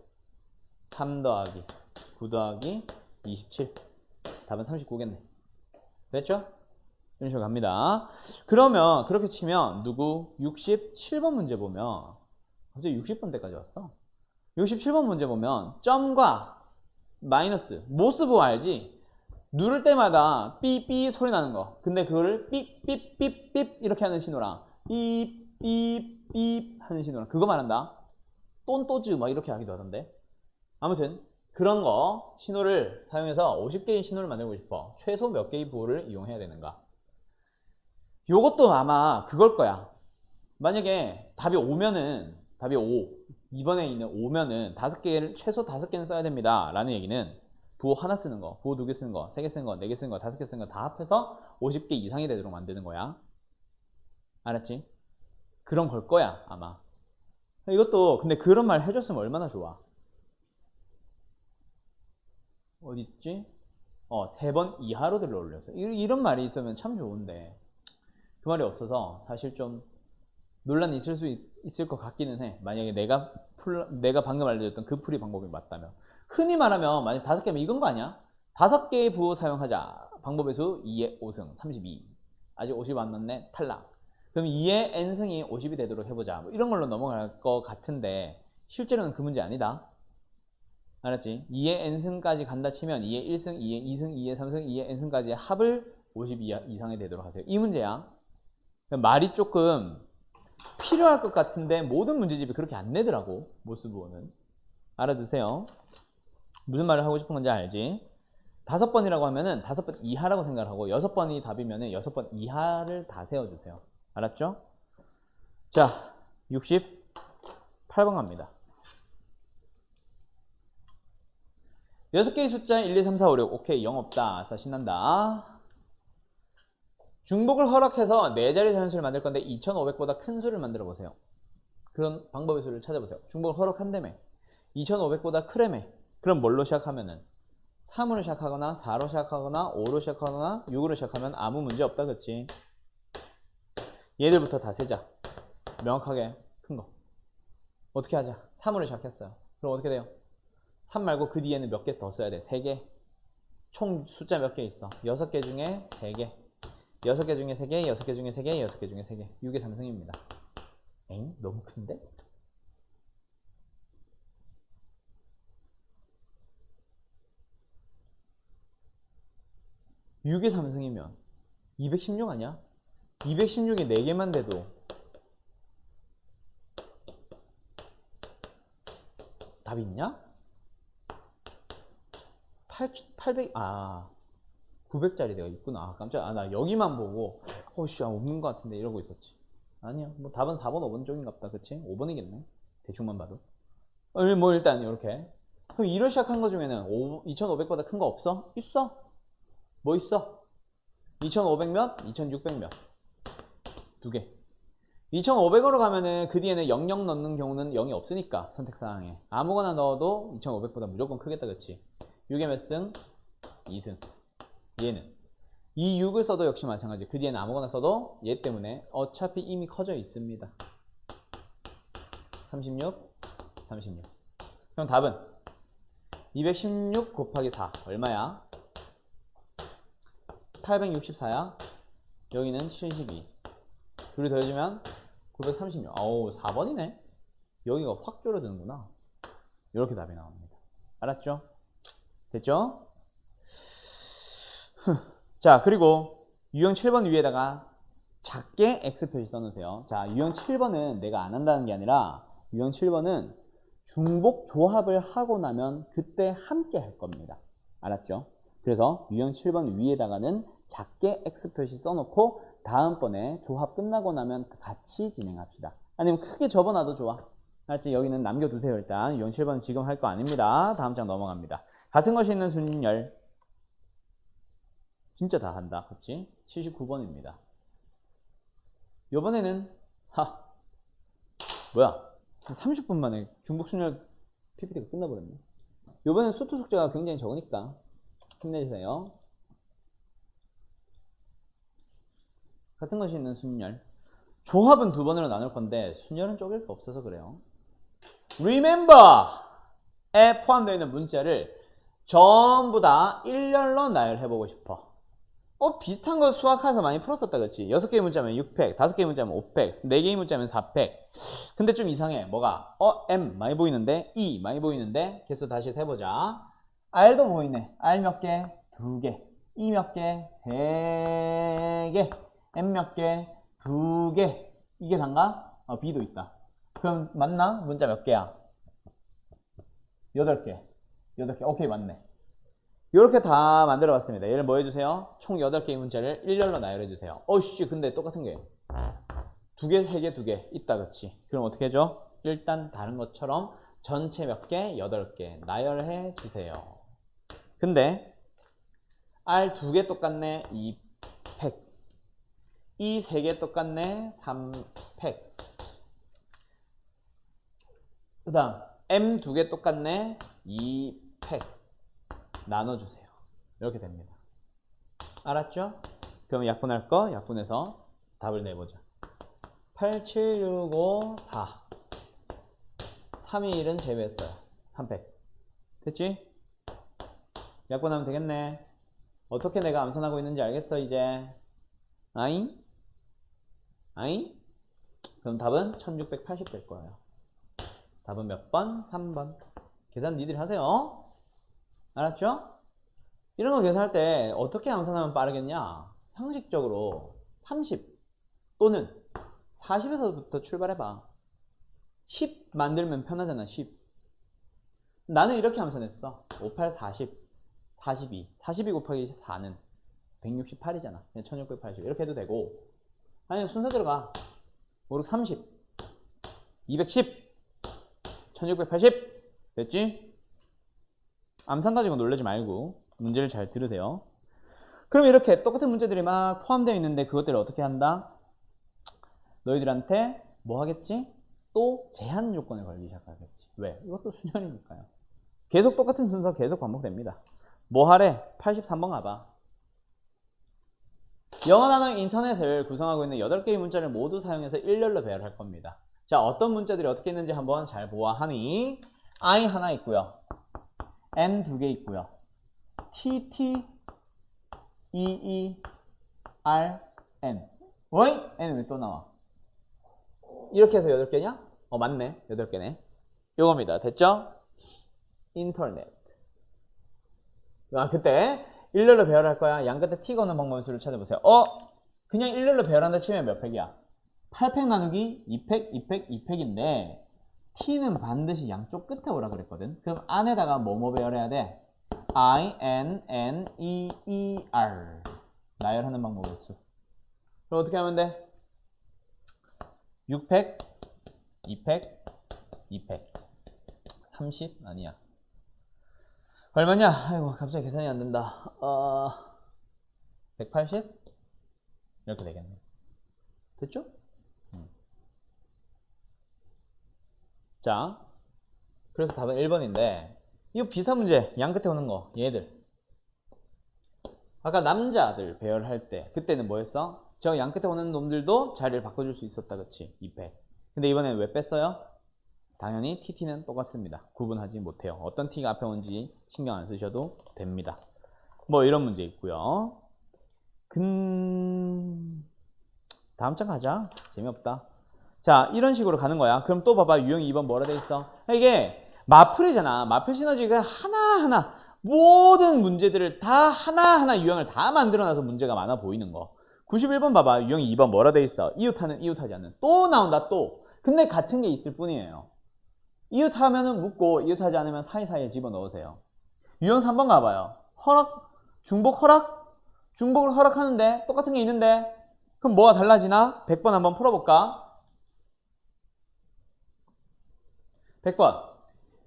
3 더하기 9 더하기 27. 답은 39겠네. 됐죠? 이런 식으로 갑니다. 그러면 그렇게 치면 67번 문제 보면 갑자기 60번대까지 왔어. 67번 문제 보면 점과 마이너스 모스보 알지? 누를 때마다 삐삐 소리 나는 거. 근데 그거를 삐삐삐삐 이렇게 하는 신호랑 삐삐삐 하는 신호랑 그거 말한다. 똔또즈 막 이렇게 하기도 하던데. 아무튼 그런 거 신호를 사용해서 50개의 신호를 만들고 싶어. 최소 몇 개의 부호를 이용해야 되는가? 요것도 아마 그걸 거야. 만약에 답이 5면은 답이 5, 2번에 있는 5면은 최소 5개는 써야 됩니다 라는 얘기는 부호 하나 쓰는 거, 부호 2개 쓰는 거, 3개 쓰는 거, 4개 쓰는 거, 5개 쓰는 거 다 합해서 50개 이상이 되도록 만드는 거야. 알았지? 그런 걸 거야 아마. 이것도 근데 그런 말 해줬으면 얼마나 좋아. 어딨지? 3번 이하로 들어 올려서 이런 말이 있으면 참 좋은데 그 말이 없어서 사실 좀 논란이 있을 수 있을 것 같기는 해. 만약에 내가 방금 알려줬던 그 풀이 방법이 맞다면. 흔히 말하면 만약 5개면 이건 거 아니야? 5개의 부호 사용하자. 방법의 수 2의 5승 32. 아직 50 안 넣네. 탈락. 그럼 2의 n승이 50이 되도록 해보자. 뭐 이런 걸로 넘어갈 것 같은데 실제로는 그 문제 아니다. 알았지? 2의 n승까지 간다 치면 2의 1승, 2의 2승, 2의 3승, 2의 n승까지의 합을 50 이상이 되도록 하세요. 이 문제야. 말이 조금 필요할 것 같은데 모든 문제집이 그렇게 안 내더라고. 모스부호는. 알아두세요. 무슨 말을 하고 싶은 건지 알지? 5번이라고 하면은 5번 이하라고 생각하고 6번이 답이면은 6번 이하를 다 세워주세요. 알았죠? 자, 68번 갑니다. 6개의 숫자 1, 2, 3, 4, 5, 6. 오케이, 0 없다. 아싸, 신난다. 중복을 허락해서 4자리 자연수를 만들 건데 2500보다 큰 수를 만들어 보세요. 그런 방법의 수를 찾아보세요. 중복을 허락한다며. 2500보다 크래매. 그럼 뭘로 시작하면은 3으로 시작하거나 4로 시작하거나 5로 시작하거나 6으로 시작하면 아무 문제 없다. 그치? 얘들부터 다 세자. 명확하게 큰 거. 어떻게 하자? 3으로 시작했어요. 그럼 어떻게 돼요? 3 말고 그 뒤에는 몇 개 더 써야 돼? 3개. 총 숫자 몇 개 있어? 6개 중에 3개. 6개 중에 3개, 6개 중에 3개, 6개 중에 3개. 6의 3승입니다. 엥? 너무 큰데? 6의 3승이면 216 아니야? 216이 4개만 돼도 답이 있냐? 800, 900짜리 내가 있구나. 깜짝이야. 나 여기만 보고, 없는 것 같은데 이러고 있었지. 아니야. 뭐 답은 4번, 5번 쪽인가 보다. 그치? 5번이겠네. 대충만 봐도. 뭐 일단 이렇게. 그럼 2로 시작한 거 중에는 2500보다 큰 거 없어? 있어. 뭐 있어? 2500 몇? 2600 몇? 두 개. 2500으로 가면은 그 뒤에는 00 넣는 경우는 0이 없으니까 선택사항에 아무거나 넣어도 2500보다 무조건 크겠다. 그치? 6의 몇 승? 2승. 얘는 이 6을 써도 역시 마찬가지. 그 뒤에는 아무거나 써도 얘 때문에 어차피 이미 커져 있습니다. 36, 36. 그럼 답은 216 곱하기 4 얼마야? 864야. 여기는 72. 둘이 더해주면 936. 어우, 4번이네. 여기가 확 줄어드는구나. 이렇게 답이 나옵니다. 알았죠? 됐죠? 자, 그리고 유형 7번 위에다가 작게 X 표시 써놓으세요. 자, 유형 7번은 내가 안 한다는 게 아니라 유형 7번은 중복 조합을 하고 나면 그때 함께 할 겁니다. 알았죠? 그래서 유형 7번 위에다가는 작게 X 표시 써놓고 다음번에 조합 끝나고 나면 같이 진행합시다. 아니면 크게 접어놔도 좋아. 알았지? 여기는 남겨두세요. 일단 유형 7번은 지금 할 거 아닙니다. 다음 장 넘어갑니다. 같은 것이 있는 순열 진짜 다 한다. 그치? 79번입니다. 요번에는 뭐야 30분 만에 중복순열 PPT가 끝나버렸네. 요번엔 수투 숙제가 굉장히 적으니까 힘내주세요. 같은 것이 있는 순열 조합은 두 번으로 나눌 건데 순열은 쪼갤 거 없어서 그래요. Remember에 포함되어 있는 문자를 전부 다 일렬로 나열해보고 싶어. 비슷한 거 수학해서 많이 풀었었다. 그치? 6개의 문자면 600, 5개의 문자면 500, 4개의 문자면 400. 근데 좀 이상해. 뭐가? M 많이 보이는데, E 많이 보이는데, 개수 다시 세보자. R도 보이네. R 몇 개? 2개. E 몇 개? 3개. M 몇 개? 2개. 이게 단가? B도 있다. 그럼 맞나? 문자 몇 개야? 8개. 8개. 오케이, 맞네. 이렇게 다 만들어 봤습니다. 얘를 뭐 해주세요? 총 8개의 문자를 일렬로 나열해 주세요. 근데 똑같은 게 2개, 3개, 2개 있다. 그치? 그럼 어떻게 해줘? 일단 다른 것처럼 전체 몇 개? 8개 나열해 주세요. 근데 R 2개 똑같네. 2팩. E 3개 똑같네. 3팩. 그 다음 M 2개 똑같네. 2팩. 나눠주세요. 이렇게 됩니다. 알았죠? 그럼 약분할 거 약분해서 답을 내보자. 8, 7, 6, 5, 4 3, 2, 1은 제외했어요. 300 됐지? 약분하면 되겠네. 어떻게 내가 암산하고 있는지 알겠어 이제? 아잉? 그럼 답은 1680 될 거예요. 답은 몇 번? 3번. 계산 니들이 하세요. 알았죠? 이런 거 계산할 때 어떻게 암산하면 빠르겠냐? 상식적으로 30 또는 40에서부터 출발해봐. 10 만들면 편하잖아. 10. 나는 이렇게 암산했어. 5, 8, 40, 42. 42 곱하기 4는 168이잖아. 1680 이렇게 해도 되고, 아니면 순서대로 가. 5, 6, 30, 210, 1680 됐지? 암산 가지고 놀라지 말고 문제를 잘 들으세요. 그럼 이렇게 똑같은 문제들이 막 포함되어 있는데 그것들을 어떻게 한다? 너희들한테 뭐 하겠지? 또 제한 조건을 걸기 시작하겠지. 왜? 이것도 순열이니까요. 계속 똑같은 순서 계속 반복됩니다. 뭐 하래? 83번 가봐. 영어 단어 인터넷을 구성하고 있는 8개의 문자를 모두 사용해서 일렬로 배열할 겁니다. 자, 어떤 문자들이 어떻게 있는지 한번 잘 보아하니 I 하나 있고요. M 2개 있고요. T, T, E, E, R, N. 어이? N은 왜 또 나와? 이렇게 해서 8개냐? 맞네. 8개네. 요겁니다. 됐죠? 인터넷. 그때 일렬로 배열할 거야. 양 끝에 t가 오는 방법의 수를 찾아보세요. 그냥 일렬로 배열한다 치면 몇 팩이야? 8팩 나누기 2팩, 2팩, 2팩인데 t는 반드시 양쪽 끝에 오라 그랬거든. 그럼 안에다가 뭐뭐 배열해야 돼? I, N, N, E, E, R 나열하는 방법의 수. 그럼 어떻게 하면 돼? 6팩, 2팩, 2팩 30? 아니야. 얼마냐? 아이고 갑자기 계산이 안 된다. 180? 이렇게 되겠네. 됐죠? 자, 그래서 답은 1번인데 이거 비사 문제 양 끝에 오는 거 얘들 아까 남자들 배열할 때 그때는 뭐 했어? 저 양 끝에 오는 놈들도 자리를 바꿔줄 수 있었다 그치? 2팩. 근데 이번엔 왜 뺐어요? 당연히 TT는 똑같습니다. 구분하지 못해요. 어떤 T가 앞에 온지 신경 안 쓰셔도 됩니다. 뭐 이런 문제 있고요. 다음 장 가자. 재미없다. 자, 이런 식으로 가는 거야. 그럼 또 봐봐. 유형이 2번 뭐라 돼 있어? 이게 마플이잖아. 마플 시너지가 하나하나 모든 문제들을 다 하나하나 유형을 다 만들어놔서 문제가 많아 보이는 거. 91번 봐봐. 유형이 2번 뭐라 돼 있어? 이웃하는, 이웃하지 않는. 또 나온다, 또. 근데 같은 게 있을 뿐이에요. 이웃하면은 묻고 이웃하지 않으면 사이사이에 집어넣으세요. 유형 3번 가봐요. 허락, 중복 허락? 중복을 허락하는데 똑같은 게 있는데 그럼 뭐가 달라지나? 100번 한번 풀어볼까? 100번.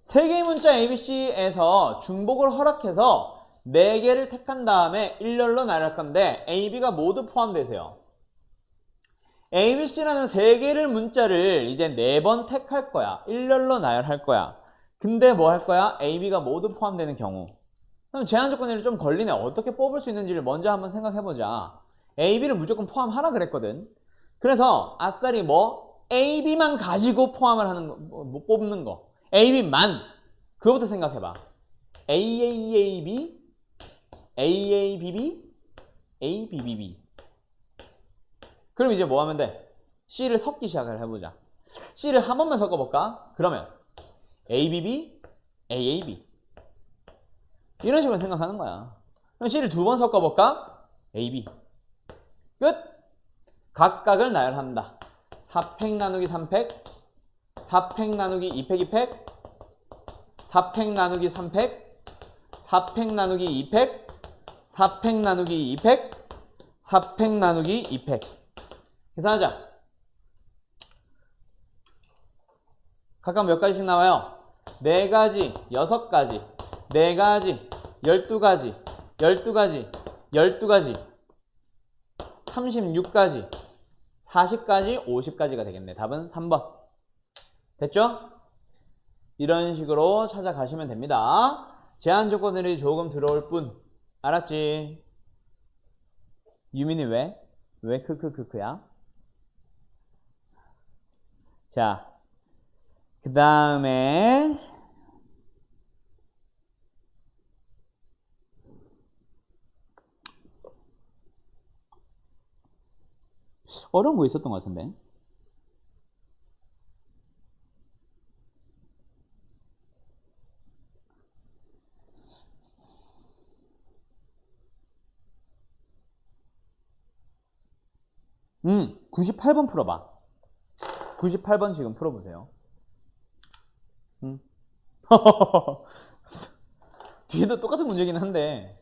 3개의 문자 ABC에서 중복을 허락해서 4개를 택한 다음에 일렬로 나열할 건데 A, B가 모두 포함되세요. ABC라는 3개를 문자를 이제 4번 택할 거야. 일렬로 나열할 거야. 근데 뭐 할 거야? A, B가 모두 포함되는 경우. 그럼 제한 조건이 좀 걸리네. 어떻게 뽑을 수 있는지를 먼저 한번 생각해보자. A, B를 무조건 포함하라 그랬거든. 그래서 아싸리 뭐 A, B만 가지고 포함을 하는 거, 뭐 뽑는 거. A, B만. 그거부터 생각해봐. A, A, A, B, A, A, B, B, A, B, B, B. 그럼 이제 뭐 하면 돼? C를 섞기 시작을 해보자. C를 한 번만 섞어볼까? 그러면 ABB, AAB 이런 식으로 생각하는 거야. 그럼 C를 2번 섞어볼까? AB 끝! 각각을 나열합니다. 4팩 나누기 3팩 4팩 나누기 2팩 2팩 4팩 나누기 3팩 4팩 나누기 2팩 4팩 나누기 2팩 4팩 나누기 2팩 계산하자. 각각 몇 가지씩 나와요? 4가지, 6가지, 4가지, 12가지, 12가지, 12가지, 36가지, 40가지, 50가지가 되겠네. 답은 3번. 됐죠? 이런 식으로 찾아가시면 됩니다. 제한 조건들이 조금 들어올 뿐. 알았지? 유민이 왜? 왜 크크크크야? 자, 그 다음에 어려운 거 있었던 것 같은데. 음, 98번 풀어봐. 98번 지금 풀어보세요. 뒤에도 똑같은 문제긴 한데.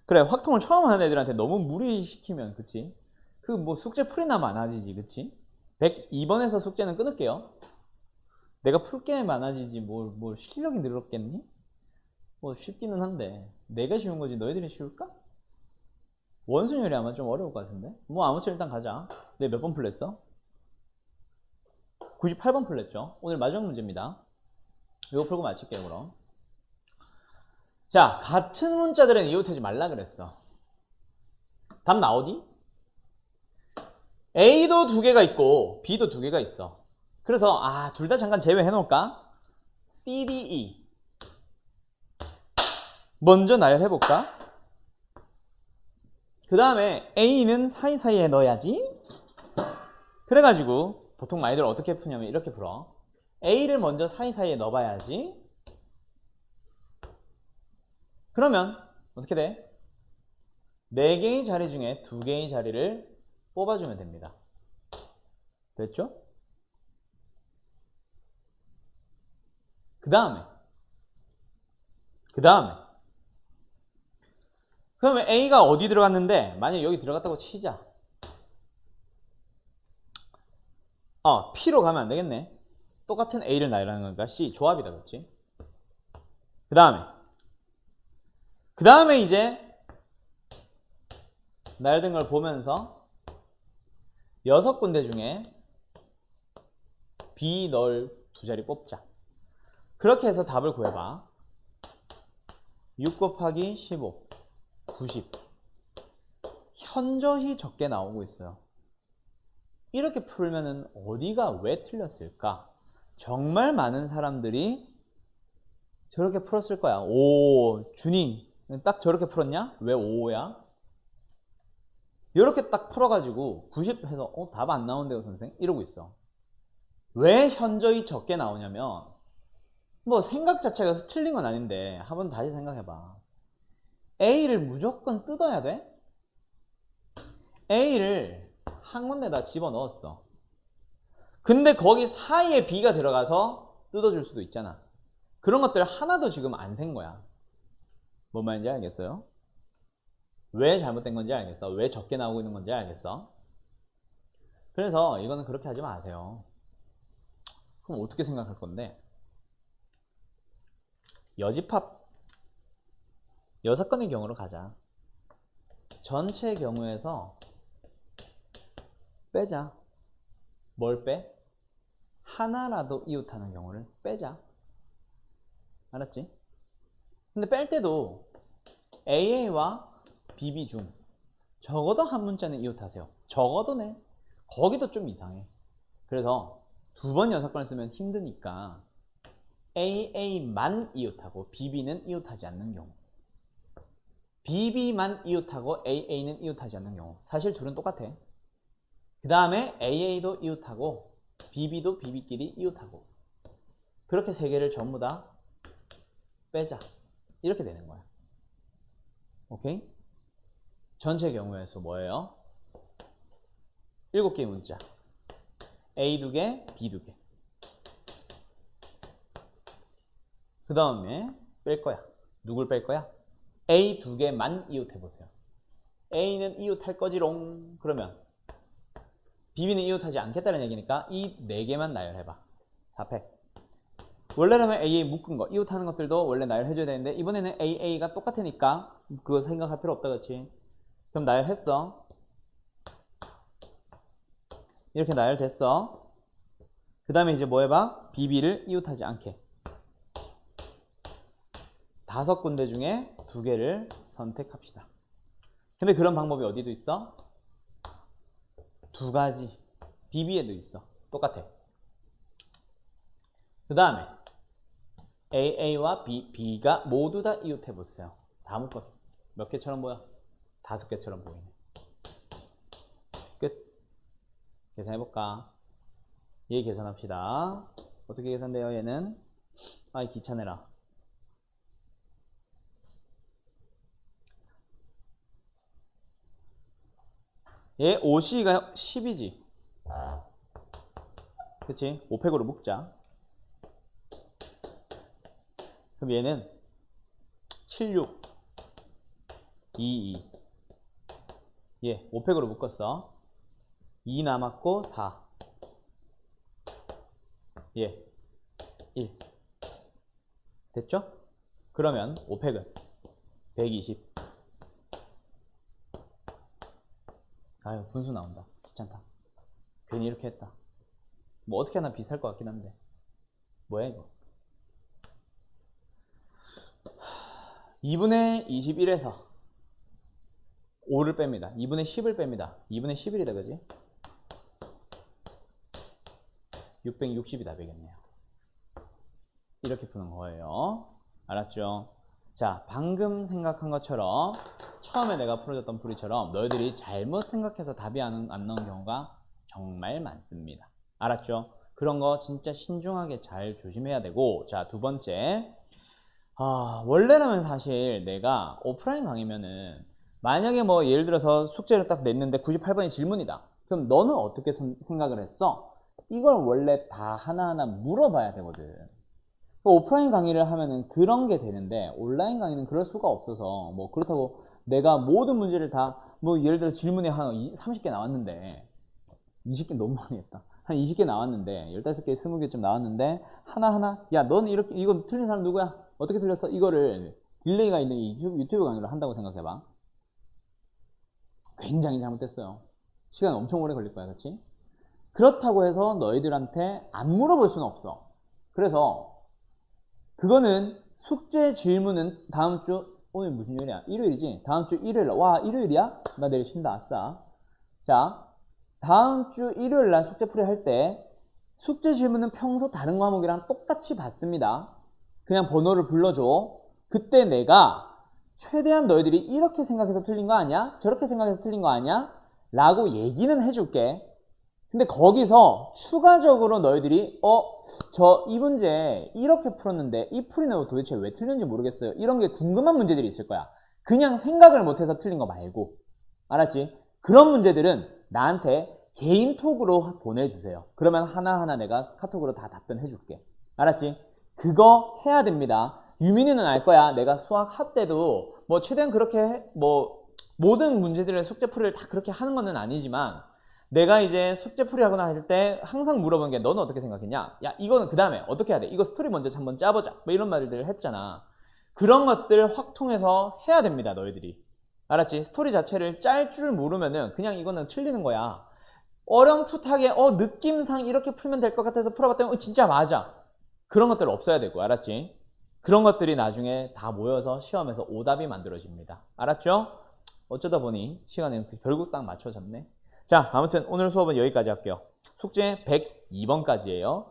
그래, 확통을 처음 하는 애들한테 너무 무리시키면, 그치? 그 뭐 숙제 풀이나 많아지지, 그치? 102번에서 숙제는 끊을게요. 내가 풀 게 많아지지, 뭘 실력이 늘었겠니? 뭐 쉽기는 한데. 내가 쉬운 거지, 너희들이 쉬울까? 원순열이 아마 좀 어려울 것 같은데? 뭐 아무튼 일단 가자. 내가 몇 번 풀랬어? 98번 풀랬죠? 오늘 마지막 문제입니다. 이거 풀고 마칠게요, 그럼. 자, 같은 문자들은 이웃하지 말라 그랬어. 답 나오니? A도 2개가 있고 B도 2개가 있어. 그래서 둘 다 잠깐 제외해 놓을까? C, D, E 먼저 나열해 볼까? 그 다음에 A는 사이사이에 넣어야지. 그래가지고 보통 많이들 어떻게 푸냐면 이렇게 풀어. A를 먼저 사이사이에 넣어봐야지. 그러면 어떻게 돼? 4개의 자리 중에 2개의 자리를 뽑아주면 됩니다. 됐죠? 그 다음에 그러면 A가 어디 들어갔는데 만약에 여기 들어갔다고 치자. P로 가면 안 되겠네. 똑같은 A를 나열하는 거니까 C 조합이다. 그렇지? 그 다음에 이제 나열된 걸 보면서 6군데 중에 B 넣을 2자리 뽑자. 그렇게 해서 답을 구해봐. 6 곱하기 15 90. 현저히 적게 나오고 있어요. 이렇게 풀면은 어디가 왜 틀렸을까? 정말 많은 사람들이 저렇게 풀었을 거야. 오, 준이 딱 저렇게 풀었냐? 왜 5야? 이렇게 딱 풀어가지고 90 해서 답 안 나온대요 선생? 이러고 있어. 왜 현저히 적게 나오냐면 뭐 생각 자체가 틀린 건 아닌데 한번 다시 생각해봐. A를 무조건 뜯어야 돼? A를 한 군데다 집어넣었어. 근데 거기 사이에 B가 들어가서 뜯어줄 수도 있잖아. 그런 것들 하나도 지금 안 센 거야. 뭔 말인지 알겠어요? 왜 잘못된 건지 알겠어? 왜 적게 나오고 있는 건지 알겠어? 그래서 이거는 그렇게 하지 마세요. 그럼 어떻게 생각할 건데? 여집합 6건의 경우로 가자. 전체 경우에서 빼자. 뭘 빼? 하나라도 이웃하는 경우를 빼자. 알았지? 근데 뺄 때도 AA와 BB 중 적어도 한 문자는 이웃하세요. 적어도네. 거기도 좀 이상해. 그래서 2번 6건을 쓰면 힘드니까 AA만 이웃하고 BB는 이웃하지 않는 경우, BB만 이웃하고 AA는 이웃하지 않는 경우. 사실 둘은 똑같아. 그 다음에 AA도 이웃하고 BB도 BB끼리 이웃하고. 그렇게 3개를 전부 다 빼자. 이렇게 되는 거야. 오케이? 전체 경우의 수 뭐예요? 7개의 문자. A 2개, B 2개. 그 다음에 뺄 거야. 누굴 뺄 거야? A 2개만 이웃해보세요. A는 이웃할 거지롱. 그러면 BB는 이웃하지 않겠다는 얘기니까 이 4개만 나열해봐. 4팩. 원래라면 AA 묶은 거, 이웃하는 것들도 원래 나열해줘야 되는데 이번에는 AA가 똑같으니까 그거 생각할 필요 없다. 그렇지? 그럼 나열했어. 이렇게 나열됐어. 그 다음에 이제 뭐 해봐? BB를 이웃하지 않게 5군데 중에 2개를 선택합시다. 근데 그런 방법이 어디도 있어? 2가지. BB에도 있어. 똑같아. 그 다음에 AA와 B가 모두 다 이웃해보세요. 다 묶었어. 몇 개처럼 보여? 5개처럼 보이네. 끝. 계산해볼까? 얘 계산합시다. 어떻게 계산돼요 얘는? 아이 귀찮아라. 얘 5C가 10이지. 그치? 5팩으로 묶자. 그럼 얘는 76 22. 얘 5팩으로 묶었어. 2 남았고 4. 얘 1. 됐죠? 그러면 5팩은 120. 아유 분수 나온다. 귀찮다. 괜히 이렇게 했다. 뭐 어떻게 하나 비쌀 것 같긴 한데. 뭐야 이거? 2분의 21에서 5를 뺍니다. 2분의 10을 뺍니다. 2분의 11이다 그지? 660이 답이겠네요. 이렇게 푸는 거예요. 알았죠? 자, 방금 생각한 것처럼 처음에 내가 풀어줬던 풀이처럼 너희들이 잘못 생각해서 답이 안 나온 경우가 정말 많습니다. 알았죠? 그런 거 진짜 신중하게 잘 조심해야 되고. 자, 2번째 원래라면 사실 내가 오프라인 강의면은 만약에 뭐 예를 들어서 숙제를 딱 냈는데 98번이 질문이다. 그럼 너는 어떻게 생각을 했어? 이걸 원래 다 하나하나 물어봐야 되거든. 오프라인 강의를 하면은 그런 게 되는데 온라인 강의는 그럴 수가 없어서 뭐 그렇다고 내가 모든 문제를 다 뭐 예를 들어 질문이 한 30개 나왔는데 20개 너무 많이 했다. 한 20개 나왔는데 15개, 20개쯤 나왔는데 하나하나 야 너는 이렇게 이거 틀린 사람 누구야? 어떻게 틀렸어? 이거를 딜레이가 있는 이 유튜브 강의를 한다고 생각해봐. 굉장히 잘못됐어요. 시간 엄청 오래 걸릴 거야, 그렇지? 그렇다고 해서 너희들한테 안 물어볼 수는 없어. 그래서 그거는 숙제 질문은 다음 주 오늘 무슨 요일이야? 일요일이지? 다음 주 일요일. 와, 일요일이야? 나 내일 쉰다. 아싸. 자, 다음 주 일요일 날 숙제 풀이 할 때 숙제 질문은 평소 다른 과목이랑 똑같이 받습니다. 그냥 번호를 불러줘. 그때 내가 최대한 너희들이 이렇게 생각해서 틀린 거 아니야? 저렇게 생각해서 틀린 거 아니야? 라고 얘기는 해줄게. 근데 거기서 추가적으로 너희들이 저 이 문제 이렇게 풀었는데 이 풀이는 도대체 왜 틀렸는지 모르겠어요. 이런 게 궁금한 문제들이 있을 거야. 그냥 생각을 못해서 틀린 거 말고. 알았지? 그런 문제들은 나한테 개인톡으로 보내주세요. 그러면 하나하나 내가 카톡으로 다 답변해 줄게. 알았지? 그거 해야 됩니다. 유민이는 알 거야. 내가 수학 할 때도 뭐 최대한 그렇게 뭐 모든 문제들의 숙제 풀이를 다 그렇게 하는 건 아니지만 내가 이제 숙제 풀이 하거나 할 때 항상 물어보는 게 너는 어떻게 생각했냐? 야 이거는 그 다음에 어떻게 해야 돼? 이거 스토리 먼저 한번 짜보자. 뭐 이런 말들을 했잖아. 그런 것들 확 통해서 해야 됩니다. 너희들이. 알았지? 스토리 자체를 짤 줄 모르면은 그냥 이거는 틀리는 거야. 어렴풋하게 느낌상 이렇게 풀면 될 것 같아서 풀어봤더니 진짜 맞아. 그런 것들 없어야 되고 알았지? 그런 것들이 나중에 다 모여서 시험에서 오답이 만들어집니다. 알았죠? 어쩌다 보니 시간이 결국 딱 맞춰졌네. 자, 아무튼 오늘 수업은 여기까지 할게요. 숙제 102번까지예요.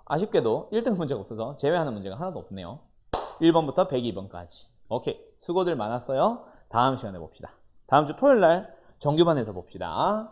아쉽게도 1등 문제가 없어서 제외하는 문제가 하나도 없네요. 1번부터 102번까지. 오케이. 수고들 많았어요. 다음 시간에 봅시다. 다음 주 토요일 날 정규반에서 봅시다.